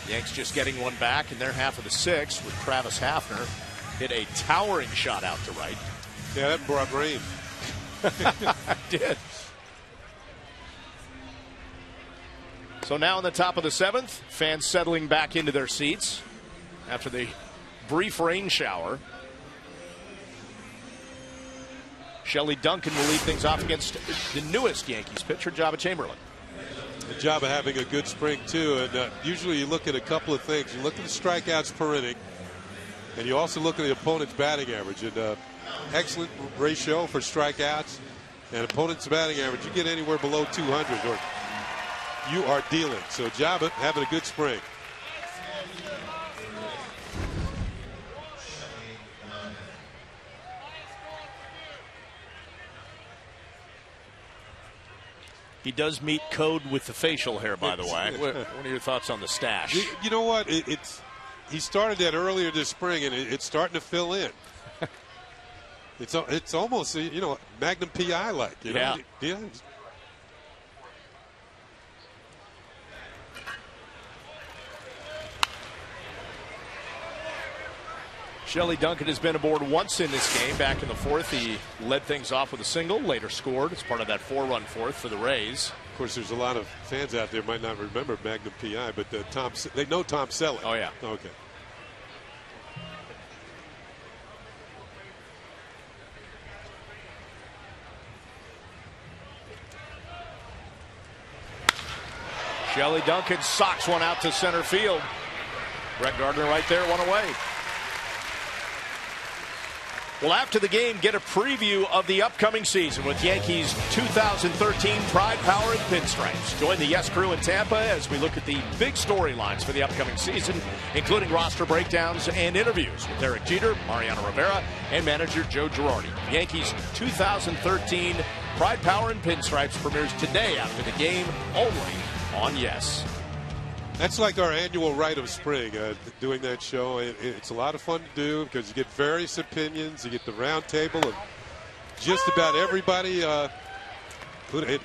The Yanks just getting one back in their half of the 6th with Travis Hafner. Hit a towering shot out to right. Yeah, that brought rain. Did. So now in the top of the 7th, fans settling back into their seats after the brief rain shower. Shelley Duncan will lead things off against the newest Yankees pitcher, Jabba Chamberlain. The job of having a good spring, too. And usually you look at a couple of things. You look at the strikeouts per inning, and you also look at the opponent's batting average. And excellent ratio for strikeouts and opponent's batting average. You get anywhere below 200 or you are dealing. So Jabba having a good spring. He does meet code with the facial hair, by the way. What are your thoughts on the stash? You know what? He started that earlier this spring, and it's starting to fill in. It's almost, Magnum PI like. Yeah. Yeah. Shelley Duncan has been aboard once in this game. Back in the 4th, he led things off with a single, later scored as part of that 4-run 4th for the Rays. Of course, there's a lot of fans out there might not remember Magnum PI, but they know Tom Selleck. Oh, yeah. Okay. Shelley Duncan socks one out to center field. Brett Gardner right there, one away. Well, after the game, get a preview of the upcoming season with Yankees 2013 Pride, Power, and Pinstripes. Join the Yes Crew in Tampa as we look at the big storylines for the upcoming season, including roster breakdowns and interviews with Derek Jeter, Mariano Rivera, and manager Joe Girardi. Yankees 2013 Pride, Power, and Pinstripes premieres today after the game, only on Yes. That's like our annual rite of spring, doing that show. It's a lot of fun to do because you get various opinions. You get the round table of just about everybody.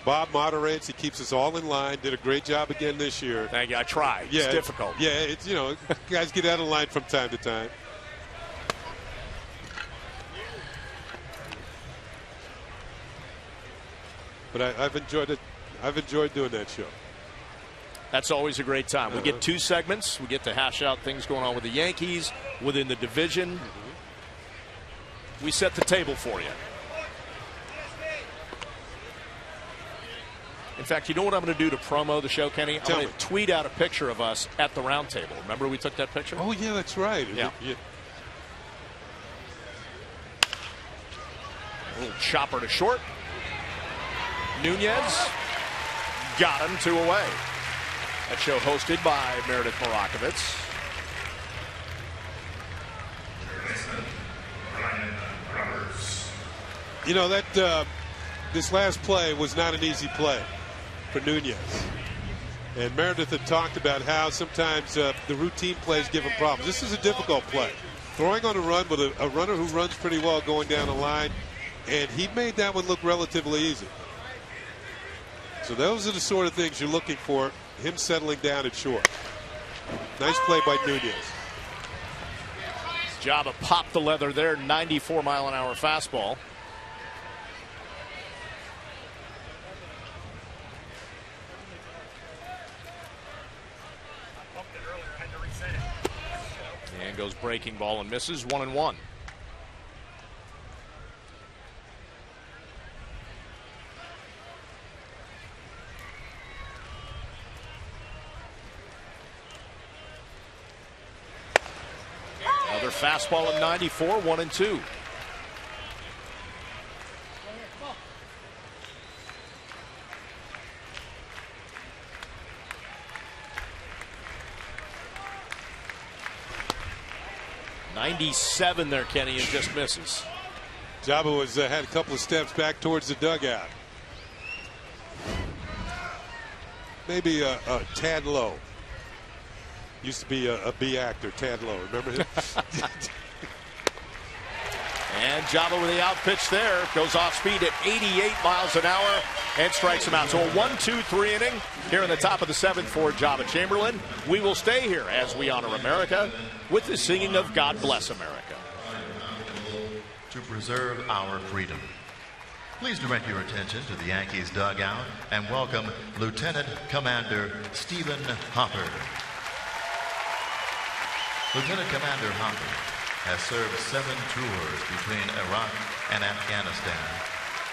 Bob moderates. He keeps us all in line. Did a great job again this year. Thank you. I tried. Yeah, it's difficult. Yeah, it's, you know, guys get out of line from time to time. But I've enjoyed it. I've enjoyed doing that show. That's always a great time. We get 2 segments. We get to hash out things going on with the Yankees, within the division. We set the table for you. In fact, you know what I'm going to do to promo the show, Kenny? I'm going to tweet out a picture of us at the round table. Remember we took that picture? Oh, yeah, that's right. Yeah. A little chopper to short. Nunez got him 2 away. That show hosted by Meredith Morakovitz. You know, that this last play was not an easy play for Nunez. And Meredith had talked about how sometimes the routine plays give him problems. This is a difficult play. Throwing on a run with a runner who runs pretty well going down the line, and he made that one look relatively easy. So those are the sort of things you're looking for. Him settling down at short. Nice play by Nunez. Jabba popped the leather there. 94-mile-an-hour fastball. And goes breaking ball and misses. 1-1. Another fastball at 94, 1-2. .97 there, Kenny, and just misses. Jabba was had a couple of steps back towards the dugout. Maybe a tad low. Used to be a B actor, Tad Lowe. Remember him? And Jabba with the out pitch there. Goes off speed at 88 miles an hour and strikes him out. So a 1-2-3 inning here in the top of the 7th for Jabba Chamberlain. We will stay here as we honor America with the singing of God Bless America. To preserve our freedom. Please direct your attention to the Yankees dugout and welcome Lieutenant Commander Stephen Hopper. Lieutenant Commander Hopper has served 7 tours between Iraq and Afghanistan,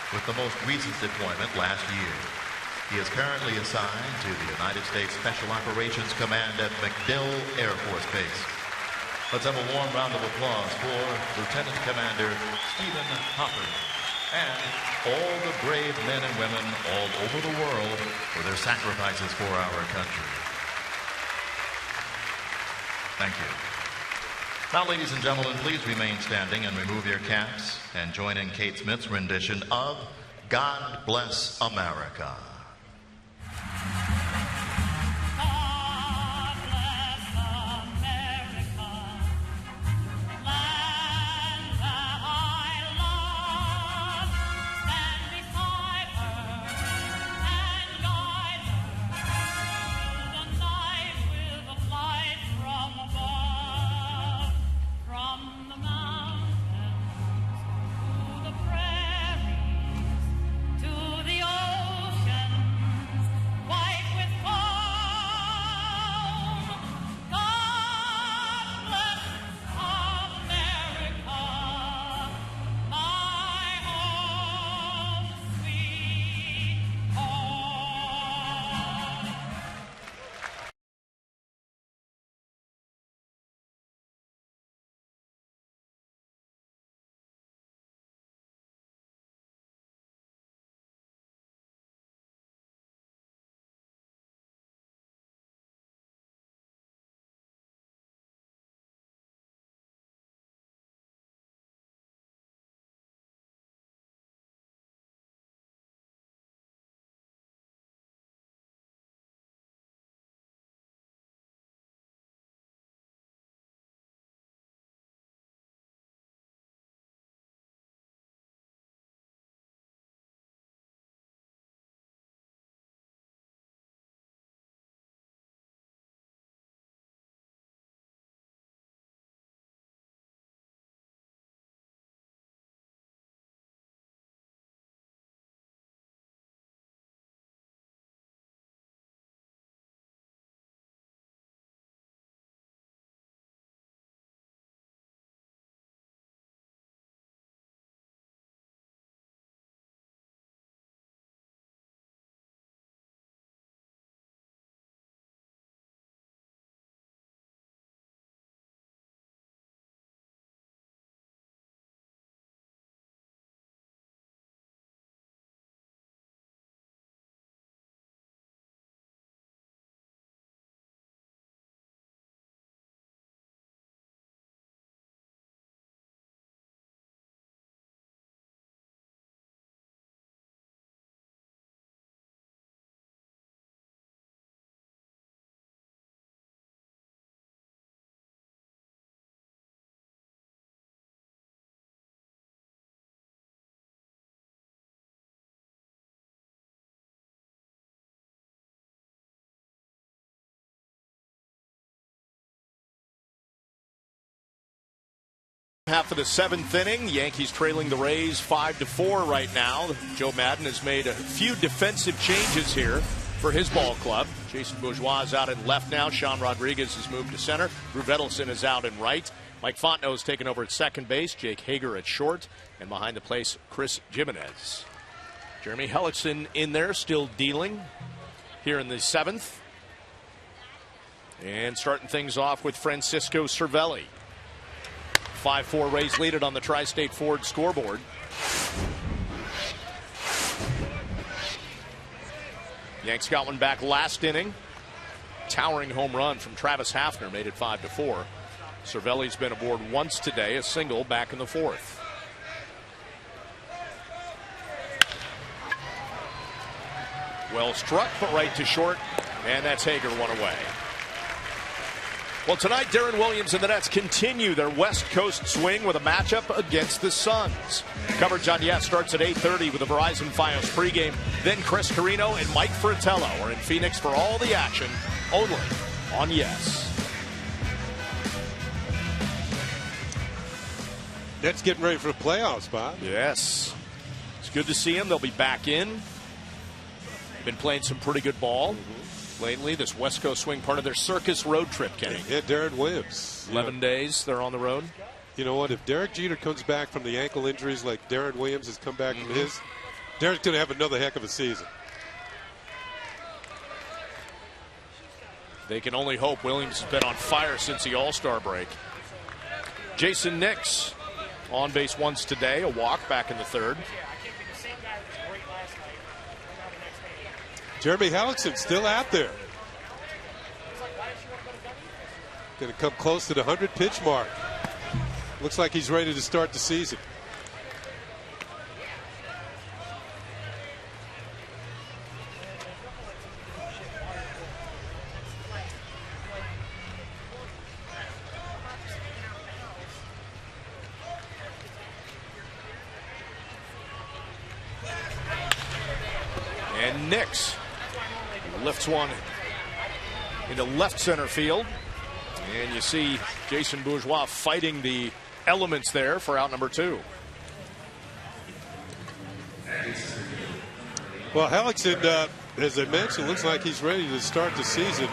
with the most recent deployment last year. He is currently assigned to the United States Special Operations Command at MacDill Air Force Base. Let's have a warm round of applause for Lieutenant Commander Stephen Hopper and all the brave men and women all over the world for their sacrifices for our country. Thank you. Now, ladies and gentlemen, please remain standing and remove your caps and join in Kate Smith's rendition of God Bless America. Half of the seventh inning, Yankees trailing the Rays 5-4 right now. Joe Madden has made a few defensive changes here for his ball club. Jason Bourgeois is out in left now. Sean Rodriguez has moved to center. Drew Vedelson is out in right. Mike Fontenot has taken over at second base. Jake Hager at short. And behind the plate, Chris Jimenez. Jeremy Hellickson in there, still dealing here in the seventh. And starting things off with Francisco Cervelli. 5-4 Rays lead it on the Tri-State Ford scoreboard. Yanks got one back last inning. Towering home run from Travis Hafner made it 5-4. Cervelli's been aboard once today, a single back in the fourth. Well struck, but right to short, and that's Hager, one away. Well, tonight, Darren Williams and the Nets continue their West Coast swing with a matchup against the Suns. Coverage on Yes starts at 8:30 with the Verizon Fios pregame. Then Chris Carino and Mike Fratello are in Phoenix for all the action, only on Yes. Nets getting ready for the playoffs, Bob. Yes. It's good to see them. They'll be back in. Been playing some pretty good ball. Lately, this West Coast swing, part of their circus road trip, Kenny. Yeah, Darren Williams. 11 days they're on the road. You know what? If Derek Jeter comes back from the ankle injuries like Darren Williams has come back from his, Derek's going to have another heck of a season. They can only hope. Williams has been on fire since the All-Star break. Jason Nix on base once today, a walk back in the third. Jeremy Hellickson still out there. Going to come close to the 100-pitch mark. Looks like he's ready to start the season. And Nix lifts one into left center field. And you see Jason Bourgeois fighting the elements there for out number two. Well, Hellickson, as I mentioned, looks like he's ready to start the season.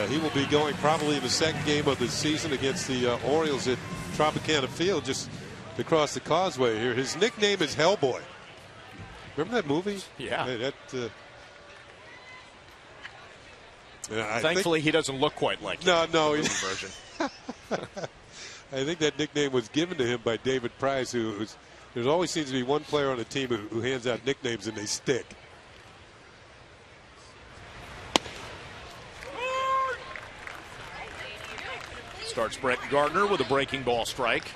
He will be going probably the second game of the season against the Orioles at Tropicana Field, just across the causeway here. His nickname is Hellboy. Remember that movie? Yeah. Thankfully, he doesn't look quite like no, the version. I think that nickname was given to him by David Price, there always seems to be one player on the team who hands out nicknames and they stick. Starts Brett Gardner with a breaking ball strike.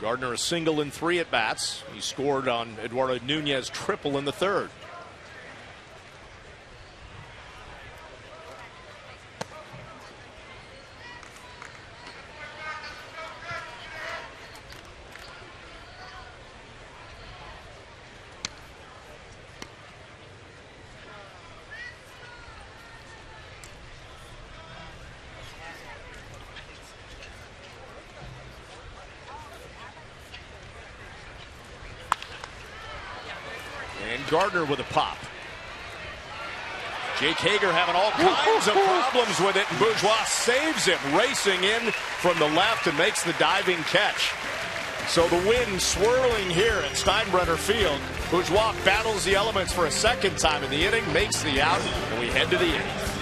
Gardner a single in 3 at bats. He scored on Eduardo Nunez triple in the third. Gardner with a pop. Jake Hager having all kinds of problems with it, and Bourgeois saves him, racing in from the left and makes the diving catch. So the wind swirling here at Steinbrenner Field. Bourgeois battles the elements for a second time in the inning, makes the out, and we head to the eighth.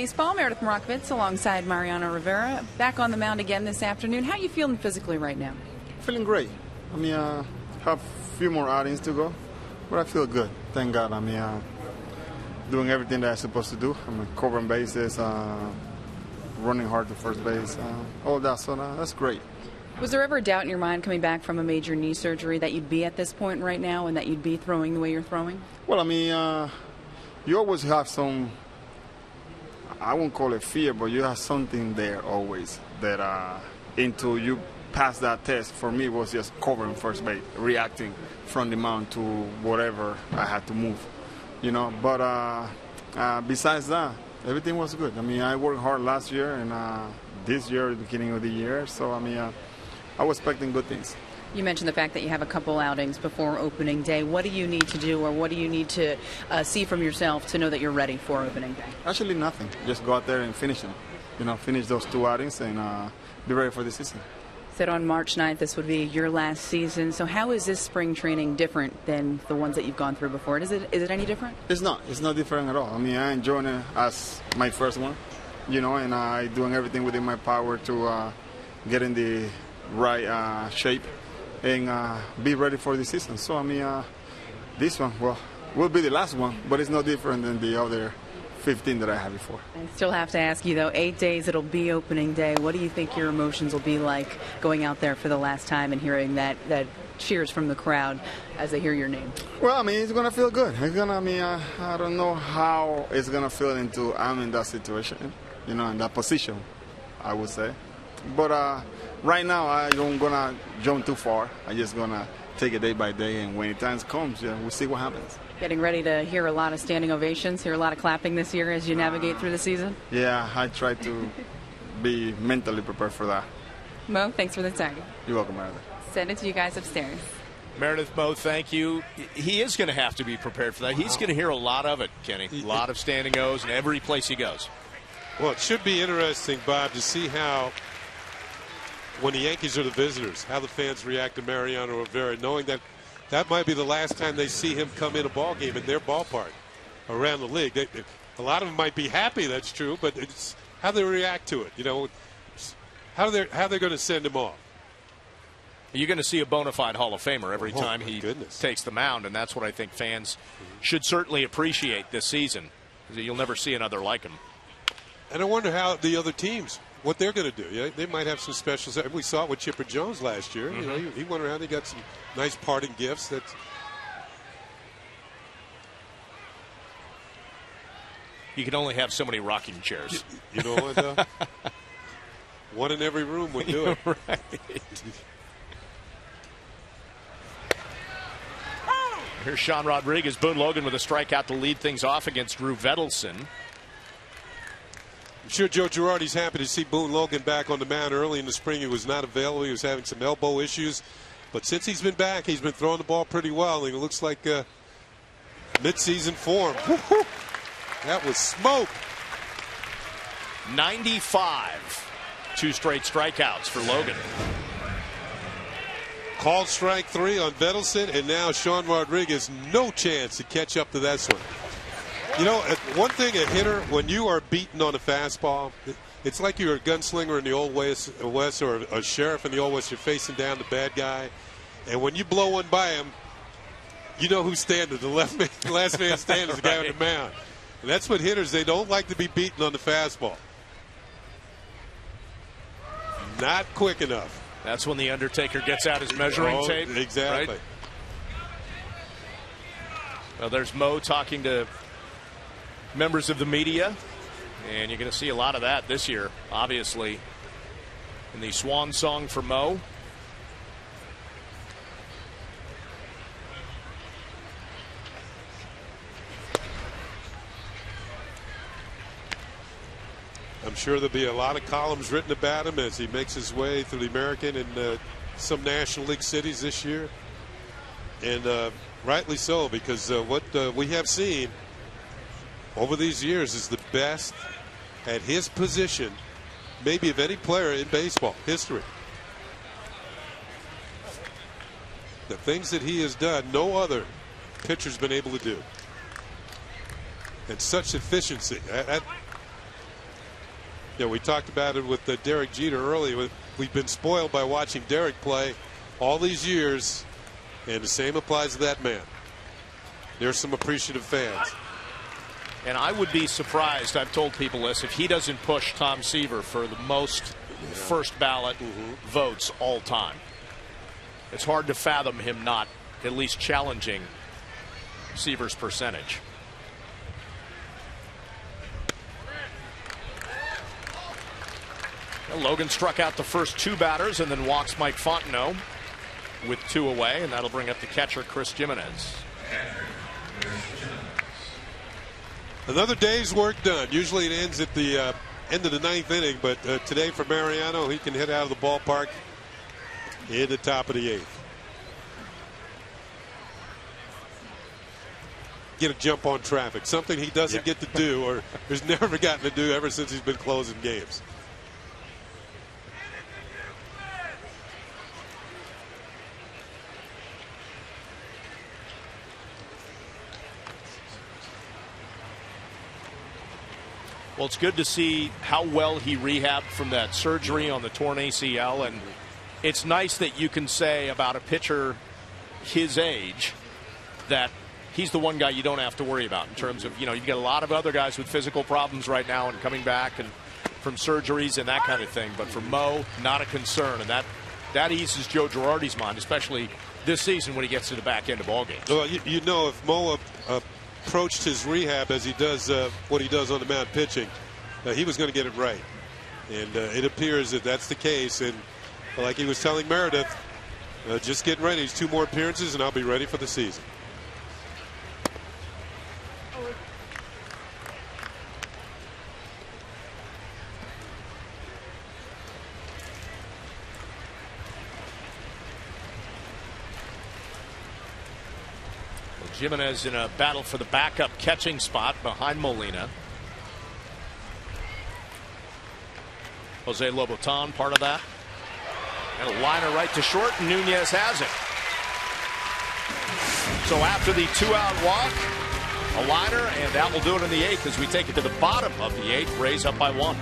Baseball, Meredith Marakovitz alongside Mariano Rivera. Back on the mound again this afternoon. How are you feeling physically right now? Feeling great. I mean, have a few more outings to go, but I feel good. Thank God. I mean, doing everything that I'm supposed to do. I mean, covering bases, running hard to first base, all that. So that's great. Was there ever a doubt in your mind coming back from a major knee surgery that you'd be at this point right now and that you'd be throwing the way you're throwing? Well, I mean, you always have some, I won't call it fear, but you have something there always that until you pass that test, for me, was just covering first base, reacting from the mound to whatever I had to move, you know. But besides that, everything was good. I mean, I worked hard last year and this year, the beginning of the year. So, I mean, I was expecting good things. You mentioned the fact that you have a couple outings before opening day. What do you need to do, or what do you need to see from yourself to know that you're ready for opening day? Actually, nothing. Just go out there and finish them. You know, finish those 2 outings and be ready for the season. Said on March 9th this would be your last season. So how is this spring training different than the ones that you've gone through before? Is it any different? It's not. It's not different at all. I mean, I enjoy it as my first one, you know, and I'm doing everything within my power to get in the right shape and be ready for the season. So, I mean, this one, well, will be the last one, but it's no different than the other 15 that I had before. I still have to ask you, though, 8 days it'll be opening day. What do you think your emotions will be like going out there for the last time and hearing that cheers from the crowd as they hear your name? Well, I mean, it's going to feel good. It's going to, I mean, I don't know how it's going to feel until I'm in that situation, you know, in that position, I would say. But right now, I don't going to jump too far. I'm just going to take it day by day, and when the time comes, yeah, we'll see what happens. Getting ready to hear a lot of standing ovations, hear a lot of clapping this year as you navigate through the season? Yeah, I try to be mentally prepared for that. Mo, thanks for the time. You're welcome, Meredith. Send it to you guys upstairs. Meredith, Mo, thank you. He is going to have to be prepared for that. He's going to hear a lot of it, Kenny. A lot of standing O's in every place he goes. Well, it should be interesting, Bob, to see how, when the Yankees are the visitors, how the fans react to Mariano Rivera, knowing that that might be the last time they see him come in a ball game in their ballpark around the league. A lot of them might be happy, that's true, but it's how they react to it. You know, how they're going to send him off. You're going to see a bona fide Hall of Famer every time he takes the mound, and that's what I think fans should certainly appreciate this season, because you'll never see another like him. And I wonder how the other teams, what they're going to do. Yeah, they might have some specials. We saw it with Chipper Jones last year. You know, he went around. He got some nice parting gifts. You can only have so many rocking chairs. You know what? One in every room would do it. Right. Here's Sean Rodriguez. Boone Logan with a strikeout to lead things off against Drew Vedelson. I'm sure Joe Girardi's happy to see Boone Logan back on the mound. Early in the spring, he was not available. He was having some elbow issues. But since he's been back, he's been throwing the ball pretty well. And it looks like midseason form. Woo-hoo! That was smoke. 95. 2 straight strikeouts for Logan. Called strike 3 on Vedelson, and now Sean Rodriguez, no chance to catch up to that one. You know, one thing, a hitter, when you are beaten on a fastball, it's like you're a gunslinger in the Old West or a sheriff in the Old West. You're facing down the bad guy. And when you blow one by him, you know who's standing. The last man standing is the guy on the mound. And that's what hitters, they don't like to be beaten on the fastball. Not quick enough. That's when the Undertaker gets out his measuring tape. Exactly. Right? Well, there's Mo talking to members of the media, and you're going to see a lot of that this year, obviously, in the swan song for Mo. I'm sure there'll be a lot of columns written about him as he makes his way through the American and some National League cities this year. And rightly so, because what we have seen over these years is the best at his position, maybe of any player in baseball history. The things that he has done, no other pitcher's been able to do. And such efficiency. Yeah, we talked about it with Derek Jeter earlier. We've been spoiled by watching Derek play all these years, and the same applies to that man. There's some appreciative fans. And I would be surprised, I've told people this, if he doesn't push Tom Seaver for the most first ballot votes all time. It's hard to fathom him not at least challenging Seaver's percentage. Logan struck out the first 2 batters and then walks Mike Fontenot with 2 away, and that'll bring up the catcher Chris Jimenez. Another day's work done. Usually it ends at the end of the 9th inning, but today for Mariano, he can hit out of the ballpark in the top of the 8th. Get a jump on traffic, something he doesn't get to do, or has never gotten to do ever since he's been closing games. Well, it's good to see how well he rehabbed from that surgery on the torn ACL, and it's nice that you can say about a pitcher his age that he's the one guy you don't have to worry about in terms of, you've got a lot of other guys with physical problems right now and coming back and from surgeries and that kind of thing. But for Mo, not a concern, and that eases Joe Girardi's mind, especially this season when he gets to the back end of ball games. Well, if Mo approached his rehab as he does what he does on the mound pitching, he was going to get it right, and it appears that that's the case. And like he was telling Meredith, just getting ready. He's 2 more appearances and I'll be ready for the season. Jimenez in a battle for the backup catching spot behind Molina. Jose Lobaton part of that. And a liner right to short, and Nunez has it. So after the 2-out walk, a liner, and that will do it in the 8th as we take it to the bottom of the 8th. Rays up by 1.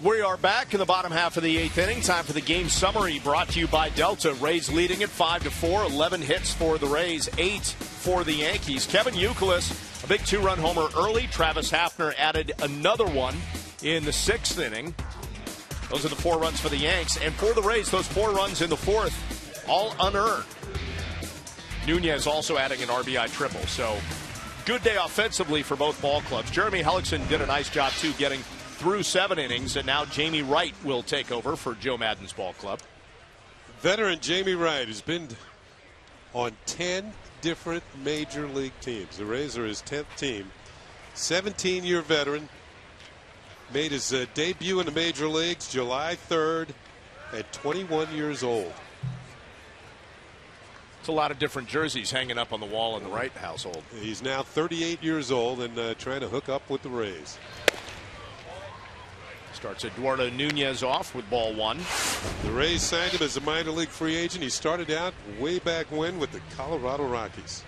We are back in the bottom half of the 8th inning. Time for the game summary brought to you by Delta. Rays leading at 5-4. 11 hits for the Rays, 8 for the Yankees. Kevin Youkilis, a big 2-run homer early. Travis Hafner added another one in the 6th inning. Those are the 4 runs for the Yanks. And for the Rays, those 4 runs in the 4th, all unearned. Nunez also adding an RBI triple. So good day offensively for both ball clubs. Jeremy Hellickson did a nice job, too, getting through 7 innings, and now Jamie Wright will take over for Joe Madden's ball club. Veteran Jamie Wright has been on 10 different major league teams. The Rays are his 10th team. 17-year veteran. Made his debut in the major leagues July 3rd at 21 years old. It's a lot of different jerseys hanging up on the wall in the Wright household. He's now 38 years old and trying to hook up with the Rays. Starts Eduardo Nunez off with ball 1. The Rays signed him as a minor league free agent. He started out way back when with the Colorado Rockies.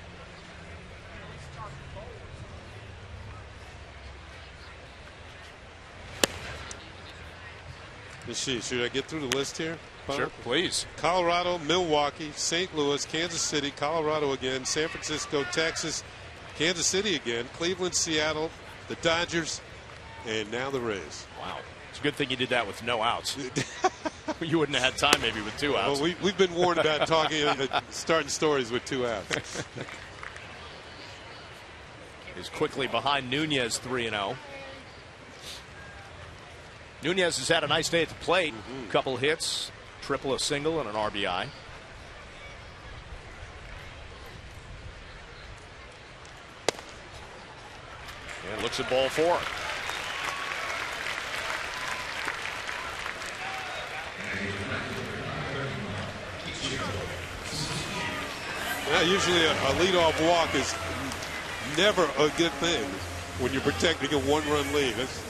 Let's see, should I get through the list here? Sure, please. Colorado, Milwaukee, St. Louis, Kansas City, Colorado again, San Francisco, Texas, Kansas City again, Cleveland, Seattle, the Dodgers, and now the Rays. Wow. It's a good thing you did that with no outs. You wouldn't have had time maybe with 2 outs. Well, we've been warned about talking, starting stories with 2 outs. He's quickly behind Nunez 3-0. Nunez has had a nice day at the plate. Couple hits, triple, a single, and an RBI. And looks at ball 4. Well, usually a leadoff walk is never a good thing when you're protecting a 1-run lead. Let's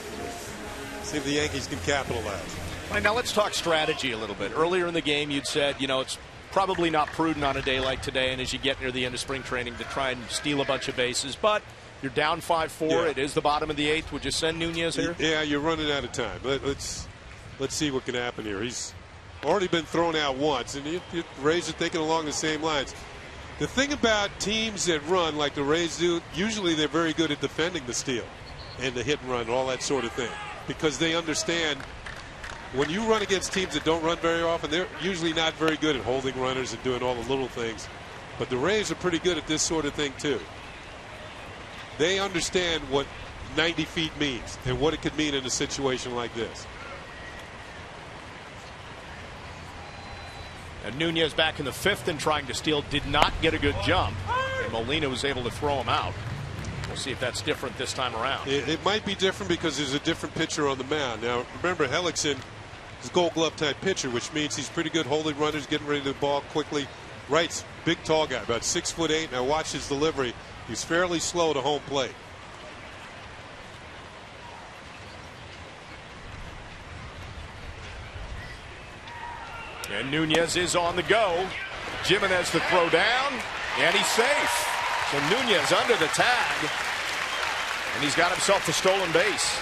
see if the Yankees can capitalize. All right, now let's talk strategy a little bit. Earlier in the game, you'd said, it's probably not prudent on a day like today and as you get near the end of spring training to try and steal a bunch of bases. But you're down 5-4. Yeah. It is the bottom of the 8th. Would you send Nunez here? Yeah, you're running out of time. Let's see what can happen here. He's already been thrown out once, and the Rays are thinking along the same lines. The thing about teams that run like the Rays do, usually they're very good at defending the steal and the hit and run, all that sort of thing, because they understand when you run against teams that don't run very often, they're usually not very good at holding runners and doing all the little things. But the Rays are pretty good at this sort of thing too. They understand what 90 feet means and what it could mean in a situation like this. And Nunez back in the 5th and trying to steal, did not get a good jump, and Molina was able to throw him out. We'll see if that's different this time around. It might be different because there's a different pitcher on the mound. Now remember, Hellickson is a Gold Glove type pitcher, which means he's pretty good holding runners, getting rid of the ball quickly. Wright's big tall guy, about 6'8". Now watch his delivery. He's fairly slow to home plate. And Nunez is on the go. Jimenez to throw down, and he's safe. So Nunez under the tag, and he's got himself a stolen base.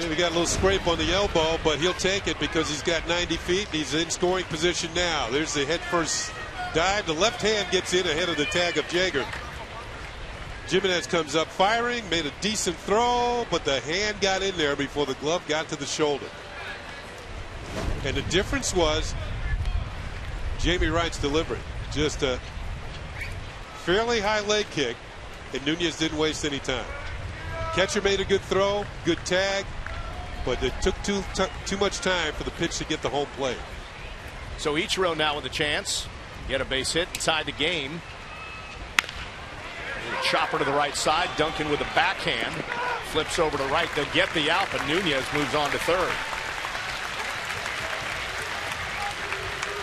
We got a little scrape on the elbow, but he'll take it because he's got 90 feet. And he's in scoring position now. There's the head first dive. The left hand gets in ahead of the tag of Jaeger. Jimenez comes up firing, made a decent throw, but the hand got in there before the glove got to the shoulder. And the difference was Jamie Wright's delivery. Just a fairly high leg kick, and Nunez didn't waste any time. Catcher made a good throw, good tag, but it took too much time for the pitch to get the home plate. So Ichiro now with a chance. Get a base hit inside the game. Chopper to the right side. Duncan with a backhand. Flips over to right. They'll get the out, but Nunez moves on to 3rd.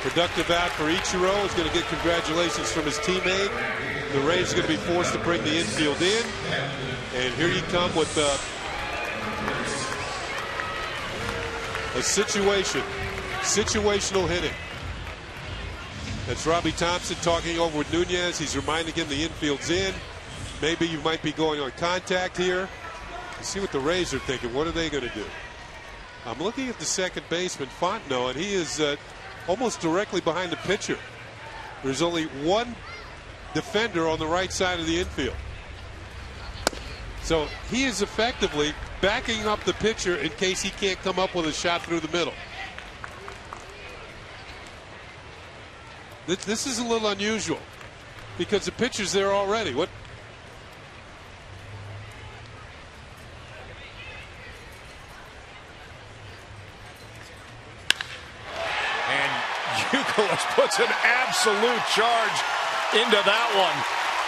Productive out for Ichiro. He's going to get congratulations from his teammate. The Rays are going to be forced to bring the infield in. And here you come with a situational hitting. That's Robbie Thompson talking over with Nunez. He's reminding him the infield's in. Maybe you might be going on contact here. Let's see what the Rays are thinking. What are they going to do? I'm looking at the second baseman, Fontenot, and he is almost directly behind the pitcher. There's only one defender on the right side of the infield. So he is effectively backing up the pitcher in case he can't come up with a shot through the middle. This is a little unusual because the pitcher's there already. What? And Youkilis puts an absolute charge into that one.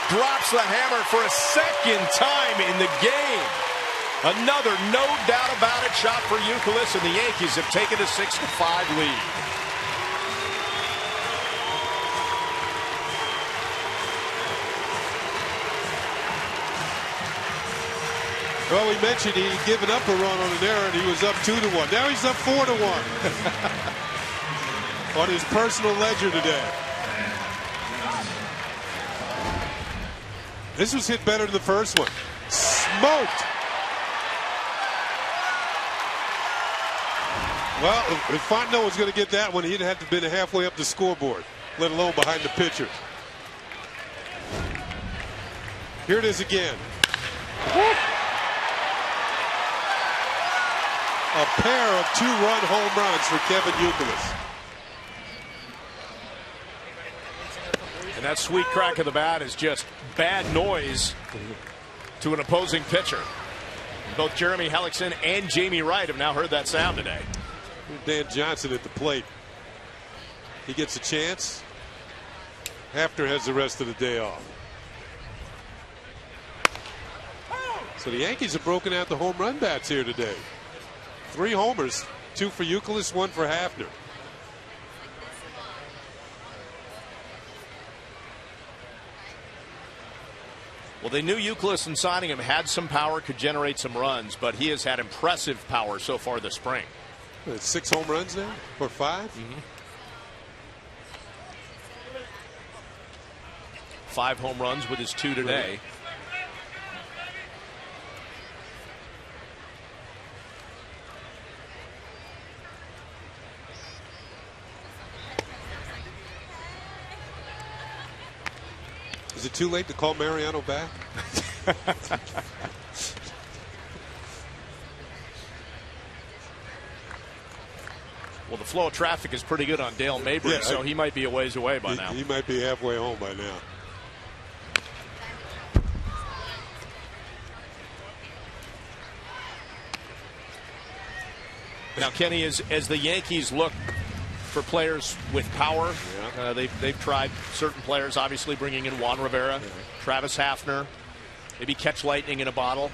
Drops the hammer for a second time in the game. Another no doubt about it shot for Youkilis, and the Yankees have taken a 6-5 lead. Well, we mentioned he'd given up a run on an error, and he was up 2-1. Now he's up 4-1 on his personal ledger today. This was hit better than the first one. Smoked. Well, if Fontenot was going to get that one, he'd have to have been halfway up the scoreboard, let alone behind the pitcher. Here it is again. A pair of 2-run home runs for Kevin Youkilis. And that sweet crack of the bat is just bad noise to an opposing pitcher. Both Jeremy Hellickson and Jamie Wright have now heard that sound today. Dan Johnson at the plate. He gets a chance. Hafner has the rest of the day off. So the Yankees have broken out the home run bats here today. 3 homers, 2 for Youkilis, 1 for Hafner. Well, they knew Youkilis in signing him had some power, could generate some runs, but he has had impressive power so far this spring. 6 home runs now, or 5? 5 home runs with his 2 today. Is it too late to call Mariano back? Well, the flow of traffic is pretty good on Dale Mabry, so he might be a ways away by now. He might be halfway home by now. Now, Kenny, as the Yankees look for players with power, they've tried certain players, obviously bringing in Juan Rivera, Travis Hafner, maybe catch lightning in a bottle.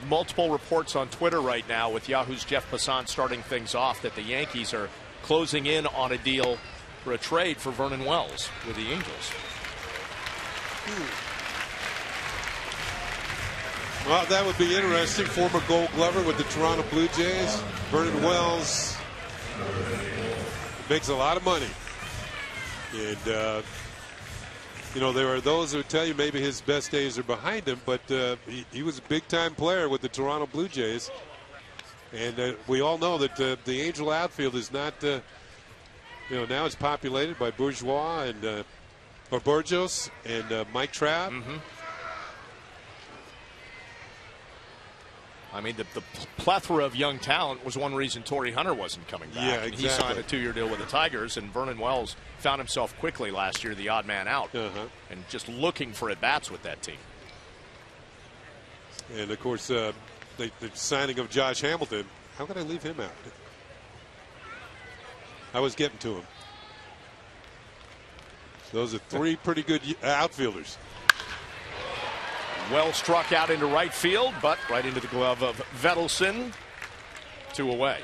Multiple reports on Twitter right now with Yahoo's Jeff Passan starting things off that the Yankees are closing in on a deal for a trade for Vernon Wells with the Angels. Well, that would be interesting. Former Gold Glover with the Toronto Blue Jays. Vernon Wells makes a lot of money. And, you know, there are those who tell you maybe his best days are behind him, but he was a big-time player with the Toronto Blue Jays. And we all know that the Angel outfield is not, you know, now it's populated by Bourgeois and or Burgos and Mike Trout. I mean, the plethora of young talent was one reason Torrey Hunter wasn't coming back. Yeah, exactly. He signed a 2-year deal with the Tigers, and Vernon Wells found himself quickly last year the odd man out and just looking for at-bats with that team. And, of course, the signing of Josh Hamilton. How could I leave him out? I was getting to him. Those are 3 pretty good outfielders. Well struck out into right field, but right into the glove of Vettelson. 2 away.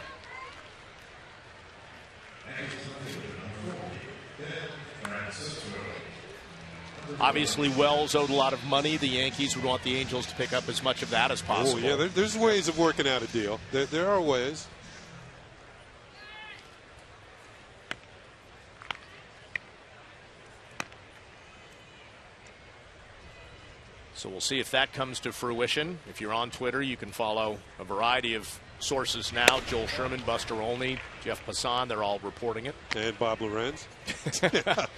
Obviously, Wells owed a lot of money. The Yankees would want the Angels to pick up as much of that as possible. Oh, yeah, there's ways of working out a deal. There are ways. So we'll see if that comes to fruition. If you're on Twitter, you can follow a variety of sources now. Joel Sherman, Buster Olney, Jeff Passan, they're all reporting it. And Bob Lorenz. Well,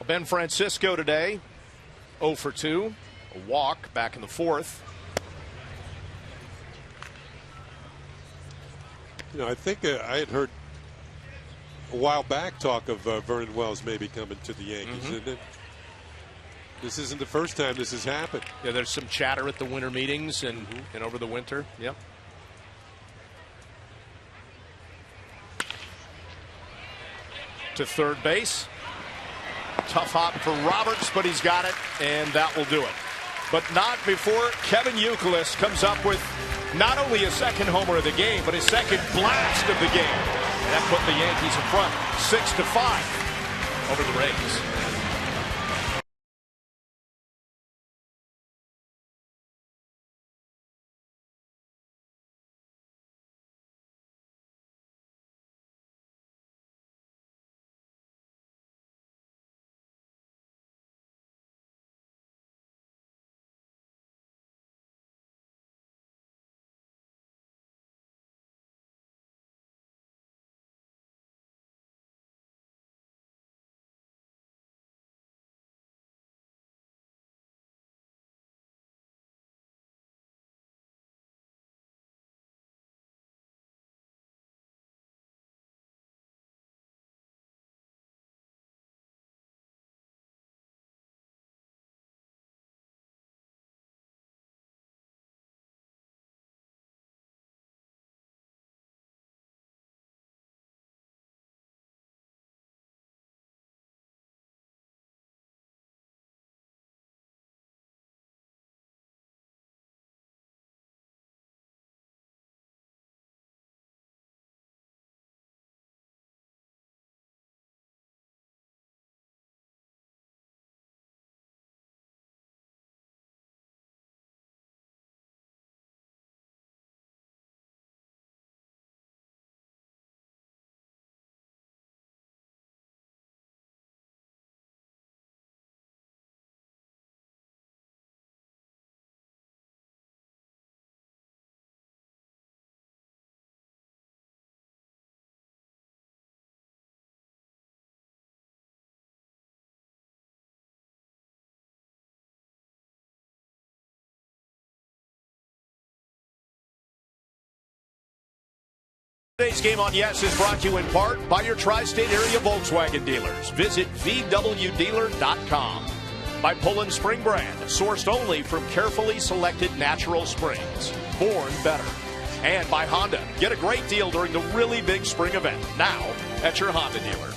Ben Francisco today, 0 for 2. A walk back in the 4th. You know, I think I had heard a while back talk of Vernon Wells maybe coming to the Yankees. Mm-hmm. And this isn't the first time this has happened. Yeah, there's some chatter at the winter meetings and over the winter. Yep. To third base. Tough hop for Roberts, but he's got it, and that will do it. But not before Kevin Youkilis comes up with not only a second homer of the game, but his second blast of the game. That put the Yankees in front, 6-5 over the Rays. Today's Game on Yes is brought to you in part by your tri-state area Volkswagen dealers. Visit VWDealer.com. By Poland Spring Brand, sourced only from carefully selected natural springs. Born better. And by Honda. Get a great deal during the really big spring event. Now at your Honda dealer.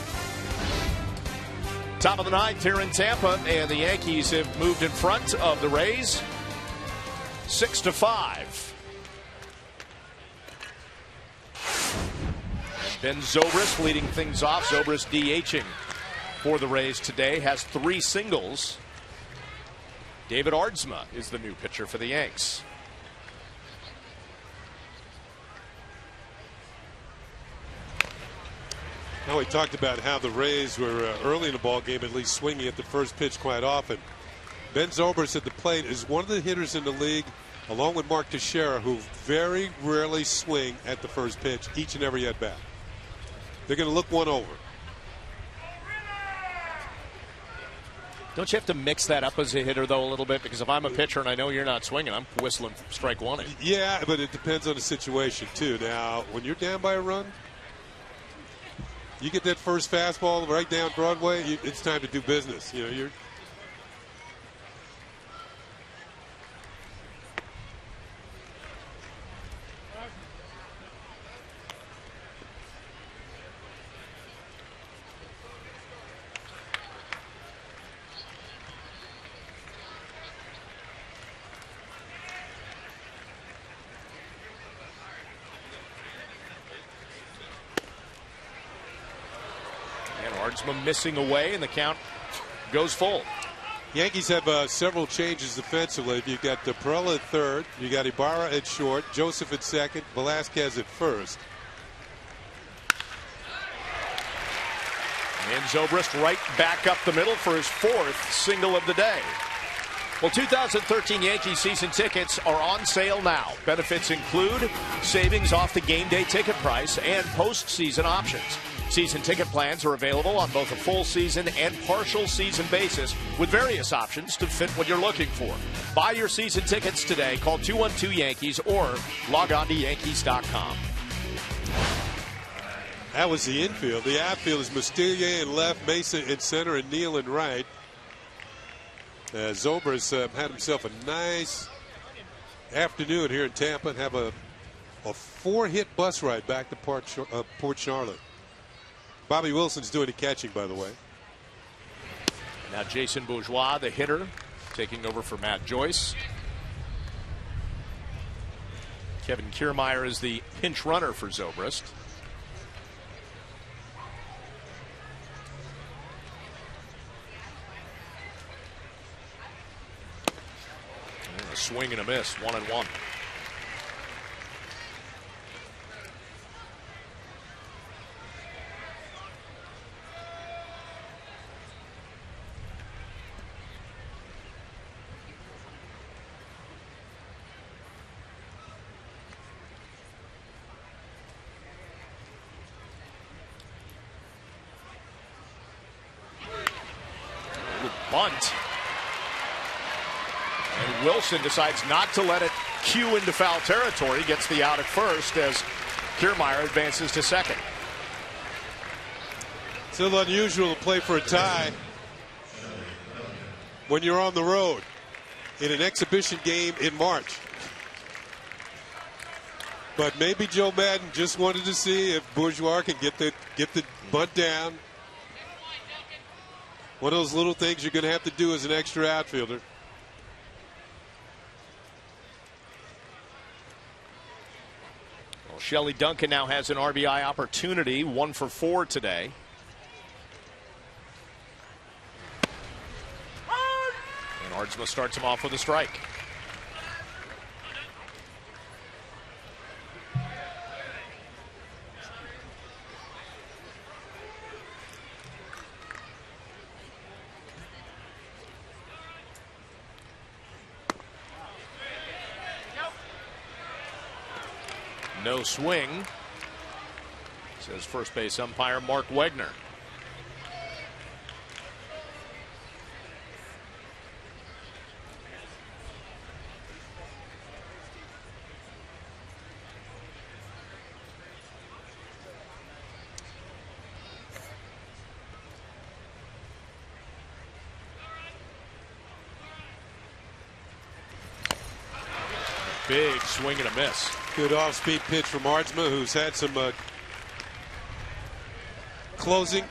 Top of the ninth here in Tampa, and the Yankees have moved in front of the Rays 6-5. Ben Zobrist leading things off. Zobrist DHing for the Rays today, has 3 singles. David Aardsma is the new pitcher for the Yanks. Now we talked about how the Rays were early in the ball game at least swinging at the first pitch quite often. Ben Zobrist at the plate is one of the hitters in the league, along with Mark Teixeira, who very rarely swing at the first pitch each and every at bat. They're going to look one over. Don't you have to mix that up as a hitter, though, a little bit? Because if I'm a pitcher and I know you're not swinging, I'm whistling strike one. Yeah, but it depends on the situation, too. Now, when you're down by a run, you get that first fastball right down Broadway, it's time to do business. You know, you're. Aardsma missing away, and the count goes full. Yankees have several changes defensively. You've got Perella at third, you got Ibarra at short, Joseph at second, Velasquez at first. And Zobrist right back up the middle for his 4th single of the day. Well, 2013 Yankee season tickets are on sale now. Benefits include savings off the game day ticket price and postseason options. Season ticket plans are available on both a full season and partial season basis with various options to fit what you're looking for. Buy your season tickets today. Call 212-YANKEES or log on to Yankees.com. That was the infield. The outfield is Mustillier in left, Mesa in center, and Neal in right. Zobrist had himself a nice afternoon here in Tampa and have a 4-hit bus ride back to Port Charlotte. Bobby Wilson's doing the catching, by the way. Now Jason Bourgeois, the hitter, taking over for Matt Joyce. Kevin Kiermaier is the pinch runner for Zobrist. A swing and a miss, 1-1. Bunt. And Wilson decides not to let it cue into foul territory. Gets the out at first as Kiermaier advances to second. It's a little unusual to play for a tie when you're on the road in an exhibition game in March. But maybe Joe Madden just wanted to see if Bourgeois can get the bunt down. One of those little things you're going to have to do as an extra outfielder. Well, Shelley Duncan now has an RBI opportunity, 1 for 4 today. And Ardsma starts him off with a strike. No swing, says first base umpire Mark Wegner. Big swing and a miss. Good off-speed pitch from Ardsma, who's had some closing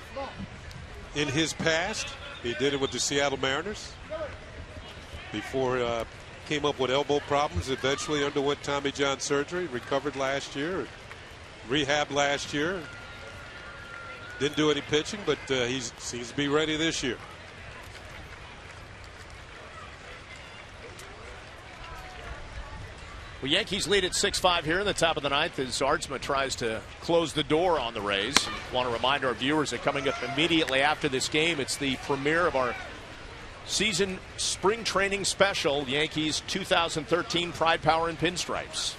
in his past. He did it with the Seattle Mariners before came up with elbow problems. Eventually underwent Tommy John surgery, recovered last year, rehabbed last year. Didn't do any pitching, but he seems to be ready this year. Well, Yankees lead at 6-5 here in the top of the ninth as Ardsma tries to close the door on the Rays. Want to remind our viewers that coming up immediately after this game, it's the premiere of our season spring training special, Yankees 2013 Pride, Power, and Pinstripes.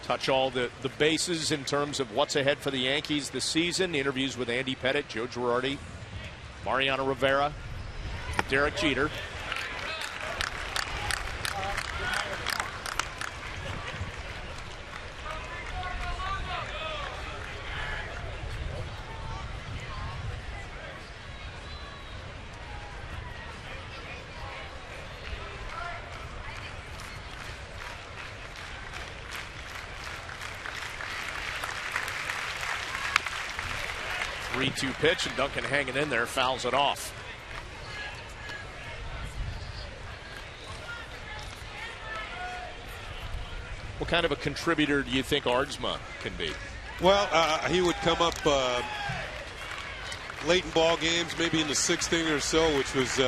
Touch all the bases in terms of what's ahead for the Yankees this season. Interviews with Andy Pettitte, Joe Girardi, Mariano Rivera, Derek Jeter. 3-2 pitch, and Duncan hanging in there, fouls it off. What kind of a contributor do you think Ardsma can be? Well, he would come up late in ball games, maybe in the 6th inning or so, which was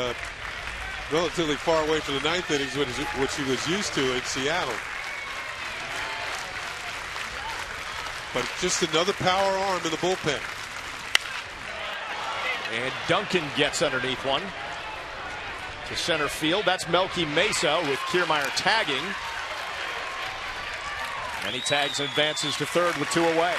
relatively far away from the 9th innings, which he was used to in Seattle. But just another power arm in the bullpen. And Duncan gets underneath one to center field. That's Melky Mesa with Kiermaier tagging. And he tags and advances to third with 2 away.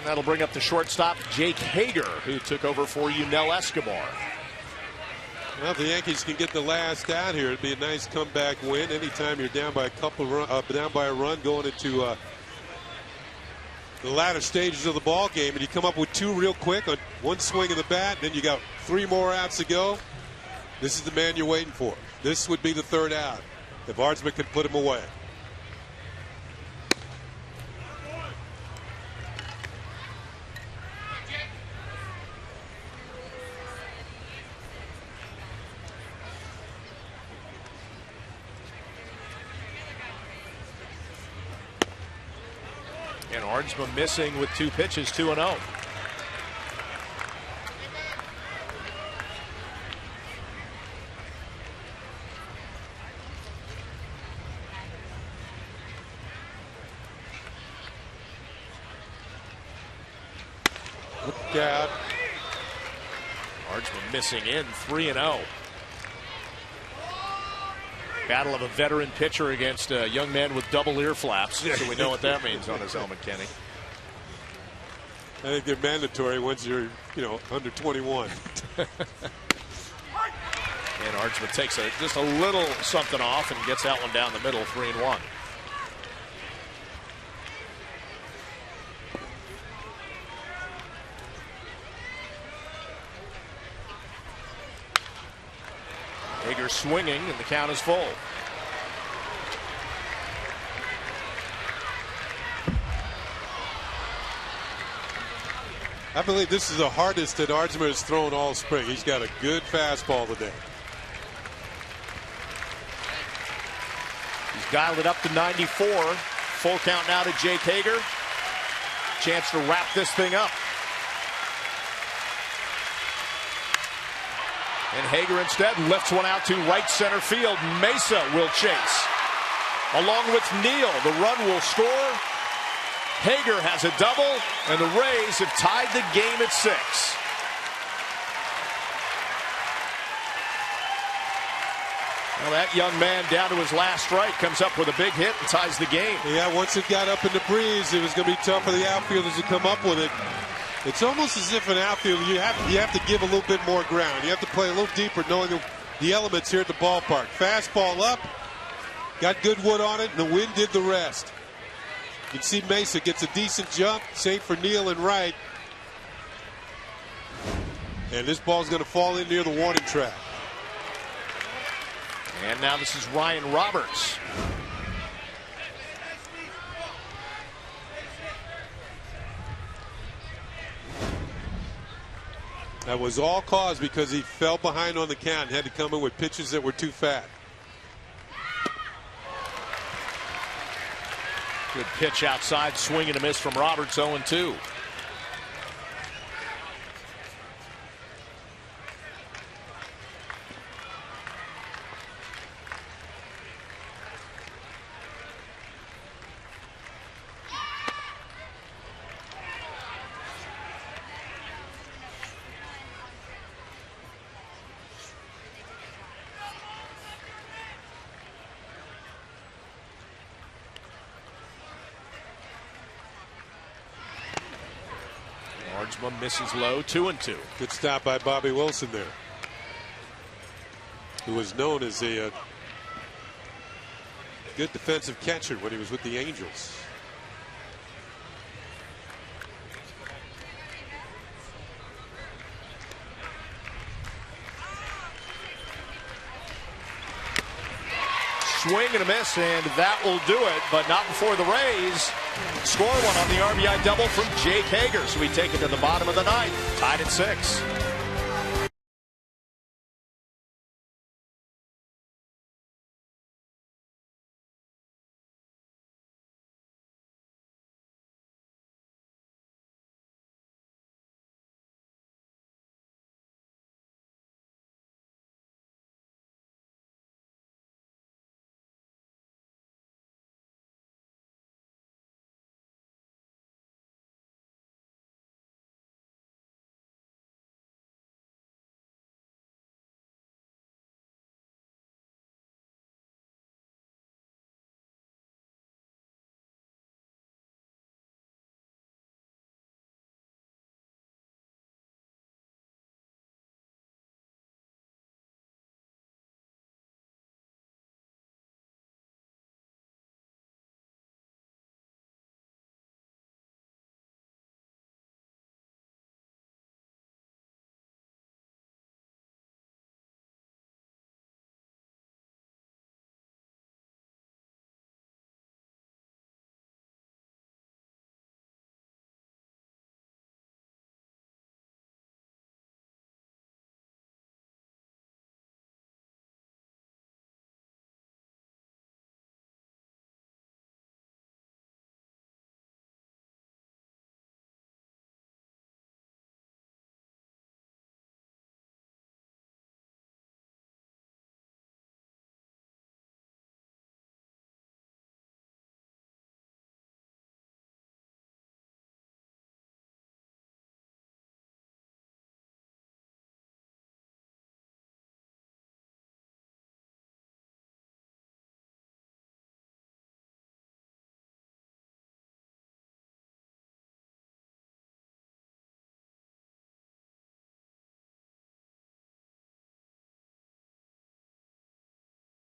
And that'll bring up the shortstop, Jake Hager, who took over for Yunel Escobar. Well, if the Yankees can get the last out here, it'd be a nice comeback win. Anytime you're down by a run going into the latter stages of the ball game, and you come up with two real quick on one swing of the bat, and then you got 3 more outs to go. This is the man you're waiting for. This would be the 3rd out if Ardsman could put him away. And Ardsman missing with 2 pitches, 2-0. Look out. Ardsman missing in, 3-0. Battle of a veteran pitcher against a young man with double ear flaps. So we know what that means on his helmet, Kenny. I think they're mandatory once you're, under 21. And Ardsman takes just a little something off and gets that one down the middle, 3-1. Hager swinging, and the count is full. I believe this is the hardest that Ardsman has thrown all spring. He's got a good fastball today. He's dialed it up to 94. Full count now to Jake Hager. Chance to wrap this thing up. And Hager instead lifts one out to right center field. Mesa will chase. Along with Neal, the run will score. Hager has a double, and the Rays have tied the game at 6. Well, that young man down to his last strike comes up with a big hit and ties the game. Yeah, once it got up in the breeze, it was going to be tough for the outfielders to come up with it. It's almost as if an outfielder, you have to give a little bit more ground. You have to play a little deeper, knowing the elements here at the ballpark. Fastball up, got good wood on it, and the wind did the rest. You can see Mesa gets a decent jump. Same for Neal and Wright. And this ball's going to fall in near the warning track. And now this is Ryan Roberts. That was all caused because he fell behind on the count and had to come in with pitches that were too fat. Good pitch outside, swing and a miss from Roberts, 0-2. Ardsman misses low, 2-2. Good stop by Bobby Wilson there, who was known as a good defensive catcher when he was with the Angels. Swing and a miss, and that will do it, but not before the Rays score one on the RBI double from Jake Hager. So we take it to the bottom of the ninth, tied at 6.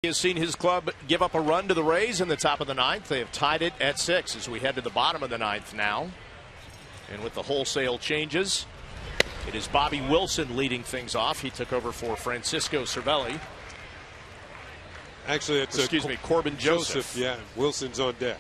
He has seen his club give up a run to the Rays in the top of the ninth. They have tied it at 6 as we head to the bottom of the ninth now. And with the wholesale changes, it is Bobby Wilson leading things off. He took over for Francisco Cervelli. Actually, it's Corbin Joseph. Yeah, Wilson's on deck.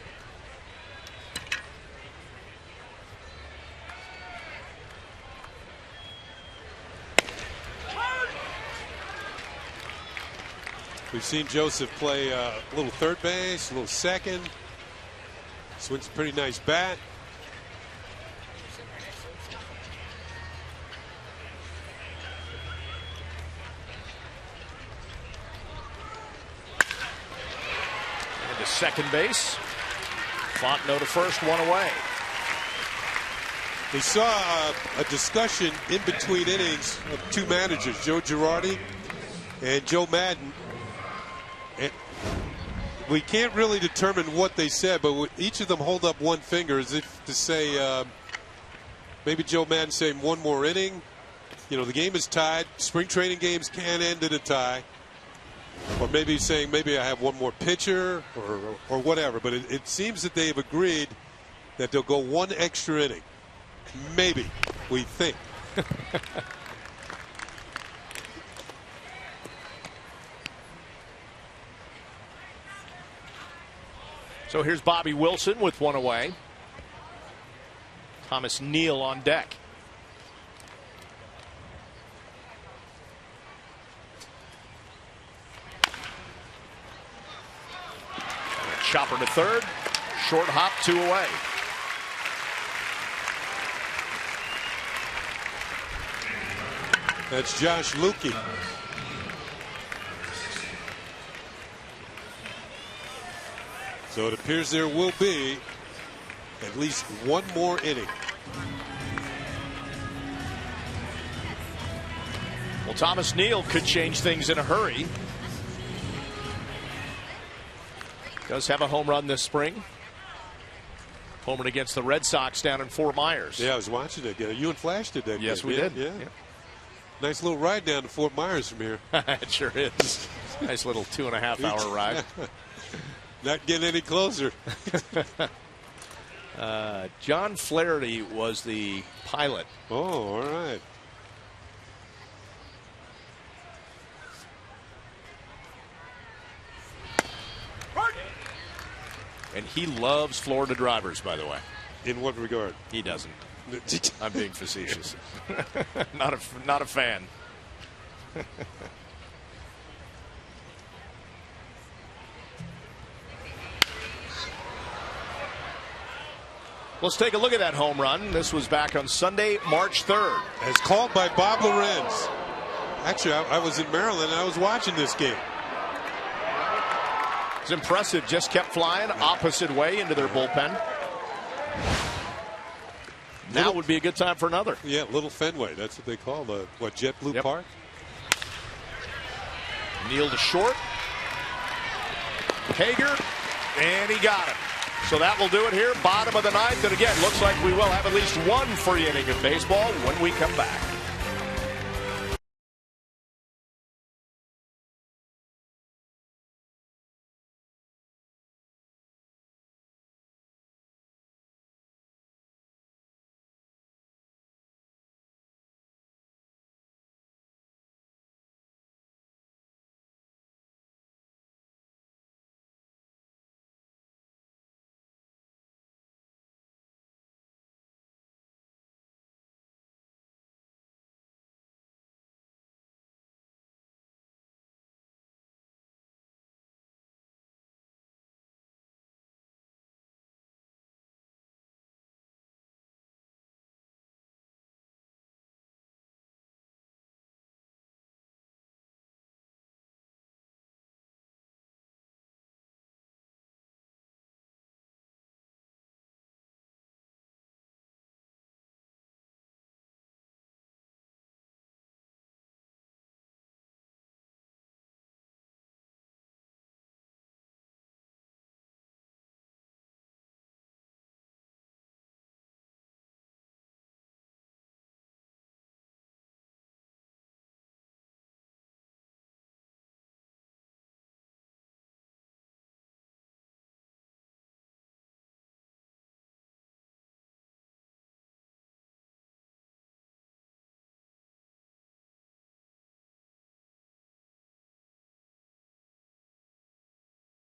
We've seen Joseph play a little third base, a little second. Swings a pretty nice bat. And to second base. Fontenot to first, one away. They saw a discussion in between innings of two managers, Joe Girardi and Joe Madden. And we can't really determine what they said, but each of them hold up one finger as if to say, maybe Joe Madden saying one more inning. You know, the game is tied. Spring training games can end in a tie. Or maybe saying maybe I have one more pitcher or whatever. But it seems that they've agreed that they'll go one extra inning. Maybe, we think. So here's Bobby Wilson with one away. Thomas Neal on deck. Chopper to third. Short hop, 2 away. That's Josh Lukey. So it appears there will be at least one more inning. Well, Thomas Neal could change things in a hurry. Does have a home run this spring. Homered against the Red Sox down in Fort Myers. Yeah, I was watching it. You and Flash did that. Yes, game. we did. Yeah. Nice little ride down to Fort Myers from here. It sure is. Nice little 2.5 hour ride. Not getting any closer. John Flaherty was the pilot. Oh, all right. And he loves Florida drivers, by the way. In what regard? He doesn't. I'm being facetious. Not a fan. Let's take a look at that home run. This was back on Sunday, March 3rd. As called by Bob Lorenz. Actually, I was in Maryland and I was watching this game. It's impressive. Just kept flying opposite way into their bullpen. Now would be a good time for another. Yeah, Little Fenway. That's what they call the JetBlue Park. Neal to short. Hager, and he got him. So that will do it here, bottom of the ninth. And again, looks like we will have at least one free inning of baseball when we come back.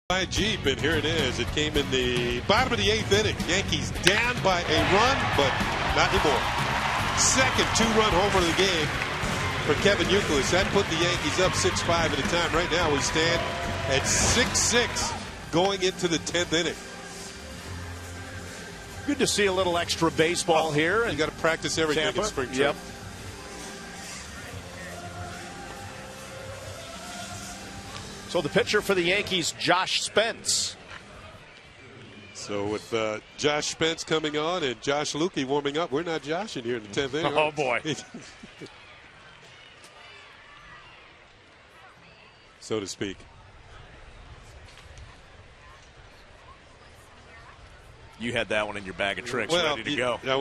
By a Jeep, and here it is. It came in the bottom of the 8th inning. Yankees down by a run, but not anymore. Second 2-run homer of the game for Kevin Youkilis. That put the Yankees up 6-5 at a time. Right now we stand at 6-6 going into the 10th inning. Good to see a little extra baseball here. You got to practice everything in spring training. Yep. So the pitcher for the Yankees, Josh Spence. So with Josh Spence coming on and Josh Lukey warming up, we're not joshing here in the 10th inning. Oh, boy. So to speak. You had that one in your bag of tricks, well, ready to go. I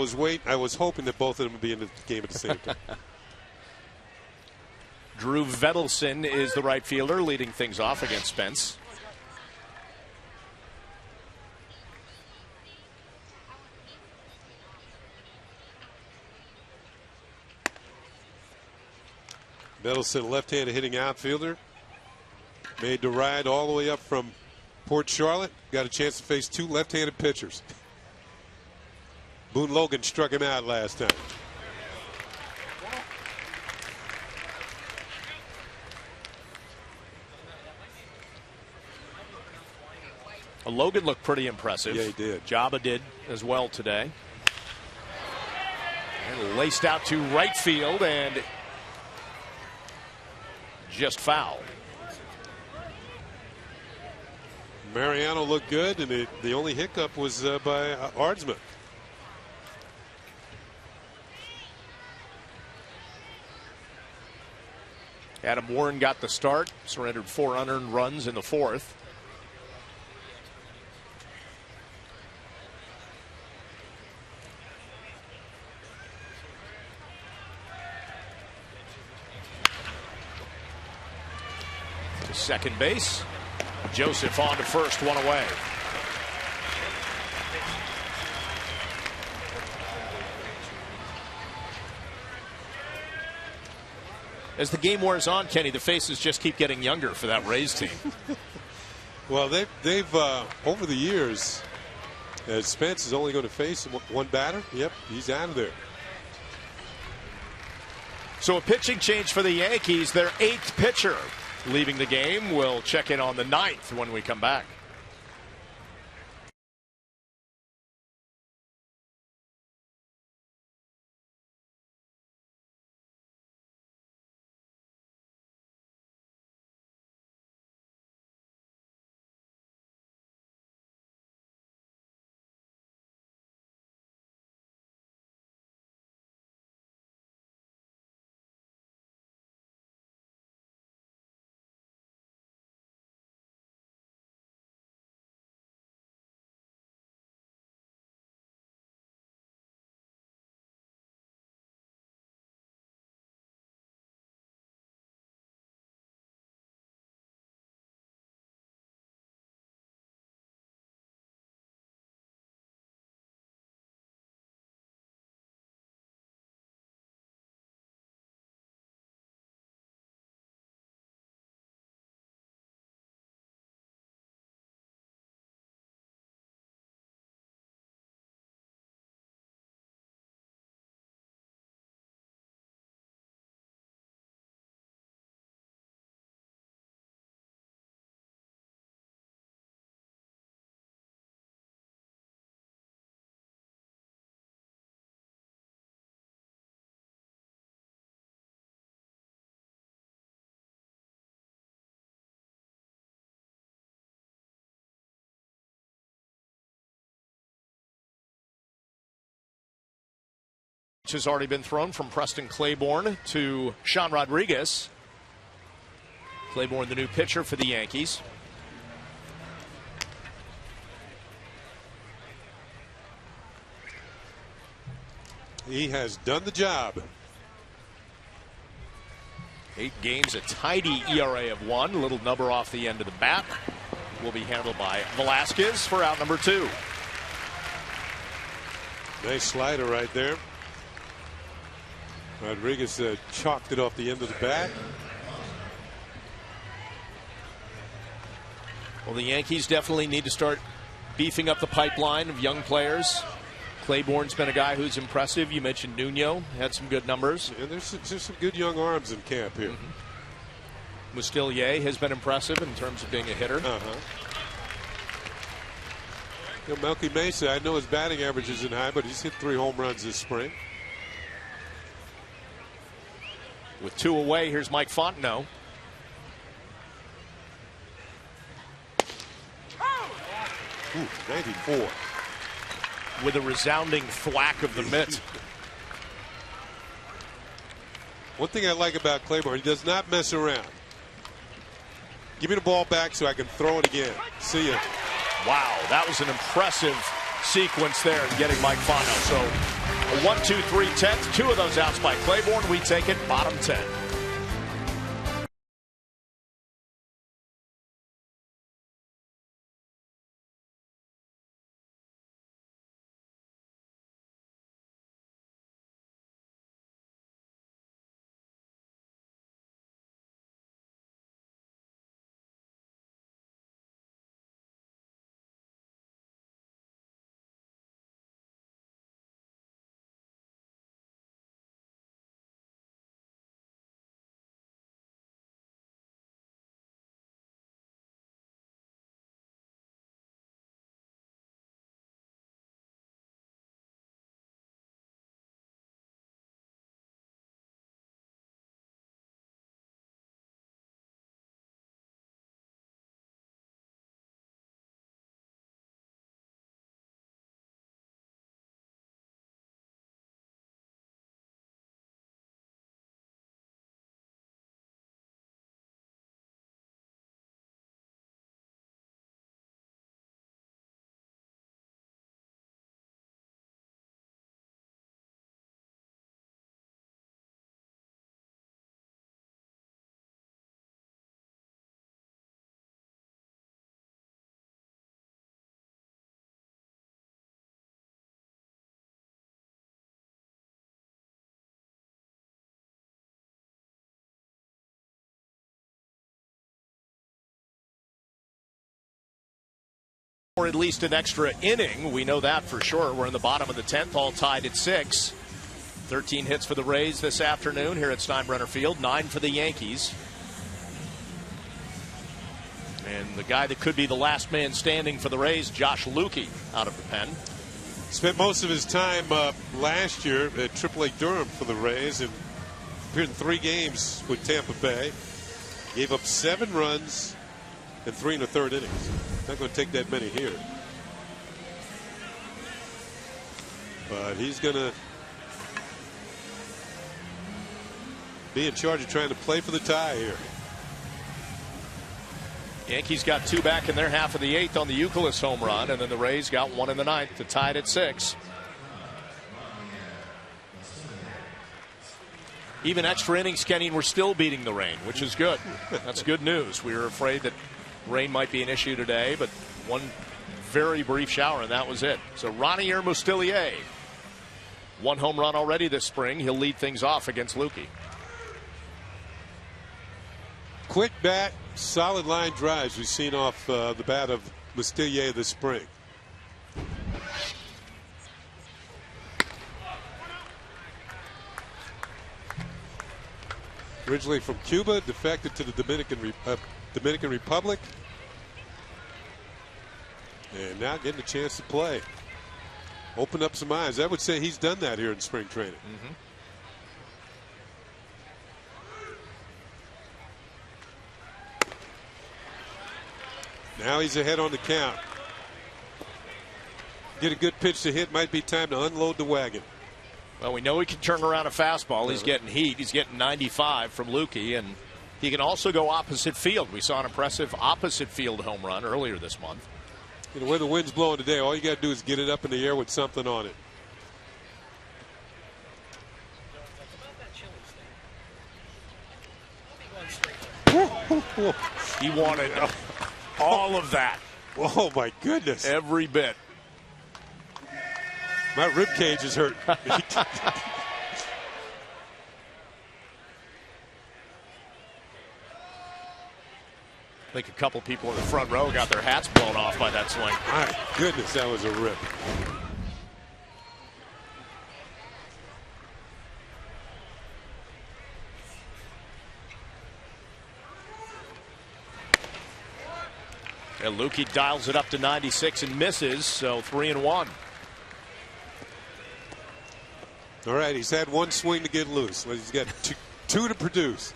was hoping that both of them would be in the game at the same time. Drew Vedelson is the right fielder, leading things off against Spence. Vedelson, left-handed hitting outfielder, made the ride all the way up from Port Charlotte. Got a chance to face 2 left-handed pitchers. Boone Logan struck him out last time. Logan looked pretty impressive. Yeah, he did. Jabba did as well today. And laced out to right field and just foul. Mariano looked good, and the only hiccup was by Ardsma. Adam Warren got the start, surrendered 4 unearned runs in the 4th. To second base. Joseph on to first, 1 away. As the game wears on, Kenny, the faces just keep getting younger for that Rays team. Well, they've over the years, Spence is only going to face 1 batter. Yep, he's out of there. So a pitching change for the Yankees, their 8th pitcher leaving the game. We'll check in on the 9th when we come back. Has already been thrown from Preston Claiborne to Sean Rodriguez. Claiborne, the new pitcher for the Yankees. He has done the job. 8 games, a tidy ERA of 1. A little number off the end of the bat. Will be handled by Velasquez for out number 2. Nice slider right there. Rodriguez chalked it off the end of the bat. Well, the Yankees definitely need to start beefing up the pipeline of young players. Claiborne's been a guy who's impressive. You mentioned Nuno had some good numbers. And there's some good young arms in camp here. Mustillier has been impressive in terms of being a hitter. You know, Melky Mesa, I know his batting average isn't high, but he's hit 3 home runs this spring. With 2 away, here's Mike Fontenot. Ooh, 94. With a resounding thwack of the mitt. One thing I like about Claiborne, he does not mess around. Give me the ball back so I can throw it again. See ya. Wow, that was an impressive sequence there in getting Mike Fontenot. So a 1, 2, 3, 10th. 2 of those outs by Claiborne. We take it bottom 10. Or at least an extra inning. We know that for sure. We're in the bottom of the 10th, all tied at 6. 13 hits for the Rays this afternoon here at Steinbrenner Field. 9 for the Yankees. And the guy that could be the last man standing for the Rays, Josh Lukey, out of the pen. Spent most of his time last year at AAA Durham for the Rays and appeared in 3 games with Tampa Bay. Gave up 7 runs in 3 1/3 innings. Not going to take that many here. But he's going to be in charge of trying to play for the tie here. Yankees got 2 back in their half of the 8th on the Youkilis home run, and then the Rays got 1 in the 9th to tie it at 6. Even extra innings, Kenny, we're still beating the rain, which is good. That's good news. We were afraid that rain might be an issue today, but one very brief shower, and that was it. So Ronier Mustillier, 1 home run already this spring. He'll lead things off against Lukey. Quick bat, solid line drives we've seen off the bat of Mustillier this spring. Originally from Cuba, defected to the Dominican Republic, and now getting a chance to play. Open up some eyes. I would say he's done that here in spring training. Now he's ahead on the count. Get a good pitch to hit. Might be time to unload the wagon. Well, we know he can turn around a fastball. He's getting heat. He's getting 95 from Lukey, and he can also go opposite field. We saw an impressive opposite field home run earlier this month. You know, where the wind's blowing today, all you got to do is get it up in the air with something on it. He wanted all of that. Oh, my goodness. Every bit. My rib cage is hurt. think a couple people in the front row got their hats blown off by that swing. My goodness, that was a rip. And Lukey dials it up to 96 and misses, so 3-1. All right, he's had one swing to get loose. Well, he's got two to produce.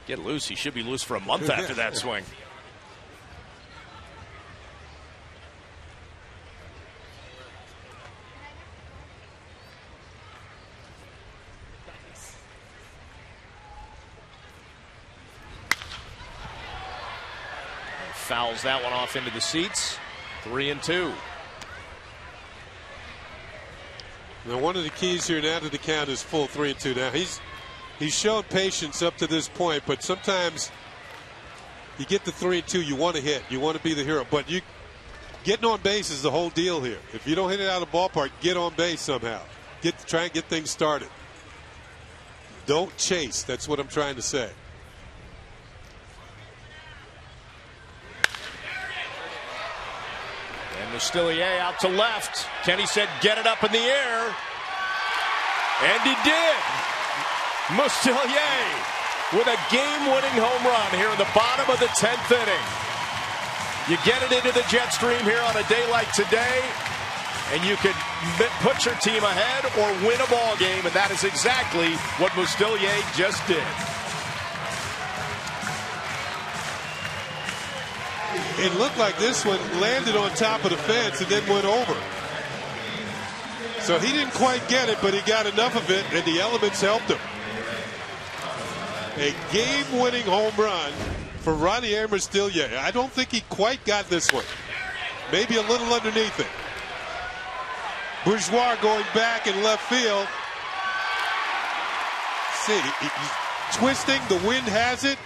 Get loose. He should be loose for a month after that swing. Fouls that one off into the seats. 3-2. Now, one of the keys here now to the count is full 3-2. Now, he's shown patience up to this point, but sometimes you get to 3-2, you want to hit, you want to be the hero, but getting on base is the whole deal here. If you don't hit it out of the ballpark, get on base somehow. Try and get things started. Don't chase. That's what I'm trying to say. Mustillier out to left. Kenny said, get it up in the air. And he did. Mustillier with a game-winning home run here in the bottom of the 10th inning. You get it into the jet stream here on a day like today, and you can put your team ahead or win a ball game, and that is exactly what Mustillier just did. It looked like this one landed on top of the fence and then went over. So he didn't quite get it, but he got enough of it, and the elements helped him. A game-winning home run for Ranier Mustillier. I don't think he quite got this one. Maybe a little underneath it. Bourgeois going back in left field. See, he's twisting. The wind has it.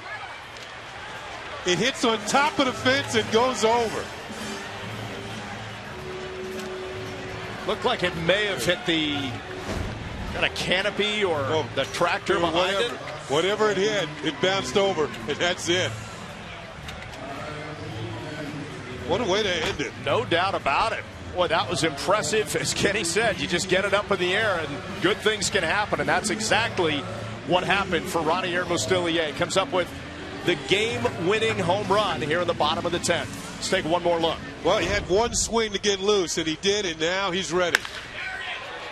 It hits on top of the fence and goes over. Looked like it may have hit the kind of canopy or the tractor behind it. Whatever it hit, it bounced over, and that's it. What a way to end it. No doubt about it. Boy, that was impressive. As Kenny said, you just get it up in the air and good things can happen, and that's exactly what happened for Ranier Mustillier. Comes up with the game-winning home run here in the bottom of the 10th. Let's take one more look. Well, he had one swing to get loose, and he did, and now he's ready.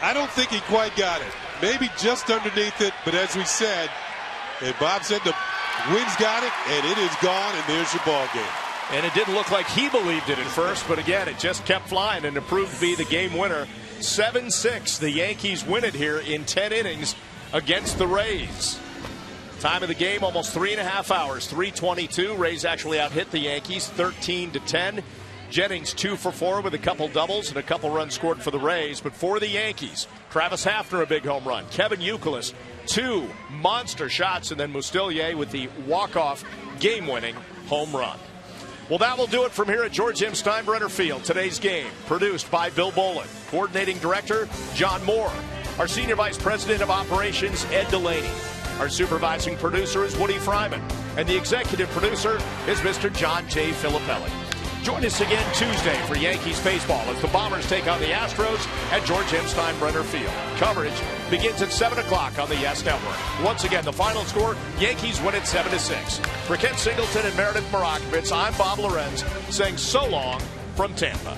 I don't think he quite got it. Maybe just underneath it, but as we said, and Bob said, the wind's got it, and it is gone, and there's your ball game. And it didn't look like he believed it at first, but again, it just kept flying, and it proved to be the game winner. 7-6, the Yankees win it here in 10 innings against the Rays. Time of the game, almost 3.5 hours, 3:22. Rays actually out-hit the Yankees 13-10. Jennings 2 for 4 with a couple doubles and a couple runs scored for the Rays. But for the Yankees, Travis Hafner a big home run. Kevin Youkilis 2 monster shots, and then Mustillier with the walk-off game-winning home run. Well, that will do it from here at George M. Steinbrenner Field. Today's game produced by Bill Bolin. Coordinating director, John Moore. Our senior vice president of operations, Ed Delaney. Our supervising producer is Woody Fryman. And the executive producer is Mr. John J. Filippelli. Join us again Tuesday for Yankees baseball as the Bombers take on the Astros at George M. Steinbrenner Field. Coverage begins at 7 o'clock on the YES Network. Once again, the final score, Yankees win it 7-6. For Ken Singleton and Meredith Marakovitz, I'm Bob Lorenz saying so long from Tampa.